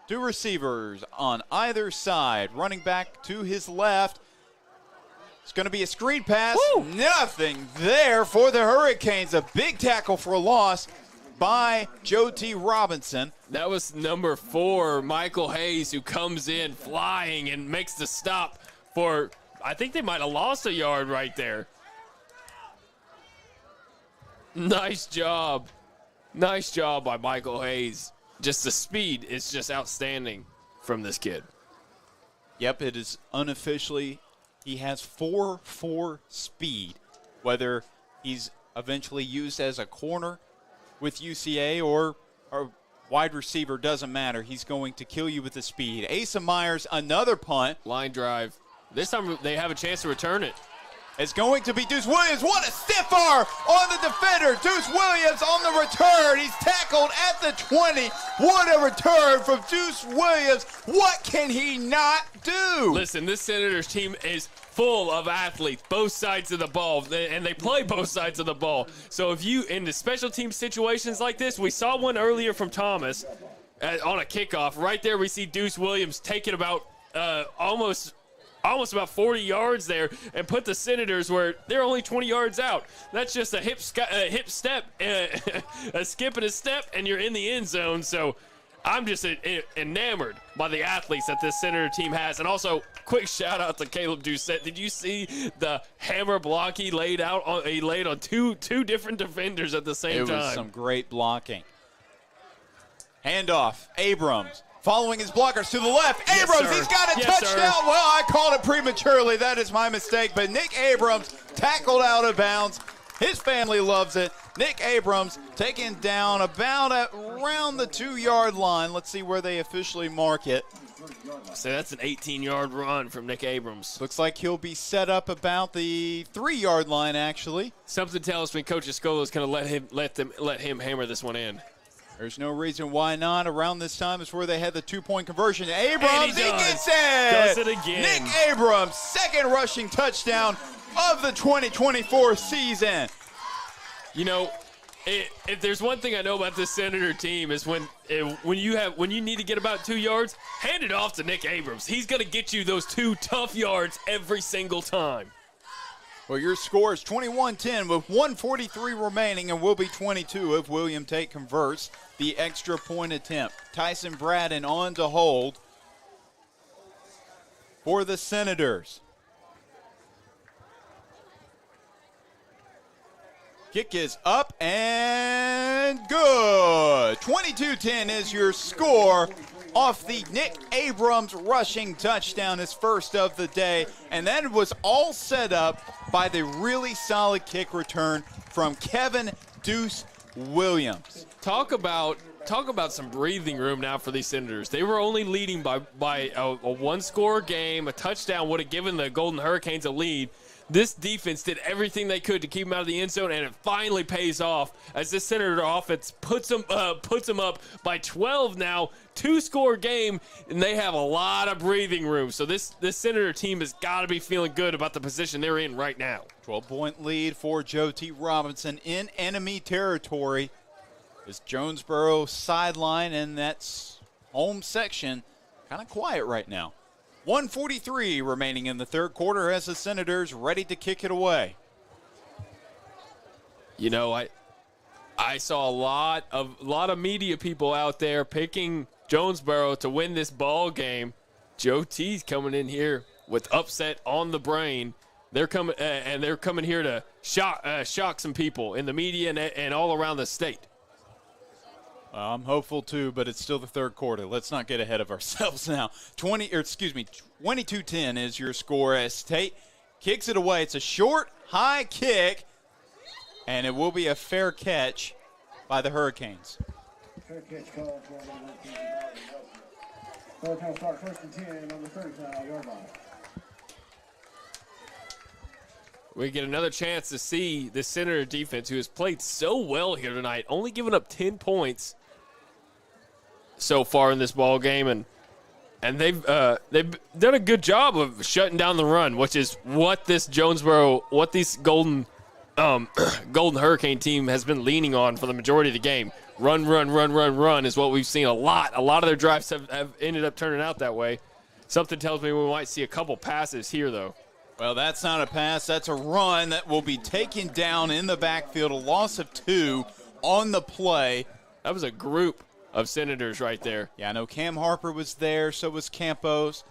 2 receivers on either side. Running back to his left. It's going to be a screen pass. Woo! Nothing there for the Hurricanes. A big tackle for a loss by Joe T. Robinson. That was number 4, Michael Hayes, who comes in flying and makes the stop for, I think they might have lost a yard right there. Nice job. Nice job by Michael Hayes. Just the speed is just outstanding from this kid. Yep, it is unofficially. He has 4.4 speed. Whether he's eventually used as a corner with UCA or a wide receiver, doesn't matter. He's going to kill you with the speed. Asa Myers, another punt. Line drive. This time they have a chance to return it. It's going to be Deuce Williams. What a stiff arm on the defender. Deuce Williams on the return. He's tackled at the 20. What a return from Deuce Williams. What can he not do? Listen, this Senators team is full of athletes, both sides of the ball, and they play both sides of the ball. So if you, in the special team situations like this, we saw one earlier from Thomas on a kickoff. Right there we see Deuce Williams taking about almost about 40 yards there and put the Senators where they're only 20 yards out. That's just a hip step, a skip and a step, and you're in the end zone. So I'm just enamored by the athletes that this Senator team has. And also, quick shout out to Caleb Doucette. Did you see the hammer block he laid out? He laid on two different defenders at the same time. It was some great blocking. Handoff, Abrams. Following his blockers to the left. Yes, Abrams, sir. He's got a touchdown. Sir. Well, I called it prematurely. That is my mistake. But Nick Abrams tackled out of bounds. His family loves it. Nick Abrams taken down about around the 2-yard line. Let's see where they officially mark it. So that's an 18-yard run from Nick Abrams. Looks like he'll be set up about the 3-yard line, actually. Something tells me Coach Escola is going to let him hammer this one in. There's no reason why not. Around this time is where they had the 2-point conversion. Abrams, he gets it! Does it again. Nick Abrams, second rushing touchdown of the 2024 season. You know, if there's one thing I know about this Senator team is when you need to get about 2 yards, hand it off to Nick Abrams. He's going to get you those 2 tough yards every single time. Well, your score is 21-10 with 1:43 remaining, and will be 22 if William Tate converts the extra point attempt. Tyson Braden on to hold for the Senators. Kick is up and good. 22-10 is your score off the Nick Abrams rushing touchdown, his first of the day. And that was all set up by the really solid kick return from Kevin Deuce Williams. Talk about some breathing room now for these Senators. They were only leading by a one-score game. A touchdown would have given the Golden Hurricanes a lead. This defense did everything they could to keep them out of the end zone, and it finally pays off as this Senator offense puts them up by 12 now, 2-score game, and they have a lot of breathing room. So this Senator team has got to be feeling good about the position they're in right now. 12-point lead for Joe T. Robinson in enemy territory. This Jonesboro sideline and that's home section kind of quiet right now. 1:43 remaining in the third quarter as the Senators ready to kick it away. You know, I saw a lot of media people out there picking Jonesboro to win this ball game. Joe T's coming in here with upset on the brain. They're coming here to shock some people in the media and all around the state. I'm hopeful too, but it's still the third quarter. Let's not get ahead of ourselves now. 22-10 is your score as Tate kicks it away. It's a short, high kick, and it will be a fair catch by the Hurricanes. Fair catch call for the Hurricanes. Start 1st and 10 on the 35-yard line. We get another chance to see the Senator defense, who has played so well here tonight, only giving up 10 points so far in this ball game, and they've done a good job of shutting down the run, which is what this Golden Hurricane team has been leaning on for the majority of the game. Run is what we've seen a lot. A lot of their drives have ended up turning out that way. Something tells me we might see a couple passes here, though. Well, that's not a pass. That's a run that will be taken down in the backfield. A loss of 2 on the play. That was a group of Senators right there. Yeah, I know Cam Harper was there, so was Campos.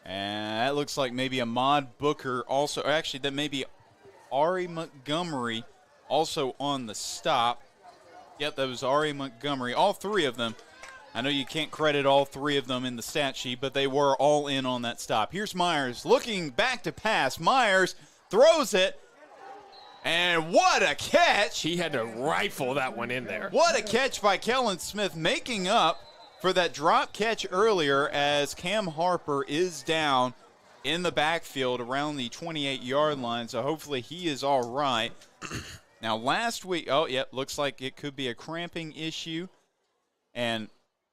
And that looks like maybe Ahmad Booker also. Or actually, that may be Ari Montgomery also on the stop. Yep, that was Ari Montgomery. All 3 of them. I know you can't credit all 3 of them in the stat sheet, but they were all in on that stop. Here's Myers looking back to pass. Myers throws it, and what a catch. He had to rifle that one in there. What a catch by Kellen Smith, making up for that drop catch earlier as Cam Harper is down in the backfield around the 28-yard line, so hopefully he is all right. Now, last week, looks like it could be a cramping issue, and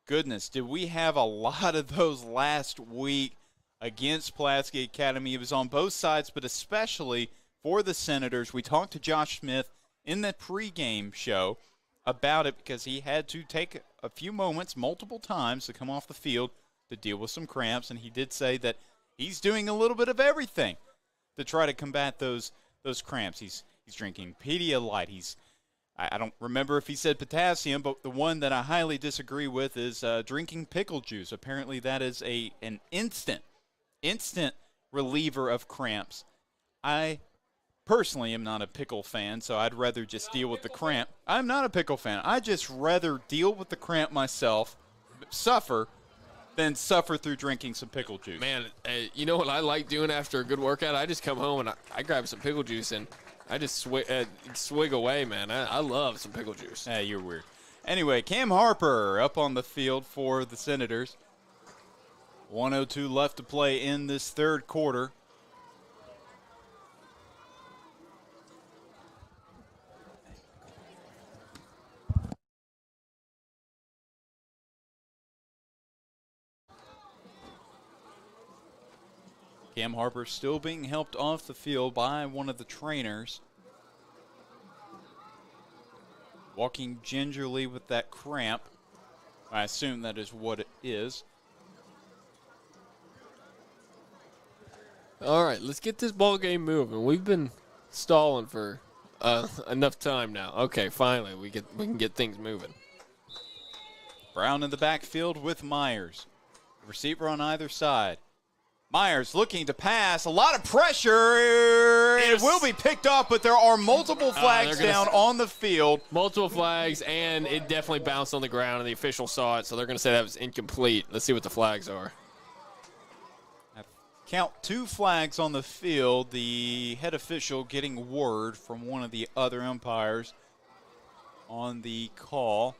goodness, did we have a lot of those last week against Pulaski Academy. It was on both sides, but especially for the Senators. We talked to Josh Smith in the pregame show about it because he had to take a few moments multiple times to come off the field to deal with some cramps, and he did say that he's doing a little bit of everything to try to combat those cramps. He's drinking Pedialyte. I don't remember if he said potassium, but the one that I highly disagree with is drinking pickle juice. Apparently that is an instant reliever of cramps. I personally am not a pickle fan, so I'd rather just deal with the cramp. I'm not a pickle fan. I'd just rather deal with the cramp myself, suffer, than suffer through drinking some pickle juice. Man, you know what I like doing after a good workout? I just come home and I grab some pickle juice and I just swig away, man. I love some pickle juice. Hey, you're weird. Anyway, Cam Harper up on the field for the Senators. 1:02 left to play in this third quarter. Cam Harper still being helped off the field by one of the trainers. Walking gingerly with that cramp. I assume that is what it is. All right, let's get this ball game moving. We've been stalling for enough time now. Okay, finally we can get things moving. Brown in the backfield with Myers. Receiver on either side. Myers looking to pass. A lot of pressure. It will be picked off, but there are multiple flags down on the field. Multiple flags, and it definitely bounced on the ground, and the official saw it, so they're going to say that was incomplete. Let's see what the flags are. Count 2 flags on the field. The head official getting word from one of the other umpires on the call.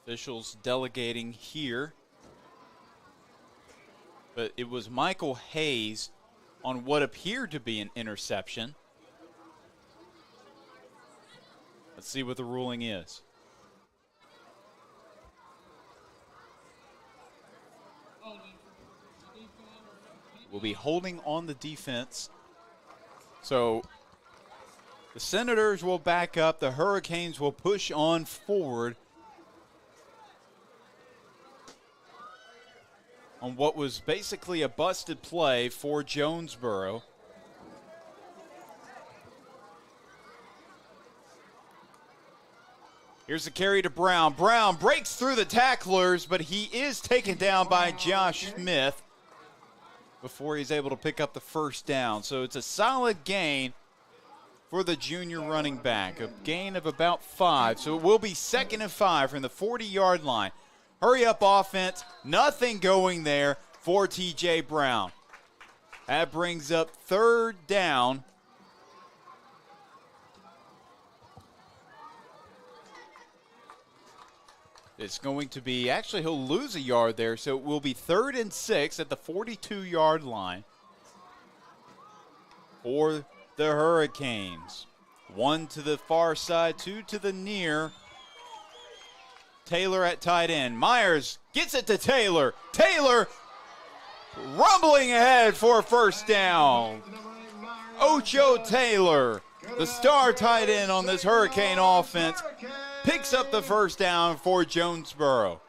Officials delegating here. But it was Michael Hayes on what appeared to be an interception. Let's see what the ruling is. We'll be holding on the defense. So the Senators will back up. The Hurricanes will push on forward on what was basically a busted play for Jonesboro. Here's the carry to Brown. Brown breaks through the tacklers, but he is taken down by Josh Smith before he's able to pick up the first down. So it's a solid gain for the junior running back, a gain of about 5. So it will be 2nd and 5 from the 40-yard line. Hurry up offense, nothing going there for TJ Brown. That brings up 3rd down. It's going to be, actually he'll lose a yard there, so it will be 3rd and 6 at the 42-yard line for the Hurricanes. 1 to the far side, 2 to the near. Taylor at tight end. Myers gets it to Taylor. Taylor rumbling ahead for a first down. Ocho Taylor, the star tight end on this Hurricane offense, picks up the first down for Jonesboro.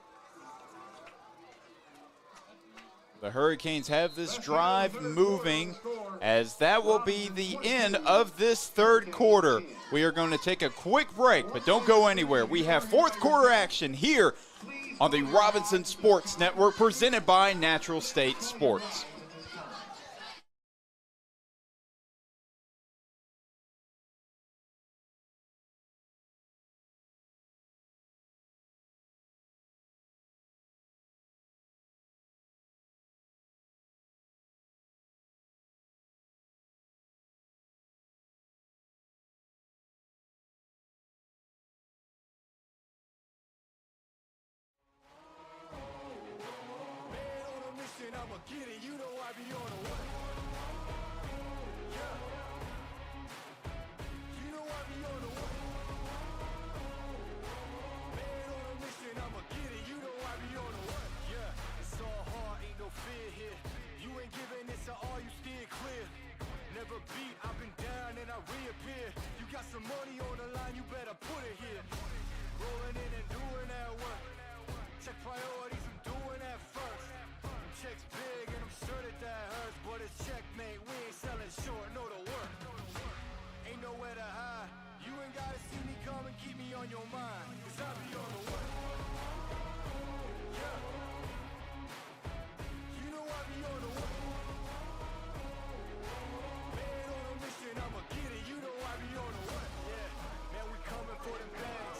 The Hurricanes have this drive moving, as that will be the end of this 3rd quarter. We are going to take a quick break, but don't go anywhere. We have 4th quarter action here on the Robinson Sports Network, presented by Natural State Sports. I'ma get it, you know I be on the way. Yeah. You know I be on the way. Man on a mission, I'ma get it, you know I be on the way. Yeah, it's all hard, ain't no fear here. You ain't giving this to all, you steer clear. Never beat, I've been down and I reappear. You got some money on the line, you better put it here. Rolling in and doing that work. Check priorities, I'm doing that first. Checks big and I'm sure that hurts, but it's checkmate. We ain't selling short, know the work. Ain't nowhere to hide. You ain't gotta see me come and keep me on your mind, 'cause I be on the way. Yeah. You know I be on the way. Man on a mission, I'ma get it. You know I be on the way. Yeah. Man, we coming for them bags.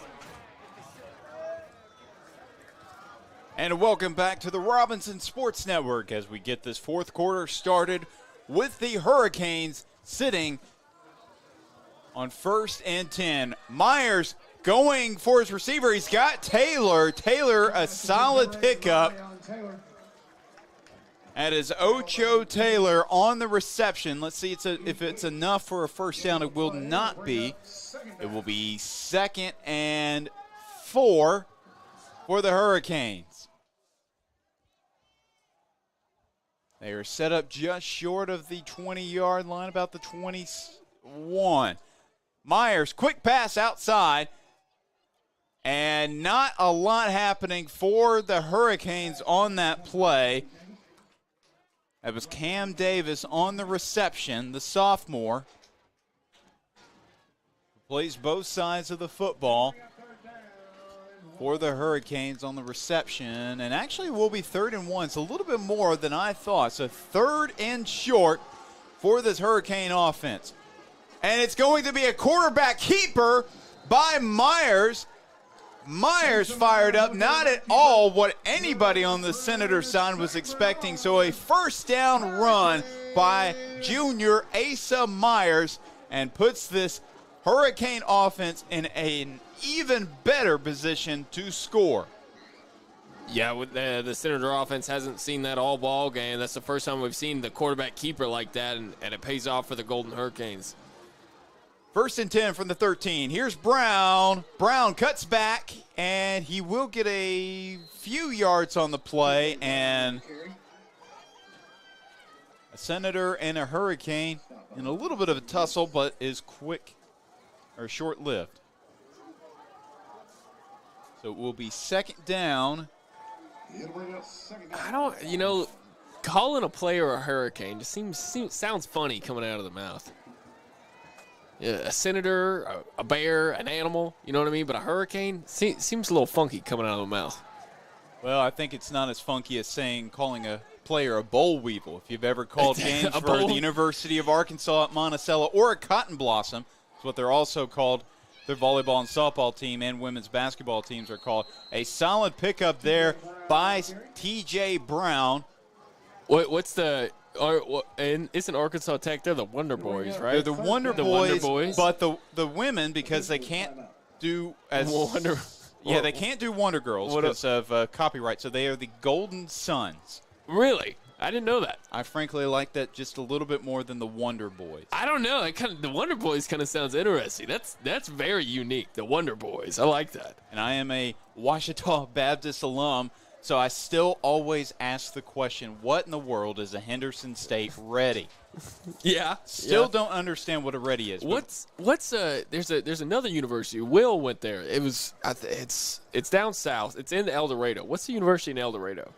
And welcome back to the Robinson Sports Network as we get this 4th quarter started with the Hurricanes sitting on 1st and 10. Myers going for his receiver. He's got Taylor. Taylor, a solid pickup. That is Ocho Taylor on the reception. Let's see if it's enough for a first down. It will not be. It will be 2nd and 4 for the Hurricanes. They are set up just short of the 20-yard line, about the 21. Myers, quick pass outside. And not a lot happening for the Hurricanes on that play. That was Cam Davis on the reception, the sophomore. Plays both sides of the football for the Hurricanes on the reception. And actually will be 3rd and 1. It's a little bit more than I thought. So 3rd and short for this Hurricane offense. And it's going to be a quarterback keeper by Myers. Myers fired up, not at all what anybody on the Senator side was expecting. So a first down run by junior Asa Myers and puts this Hurricane offense in an even better position to score. Yeah, with the Senator offense hasn't seen that all ball game. That's the first time we've seen the quarterback keeper like that, and it pays off for the Golden Hurricanes. 1st and 10 from the 13. Here's Brown. Brown cuts back, and he will get a few yards on the play. And a Senator and a Hurricane in a little bit of a tussle, but is quick or short-lived. So it will be 2nd down. I don't, calling a player a Hurricane just sounds funny coming out of the mouth. Yeah, a Senator, a bear, an animal, you know what I mean? But a Hurricane seems a little funky coming out of the mouth. Well, I think it's not as funky as calling a player a boll weevil. If you've ever called games for the University of Arkansas at Monticello or a cotton blossom, it's what they're also called. Their volleyball and softball team and women's basketball teams are called. A solid pickup there by T.J. Brown. What's the... and isn't Arkansas Tech? They're the Wonder Boys, right? They're the Wonder Boys, but the women, because they can't do as Wonder. Yeah, they can't do Wonder Girls because of copyright. So they are the Golden Sons. Really? I didn't know that. I frankly like that just a little bit more than the Wonder Boys. I don't know. The Wonder Boys kind of sounds interesting. That's very unique. The Wonder Boys. I like that. And I am a Ouachita Baptist alum. So I still always ask the question, what in the world is a Henderson State Ready? Yeah. Still don't understand what a Ready is. There's another university. Will went there. It's down south. It's in El Dorado. What's the university in El Dorado?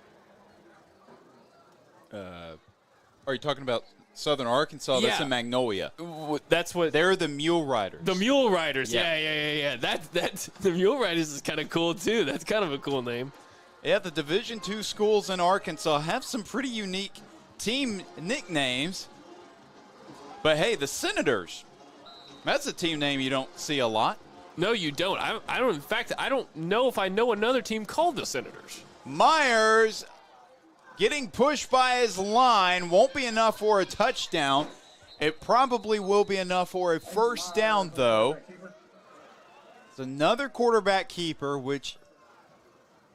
Are you talking about Southern Arkansas? Yeah. That's in Magnolia. That's what they're the Mule Riders. The Mule Riders. Yeah. That's the Mule Riders is kind of cool too. That's kind of a cool name. Yeah, the Division II schools in Arkansas have some pretty unique team nicknames. But, hey, the Senators, that's a team name you don't see a lot. No, you don't. I don't. In fact, I don't know if I know another team called the Senators. Myers getting pushed by his line won't be enough for a touchdown. It probably will be enough for a first down, though. It's another quarterback keeper, which –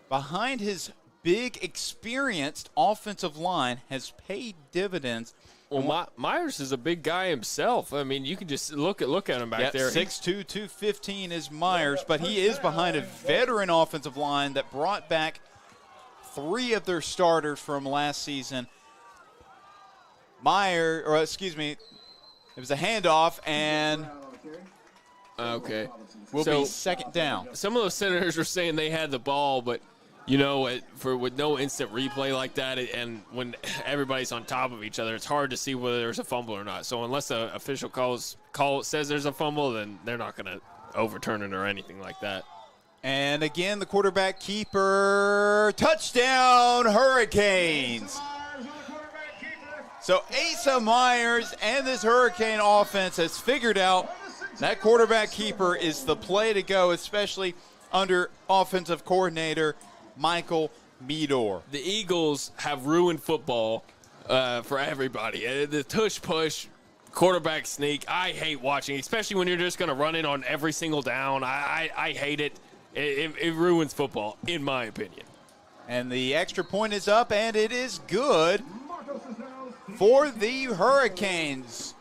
behind his big, experienced offensive line has paid dividends. Well, Myers is a big guy himself. I mean, you can just look at him back there. 6'2", 215 is Myers, but he is behind a veteran offensive line that brought back 3 of their starters from last season. It was a handoff, and okay, will be 2nd down. Some of those Senators were saying they had the ball, but with no instant replay like that, and when everybody's on top of each other, it's hard to see whether there's a fumble or not. So unless the official call says there's a fumble, then they're not going to overturn it or anything like that. And again, the quarterback keeper, touchdown, Hurricanes. So Asa Myers and this Hurricane offense has figured out that quarterback keeper is the play to go, especially under offensive coordinator Michael Meador. The Eagles have ruined football for everybody. The tush-push, quarterback sneak, I hate watching, especially when you're just going to run in on every single down. I hate it. It ruins football, in my opinion. And the extra point is up, and it is good for the Hurricanes.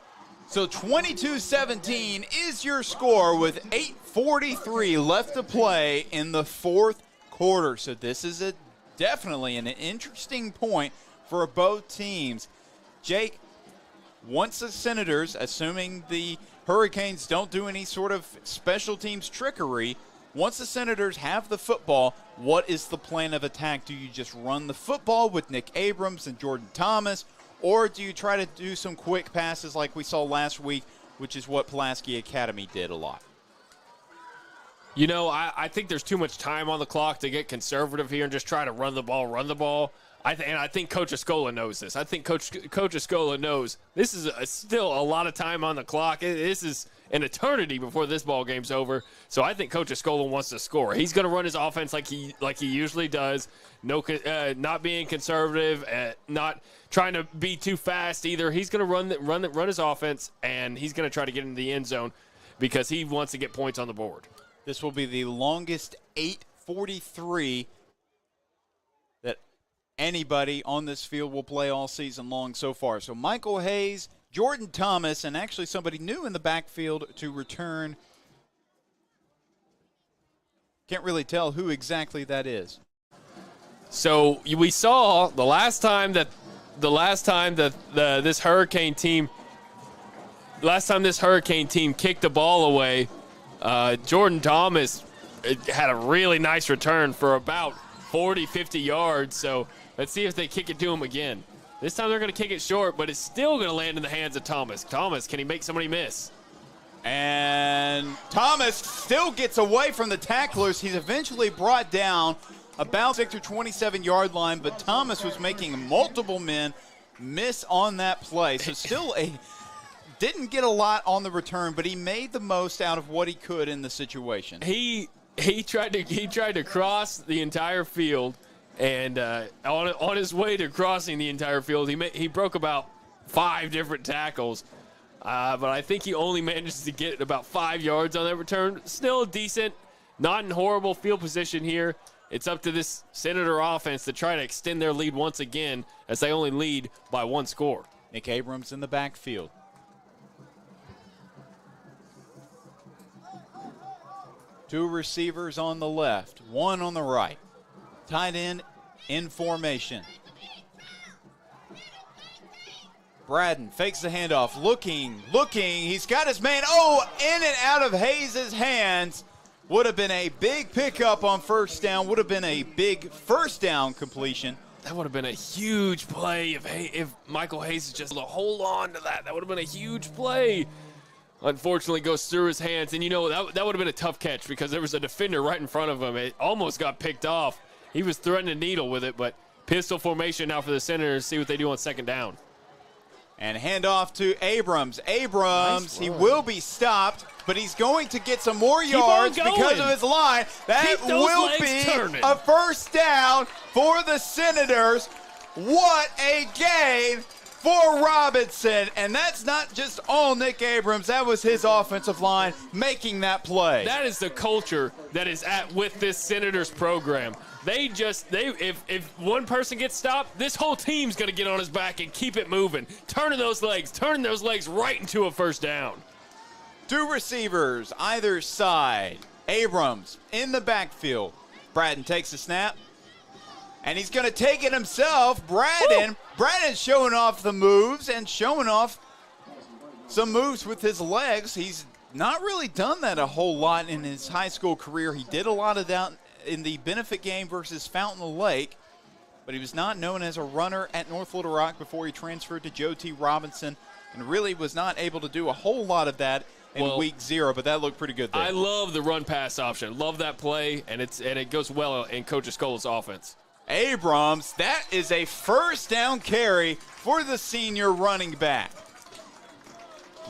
So 22-17 is your score with 8:43 left to play in the 4th quarter. So this is definitely an interesting point for both teams. Jake, once the Senators, assuming the Hurricanes don't do any sort of special teams trickery, once the Senators have the football, what is the plan of attack? Do you just run the football with Nick Abrams and Jordan Thomas, or do you try to do some quick passes like we saw last week, which is what Pulaski Academy did a lot? I think there's too much time on the clock to get conservative here and just try to run the ball. And I think Coach Escola knows this. I think Coach Escola knows this is still a lot of time on the clock. This is an eternity before this ball game's over. So I think Coach Escola wants to score. He's going to run his offense like he usually does. Not being conservative, not trying to be too fast either. He's going to run his offense, and he's going to try to get into the end zone because he wants to get points on the board. This will be the longest 8:43 that anybody on this field will play all season long so far. So Michael Hayes, Jordan Thomas, and actually somebody new in the backfield to return. Can't really tell who exactly that is. So we saw the last time that this Hurricane team kicked the ball away, Jordan Thomas had a really nice return for about 40, 50 yards. So let's see if they kick it to him again. This time they're going to kick it short, but it's still going to land in the hands of Thomas. Thomas, can he make somebody miss? And Thomas still gets away from the tacklers. He's eventually brought down about 6 or 27-yard line, but Thomas was making multiple men miss on that play. So still didn't get a lot on the return, but he made the most out of what he could in the situation. He tried to cross the entire field, and on his way to crossing the entire field, he broke about 5 different tackles. But I think he only manages to get about 5 yards on that return. Still decent, not in horrible field position here. It's up to this Senator offense to try to extend their lead once again, as they only lead by 1 score. Nick Abrams in the backfield. Two receivers on the left, one on the right. Tight end in formation. Braden fakes the handoff, looking. He's got his man. In and out of Hayes' hands. Would have been a big pickup on first down. Would have been a big first down completion. That would have been a huge play if Michael Hayes is just able to hold on to that. That would have been a huge play. Unfortunately, goes through his hands. And, that would have been a tough catch because there was a defender right in front of him. It almost got picked off. He was threatening needle with it, but pistol formation now for the Senators. See what they do on second down. And handoff to Abrams. Nice, he will be stopped, but he's going to get some more yards because of his line. That will be a first down for the Senators. What a gain for Robinson. And that's not just all Nick Abrams. That was his offensive line making that play. That is the culture that is with this Senators program. If one person gets stopped, this whole team's going to get on his back and keep it moving. Turning those legs right into a first down. Two receivers either side. Abrams in the backfield. Braden takes the snap, and he's going to take it himself. Braden's showing off the moves and showing off some moves with his legs. He's not really done that a whole lot in his high school career. He did a lot of that in the benefit game versus Fountain Lake, but he was not known as a runner at North Little Rock before he transferred to Joe T. Robinson, and really was not able to do a whole lot of that in week 0, but that looked pretty good there. I love the run-pass option. Love that play, and it goes well in Coach Escola's offense. Abrams, that is a first down carry for the senior running back.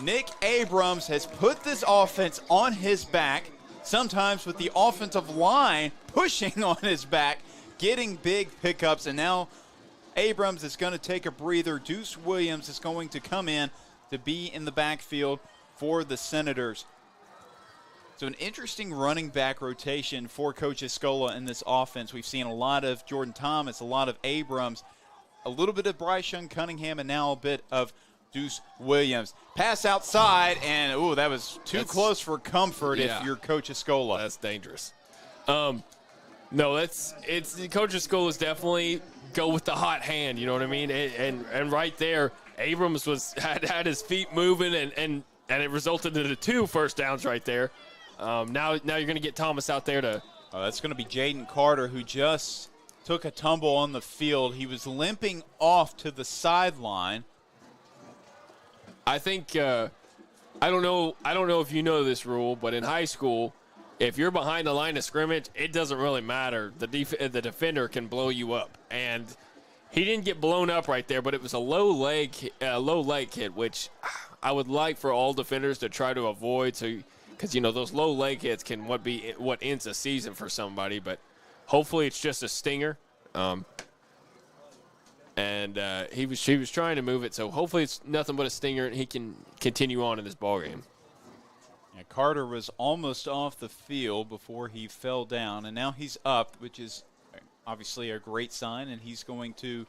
Nick Abrams has put this offense on his back, sometimes with the offensive line pushing on his back, getting big pickups, and now Abrams is going to take a breather. Deuce Williams is going to come in to be in the backfield for the Senators. So an interesting running back rotation for Coach Escola in this offense. We've seen a lot of Jordan Thomas, a lot of Abrams, a little bit of Bryce Young Cunningham, and now a bit of Deuce Williams. Pass outside, and that was close for comfort if you're Coach Escola. That's dangerous. No, Coach Escola's definitely go with the hot hand. You know what I mean? And right there, Abrams had his feet moving, and it resulted in 2 first downs right there. Now you're going to get Thomas out there to. That's going to be Jaden Carter, who just took a tumble on the field. He was limping off to the sideline. I think I don't know if you know this rule, but in high school, if you're behind the line of scrimmage, it doesn't really matter. The defender can blow you up. And he didn't get blown up right there, but it was a low leg hit, which I would like for all defenders to try to avoid. So, because those low leg hits can what ends a season for somebody. But hopefully it's just a stinger. He was trying to move it, so hopefully it's nothing but a stinger, and he can continue on in this ball game. Yeah, Carter was almost off the field before he fell down, and now he's up, which is obviously a great sign, and he's going to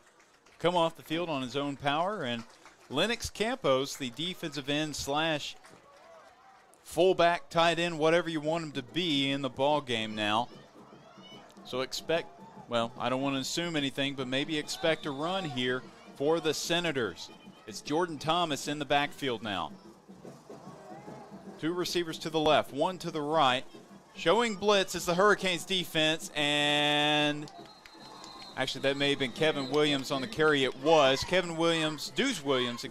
come off the field on his own power. And Lennox Campos, the defensive end / fullback, tight end, whatever you want him to be in the ball game now. So I don't want to assume anything, but maybe expect a run here for the Senators. It's Jordan Thomas in the backfield now. 2 receivers to the left, 1 to the right. Showing blitz is the Hurricanes defense, and actually that may have been Kevin Williams on the carry. It was Deuce Williams,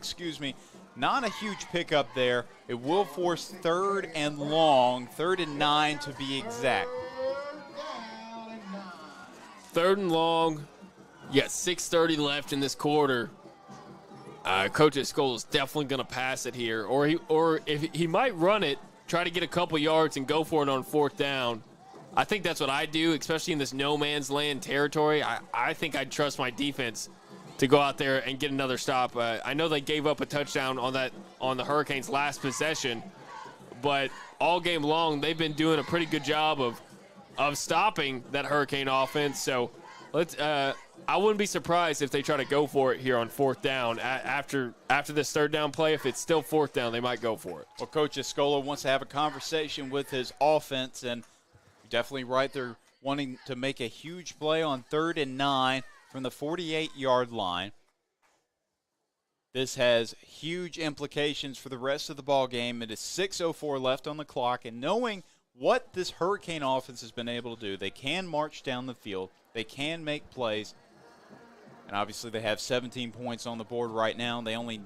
not a huge pickup there. It will force 3rd and long, 3rd and 9 to be exact. 3rd and long. You got 6:30 left in this quarter. Coach Escola is definitely going to pass it here, or if he might run it, try to get a couple yards and go for it on 4th down. I think that's what I do, especially in this no man's land territory. I think I'd trust my defense to go out there and get another stop. I know they gave up a touchdown on the Hurricanes' last possession, but all game long they've been doing a pretty good job of stopping that Hurricane offense. So I wouldn't be surprised if they try to go for it here on 4th down. After this 3rd down play, if it's still 4th down, they might go for it. Well, Coach Escola wants to have a conversation with his offense, and you're definitely right. They're wanting to make a huge play on 3rd and 9 from the 48-yard line. This has huge implications for the rest of the ball game. It is 6:04 left on the clock, and knowing what this Hurricane offense has been able to do, they can march down the field, they can make plays, and obviously they have 17 points on the board right now. They only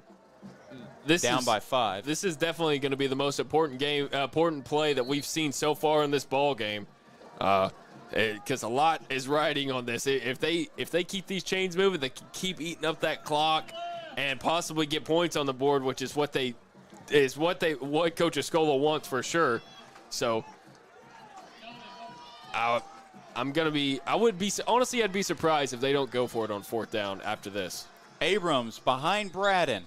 down by 5. This is definitely going to be the most important play that we've seen so far in this ball game, because a lot is riding on this. If they keep these chains moving, they can keep eating up that clock and possibly get points on the board, which is what Coach Escola wants for sure. So honestly, I'd be surprised if they don't go for it on 4th down after this. Abrams behind Braden.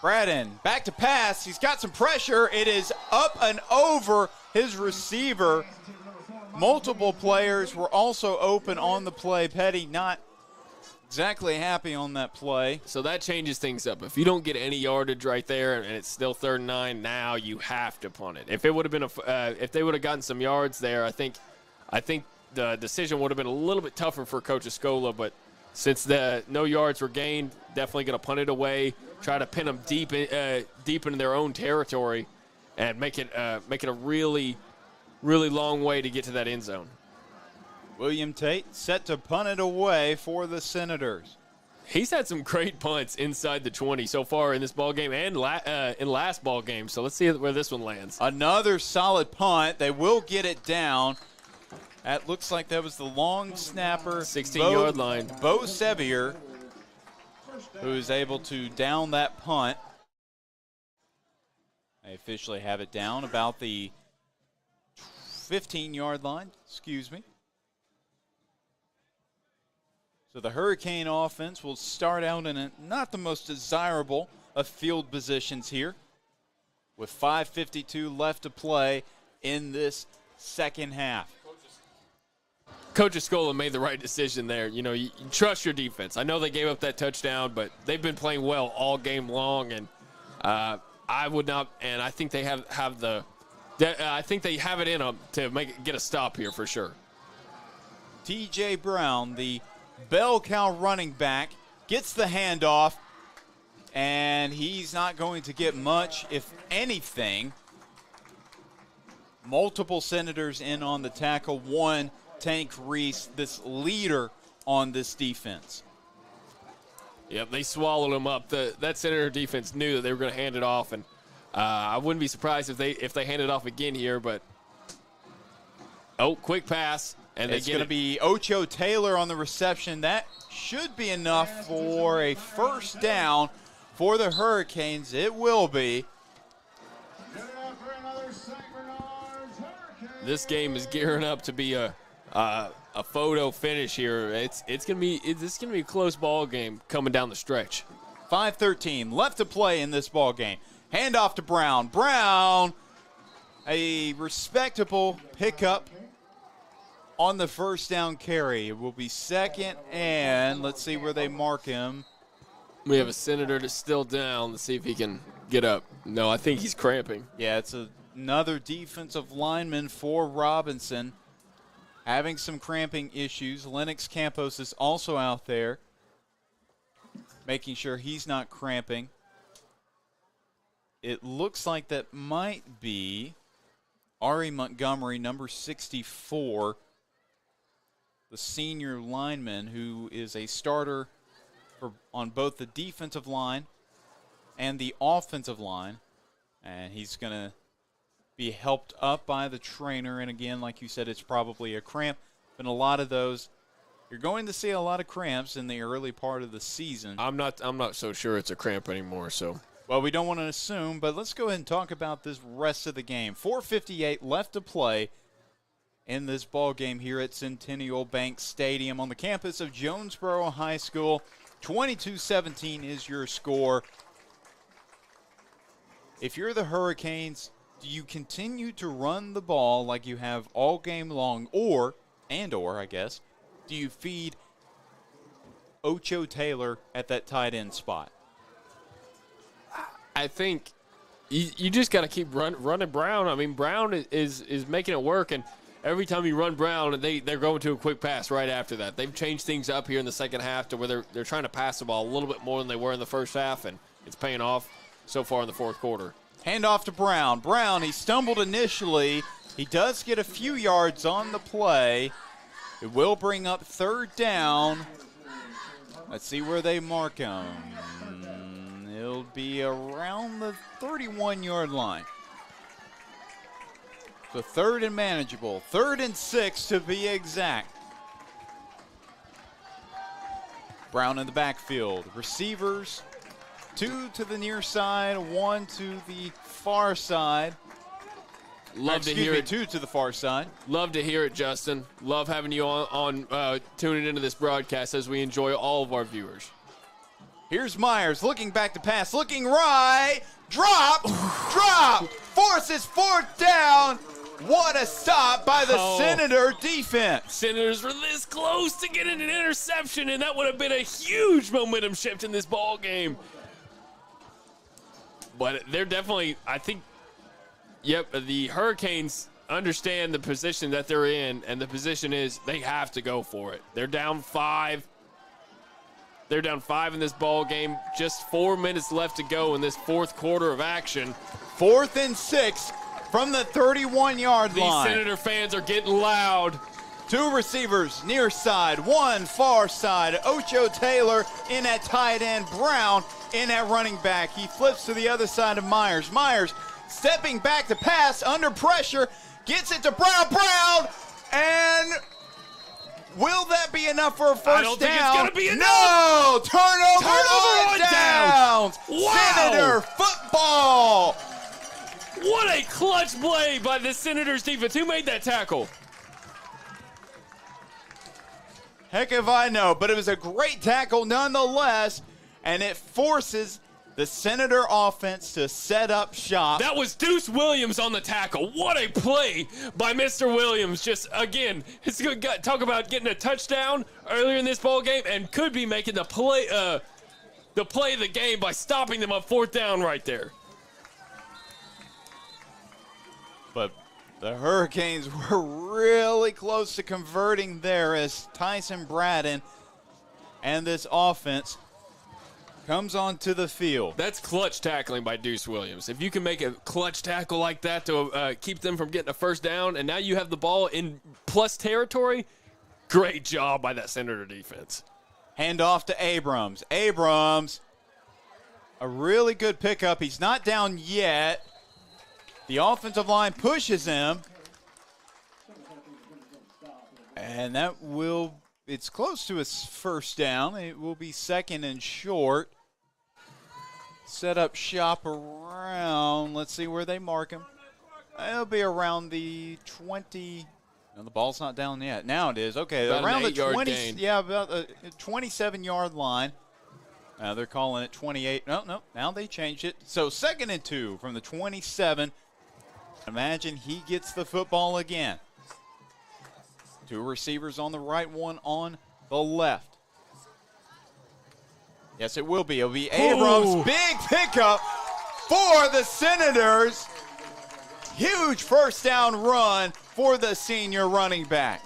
Braden back to pass. He's got some pressure. It is up and over his receiver. Multiple players were also open on the play. Petty not exactly happy on that play. So that changes things up. If you don't get any yardage right there and it's still 3rd and 9, now you have to punt it. If it would have been if they would have gotten some yards there, I think the decision would have been a little bit tougher for Coach Escola. But since no yards were gained, definitely going to punt it away. Try to pin them deep in their own territory, and make it a really, really long way to get to that end zone. William Tate set to punt it away for the Senators. He's had some great punts inside the 20 so far in this ball game and in last ball game. So let's see where this one lands. Another solid punt. They will get it down. That looks like that was the long snapper. 16-yard line. Bo Sevier, who is able to down that punt. They officially have it down about the 15-yard line. Excuse me. So the Hurricane offense will start out in not the most desirable of field positions here, with 5:52 left to play in this second half. Coach Escola made the right decision there. You trust your defense. I know they gave up that touchdown, but they've been playing well all game long, and I would not. And I think they have I think they have it in them to get a stop here for sure. T.J. Brown, the bell cow running back, gets the handoff, and he's not going to get much, if anything. Multiple Senators in on the tackle. One, Tank Reese, this leader on this defense. Yep, they swallowed him up. That Senator defense knew that they were going to hand it off, and I wouldn't be surprised if they hand it off again here, but quick pass, and it's going to be Ocho Taylor on the reception. That should be enough for a first down for the Hurricanes. It will be. This game is gearing up to be a photo finish here. It's gonna be a close ball game coming down the stretch. 5:13 left to play in this ball game. Hand off to Brown. Brown, a respectable pickup on the first down carry. It will be second, and let's see where they mark him. We have a Senator that's still down. Let's see if he can get up. No, I think he's cramping. Yeah, it's another defensive lineman for Robinson having some cramping issues. Lennox Campos is also out there, making sure he's not cramping. It looks like that might be Ari Montgomery, number 64, the senior lineman who is a starter on both the defensive line and the offensive line. And he's going to be helped up by the trainer. And again, like you said, it's probably a cramp. But a lot of those, you're going to see a lot of cramps in the early part of the season. I'm not so sure it's a cramp anymore. So, well, we don't want to assume, but let's go ahead and talk about this rest of the game. 4:58 left to play in this ball game here at Centennial Bank Stadium on the campus of Jonesboro High School. 22-17 is your score. If you're the Hurricanes, do you continue to run the ball like you have all game long, or I guess, do you feed Ocho Taylor at that tight end spot? I think you just got to keep running Brown. I mean, Brown is making it work, and every time you run Brown, they're going to a quick pass right after that. They've changed things up here in the second half to where they're trying to pass the ball a little bit more than they were in the first half, and it's paying off so far in the fourth quarter. Hand off to Brown. Brown, he stumbled initially. He does get a few yards on the play. It will bring up third down. Let's see where they mark him. It'll be around the 31-yard line. So third and manageable. 3rd and 6 to be exact. Brown in the backfield. Receivers, 2 to the near side, 1 to the far side. Love to hear it. 2 to the far side. Love to hear it, Justin. Love having you on tuning into this broadcast as we enjoy all of our viewers. Here's Myers looking back to pass, looking right, drop, forces 4th down. What a stop by the Senator defense. Senators were this close to getting an interception, and that would have been a huge momentum shift in this ball game. But they're definitely, I think, the Hurricanes understand the position that they're in, and the position is they have to go for it. They're down 5. They're down 5 in this ball game. Just 4 minutes left to go in this fourth quarter of action. 4th and 6 from the 31-yard line. These Senator fans are getting loud. 2 receivers near side, 1 far side. Ocho Taylor in at tight end. Brown in at running back. He flips to the other side of Myers. Myers stepping back to pass under pressure. Gets it to Brown. Brown, and will that be enough for a first down? I don't think it's going to be enough. No! Turnover on downs. Wow. Senator football. What a clutch play by the Senators defense. Who made that tackle? Heck if I know, but it was a great tackle nonetheless, and it forces the Senator offense to set up shop. That was Deuce Williams on the tackle. What a play by Mr. Williams. Just, again, it's good. Talk about getting a touchdown earlier in this ball game and could be making the play of the game by stopping them on 4th down right there. But the Hurricanes were really close to converting there as Tyson Braden and this offense comes onto the field. That's clutch tackling by Deuce Williams. If you can make a clutch tackle like that to keep them from getting a first down, and now you have the ball in plus territory, great job by that Senator defense. Hand off to Abrams. Abrams a really good pickup. He's not down yet. The offensive line pushes him. And that will, it's close to his first down. It will be 2nd and short. Set up shop around, let's see where they mark him. It'll be around the 20. No, the ball's not down yet. Now it is. Okay, about around the 20. Gain. Yeah, about the 27-yard line. They're calling it 28. No, now they changed it. So 2nd and 2 from the 27. Imagine he gets the football again. 2 receivers on the right, 1 on the left. Yes, it will be. It'll be Abrams. Ooh. Big pickup for the Senators. Huge first down run for the senior running back.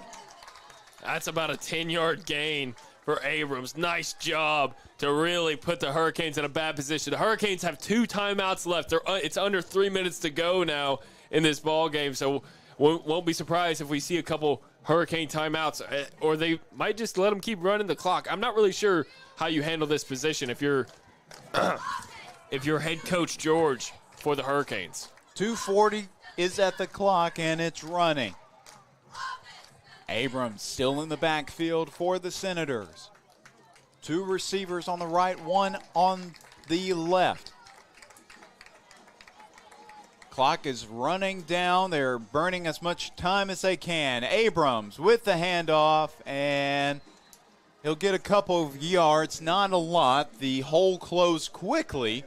That's about a 10-yard gain for Abrams. Nice job to really put the Hurricanes in a bad position. The Hurricanes have 2 timeouts left. It's under 3 minutes to go now in this ball game, so won't be surprised if we see a couple Hurricane timeouts, or they might just let them keep running the clock. I'm not really sure how you handle this position if you're head coach George for the Hurricanes. 2:40 is at the clock, and it's running. Abrams still in the backfield for the Senators. 2 receivers on the right, 1 on the left. Clock is running down. They're burning as much time as they can. Abrams with the handoff, and he'll get a couple of yards, not a lot. The hole closed quickly.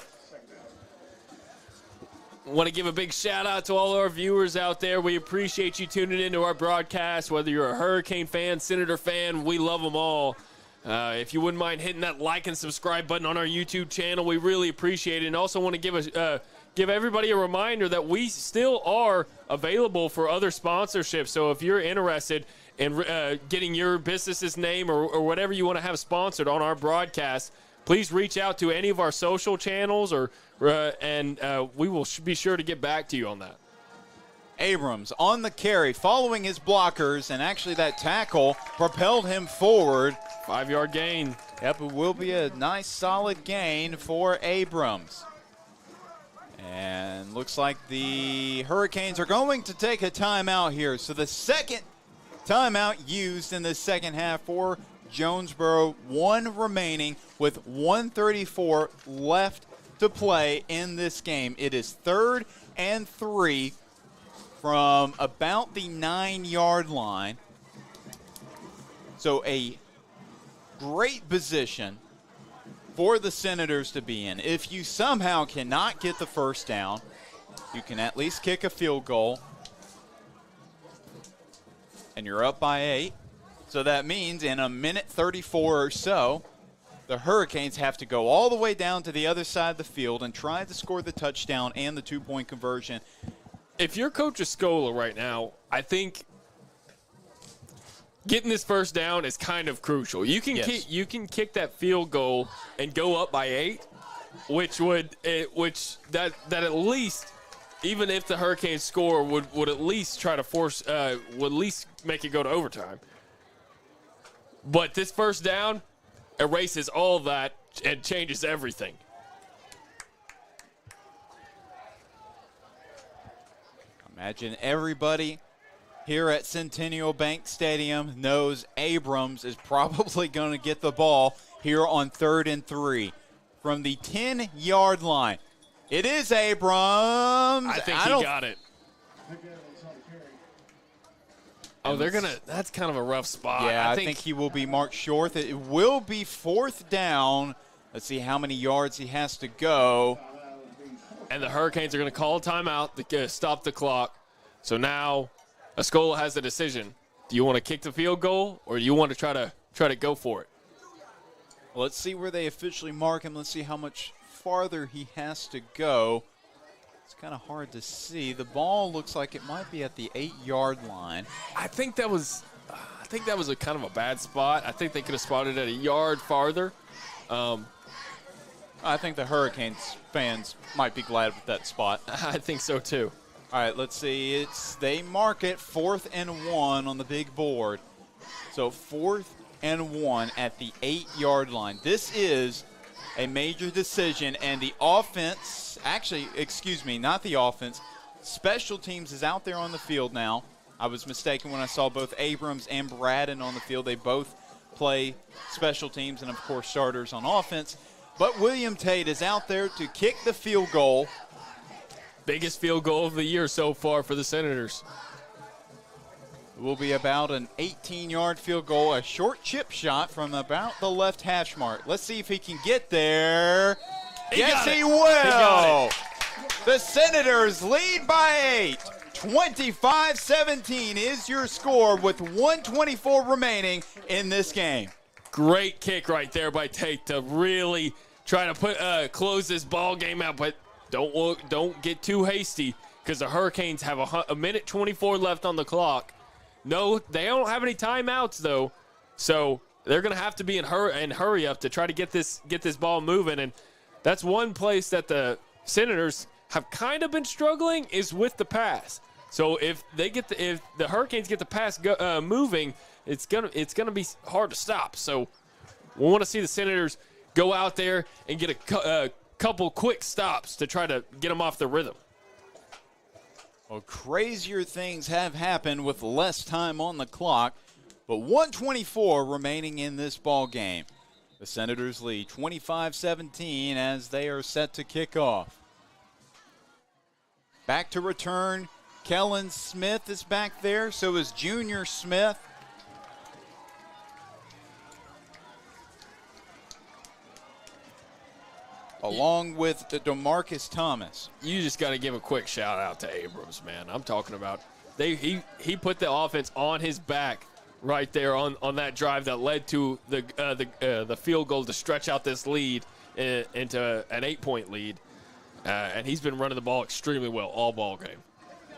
Want to give a big shout out to all our viewers out there. We appreciate you tuning into our broadcast. Whether you're a Hurricane fan, Senator fan, we love them all. If you wouldn't mind hitting that like and subscribe button on our YouTube channel, we really appreciate it. And also want to give everybody a reminder that we still are available for other sponsorships. So if you're interested in getting your business's name or whatever you want to have sponsored on our broadcast, please reach out to any of our social channels, and we will be sure to get back to you on that. Abrams on the carry, following his blockers, and actually that tackle propelled him forward. 5-yard gain. Yep, it will be a nice solid gain for Abrams. And looks like the Hurricanes are going to take a timeout here. So the second timeout used in the second half for Jonesboro. 1 remaining with 1:34 left to play in this game. It is 3rd and 3 from about the 9-yard line. So a great position for the Senators to be in. If you somehow cannot get the first down, you can at least kick a field goal. And you're up by 8. So that means in a minute 34 or so, the Hurricanes have to go all the way down to the other side of the field and try to score the touchdown and the 2-point conversion. If you're Coach Escola right now, I think getting this first down is kind of crucial. You can kick that field goal and go up by 8, which at least, even if the Hurricanes score, would at least try to force would at least make it go to overtime. But this first down erases all that and changes everything. Imagine everybody here at Centennial Bank Stadium knows Abrams is probably going to get the ball here on 3rd and 3 from the 10-yard line. It is Abrams. I think he got it. Oh, that's kind of a rough spot. Yeah, I think he will be marked short. It will be 4th down. Let's see how many yards he has to go. And the Hurricanes are going to call a timeout to stop the clock. So now Escola has a decision. Do you want to kick the field goal, or do you want to try to go for it? Well, let's see where they officially mark him. Let's see how much farther he has to go. It's kind of hard to see. The ball looks like it might be at the 8-yard line. I think that was a kind of a bad spot. I think they could have spotted it a yard farther. I think the Hurricanes fans might be glad with that spot. I think so too. All right, let's see. They mark it 4th and 1 on the big board. So 4th and 1 at the 8-yard line. This is a major decision, and the offense, actually, excuse me, not the offense, special teams is out there on the field now. I was mistaken when I saw both Abrams and Braden on the field. They both play special teams and, of course, starters on offense. But William Tate is out there to kick the field goal. Biggest field goal of the year so far for the Senators. It will be about an 18-yard field goal, a short chip shot from about the left hash mark. Let's see if he can get there. Yes, he will. The Senators lead by 8. 25-17 is your score with 1:24 remaining in this game. Great kick right there by Tate to really try to close this ball game out, but don't get too hasty because the Hurricanes have a minute 24 left on the clock. No, they don't have any timeouts though, so they're going to have to be in hurry up to try to get this ball moving. And that's one place that the Senators have kind of been struggling is with the pass. So if the Hurricanes get the pass moving, it's gonna be hard to stop. So we want to see the Senators go out there and get a couple quick stops to try to get them off the rhythm. Well, crazier things have happened with less time on the clock, but 1:24 remaining in this ball game. The Senators lead 25-17 as they are set to kick off. Back to return. Kellen Smith is back there, so is Junior Smith. Along with DeMarcus Thomas. You just got to give a quick shout out to Abrams, man. I'm talking about he put the offense on his back right there on that drive that led to the field goal to stretch out this lead into an 8-point lead, and he's been running the ball extremely well all ball game.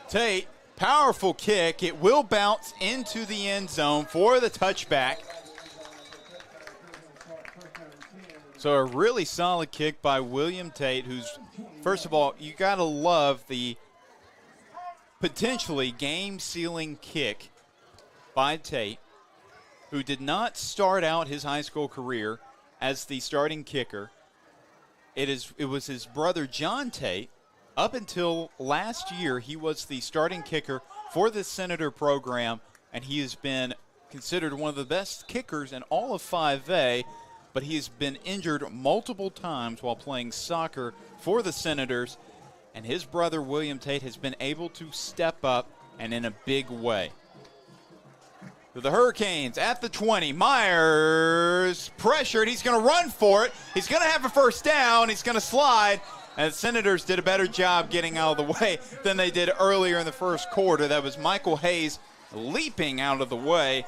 Tate, powerful kick. It will bounce into the end zone for the touchback. So a really solid kick by William Tate, who's, first of all, you got to love the potentially game-sealing kick by Tate, who did not start out his high school career as the starting kicker. It was his brother John Tate. Up until last year, he was the starting kicker for the Senator program, and he has been considered one of the best kickers in all of 5A. But he has been injured multiple times while playing soccer for the Senators, and his brother William Tate has been able to step up and in a big way. So the Hurricanes at the 20. Myers pressured. He's going to run for it. He's going to have a first down. He's going to slide. And the Senators did a better job getting out of the way than they did earlier in the first quarter. That was Michael Hayes leaping out of the way.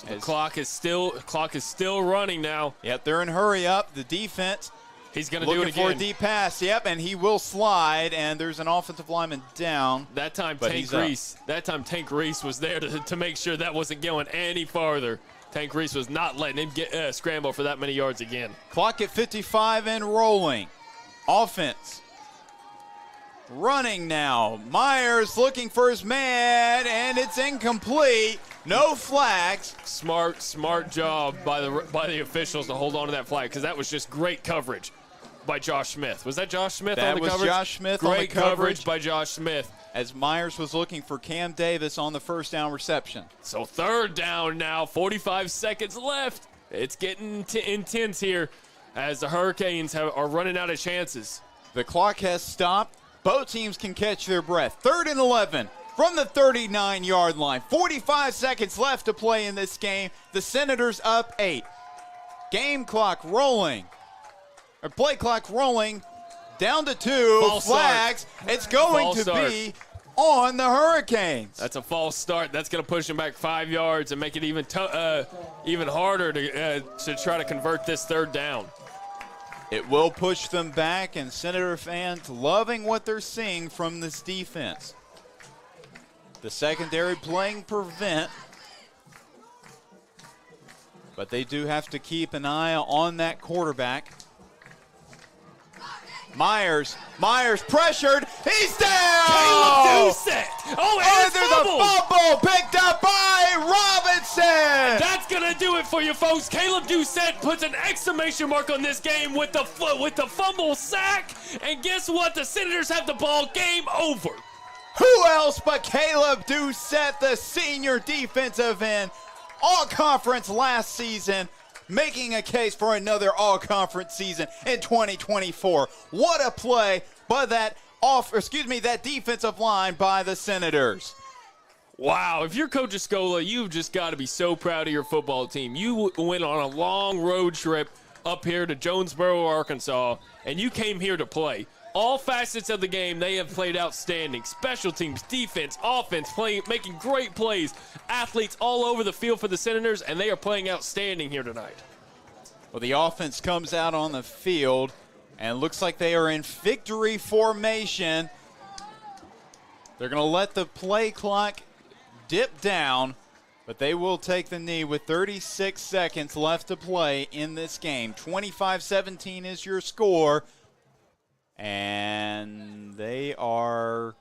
The clock is still running now. Yep, they're in hurry up. The defense. He's going to do it again. Looking for a deep pass. Yep, and he will slide, and there's an offensive lineman down. That time Tank Reese was there to make sure that wasn't going any farther. Tank Reese was not letting him get scramble for that many yards again. Clock at 55 and rolling. Offense running now. Myers looking for his man, and it's incomplete. No flags. Smart job by the officials to hold on to that flag, because that was just great coverage by Josh Smith. Was that Josh Smith on the coverage? That was Josh Smith on the coverage. Great coverage by Josh Smith. As Myers was looking for Cam Davis on the first down reception. So third down now, 45 seconds left. It's getting intense here as the Hurricanes are running out of chances. The clock has stopped. Both teams can catch their breath. 3rd and 11 from the 39-yard line. 45 seconds left to play in this game. The Senators up 8. Game clock rolling. Or play clock rolling. Down to 2. False flags. Start. It's going to be on the Hurricanes. That's a false start. That's going to push them back 5 yards and make it even harder to try to convert this third down. It will push them back, and Senator fans loving what they're seeing from this defense. The secondary playing prevent, but they do have to keep an eye on that quarterback. Myers pressured. He's down. Caleb Doucette. And there's a fumble picked up by Robinson. That's gonna do it for you, folks. Caleb Doucette puts an exclamation mark on this game with the fumble sack. And guess what? The Senators have the ball. Game over. Who else but Caleb Doucette, the senior defensive end, all-conference last season, making a case for another all-conference season in 2024. What a play by that defensive line by the Senators. Wow, if you're Coach Escola, you've just got to be so proud of your football team. You went on a long road trip up here to Jonesboro, Arkansas, and you came here to play. All facets of the game, they have played outstanding. Special teams, defense, offense, making great plays. Athletes all over the field for the Senators, and they are playing outstanding here tonight. Well, the offense comes out on the field, and looks like they are in victory formation. They're going to let the play clock dip down, but they will take the knee with 36 seconds left to play in this game. 25-17 is your score. And they are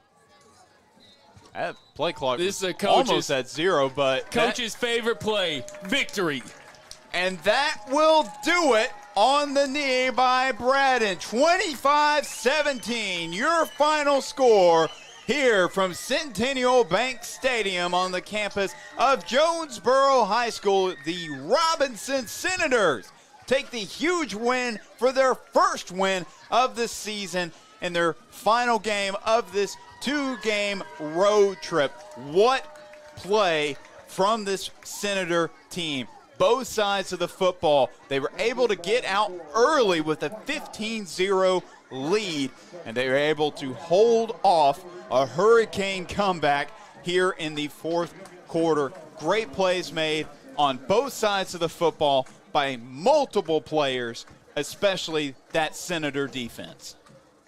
at play clock. This is almost at 0, but coach's favorite play, victory. And that will do it on the knee by Braden. 25-17, your final score here from Centennial Bank Stadium on the campus of Jonesboro High School. The Robinson Senators take the huge win for their first win of the season in their final game of this 2-game road trip. What play from this Senator team. Both sides of the football. They were able to get out early with a 15-0 lead, and they were able to hold off a hurricane comeback here in the fourth quarter. Great plays made on both sides of the football by multiple players, especially that Senator defense.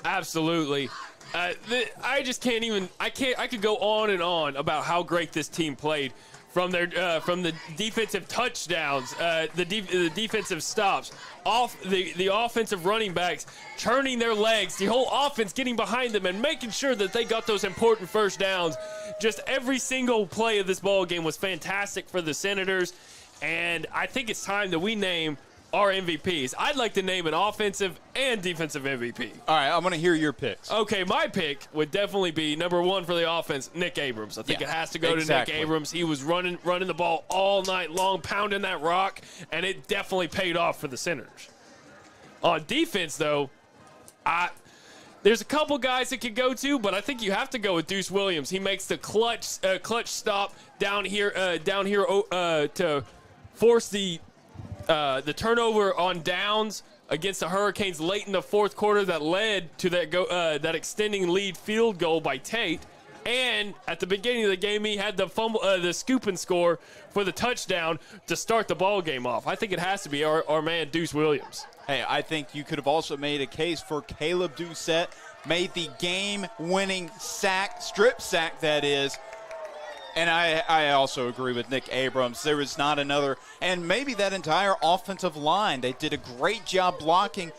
Absolutely. I just can't even. I could go on and on about how great this team played, from the defensive touchdowns, the defensive stops, the offensive running backs turning their legs, the whole offense getting behind them and making sure that they got those important first downs. Just every single play of this ball game was fantastic for the Senators. And I think it's time that we name our MVPs. I'd like to name an offensive and defensive MVP. All right, I'm going to hear your picks. Okay, my pick would definitely be number 1 for the offense, Nick Abrams. I think it has to go to Nick Abrams. He was running the ball all night long, pounding that rock, and it definitely paid off for the Senators. On defense, though, there's a couple guys that could go to, but I think you have to go with Deuce Williams. He makes the clutch stop down here to force the turnover on downs against the Hurricanes late in the fourth quarter that led to that extending lead field goal by Tate. And at the beginning of the game, he had the scoop and score for the touchdown to start the ball game off. I think it has to be our man Deuce Williams. Hey, I think you could have also made a case for Caleb Doucette, made the game-winning strip sack that is. And I also agree with Nick Abrams. There was not another, and maybe that entire offensive line, they did a great job blocking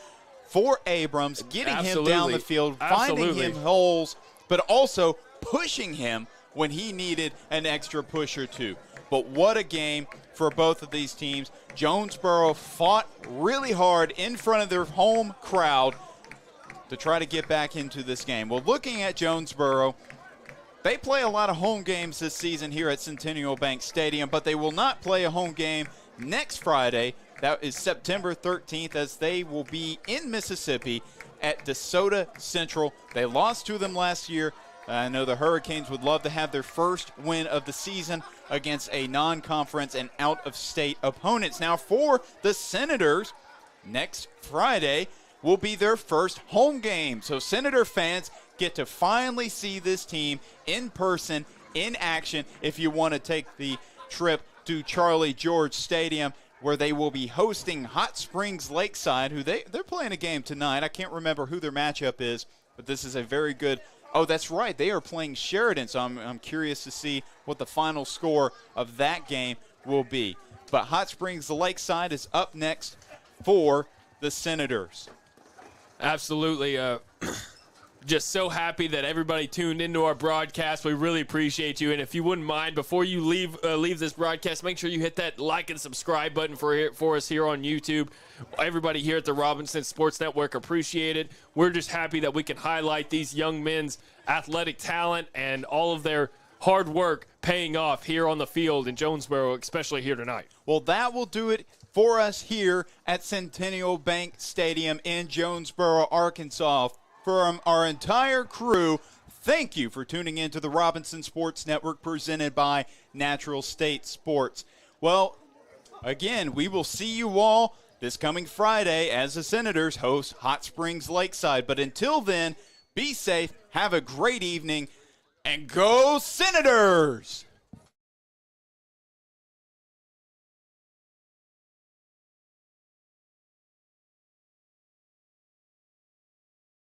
for Abrams, getting him down the field, finding him holes, but also pushing him when he needed an extra push or two. But what a game for both of these teams. Jonesboro fought really hard in front of their home crowd to try to get back into this game. Well, looking at Jonesboro, they play a lot of home games this season here at Centennial Bank Stadium, but they will not play a home game next Friday. That is September 13th, as they will be in Mississippi at DeSoto Central. They lost to them last year. I know the Hurricanes would love to have their first win of the season against a non-conference and out-of-state opponents. Now, for the Senators, next Friday will be their first home game. So Senator fans get to finally see this team in person, in action, if you want to take the trip to Charlie George Stadium, where they will be hosting Hot Springs Lakeside, who they're playing a game tonight. I can't remember who their matchup is, but this is a very good. Oh, that's right. They are playing Sheridan, so I'm curious to see what the final score of that game will be. But Hot Springs Lakeside is up next for the Senators. Absolutely. Just so happy that everybody tuned into our broadcast. We really appreciate you. And if you wouldn't mind, before you leave this broadcast, make sure you hit that like and subscribe button for us here on YouTube. Everybody here at the Robinson Sports Network appreciate it. We're just happy that we can highlight these young men's athletic talent and all of their hard work paying off here on the field in Jonesboro, especially here tonight. Well, that will do it for us here at Centennial Bank Stadium in Jonesboro, Arkansas. From our entire crew, thank you for tuning in to the Robinson Sports Network presented by Natural State Sports. Well, again, we will see you all this coming Friday as the Senators host Hot Springs Lakeside. But until then, be safe, have a great evening, and go Senators!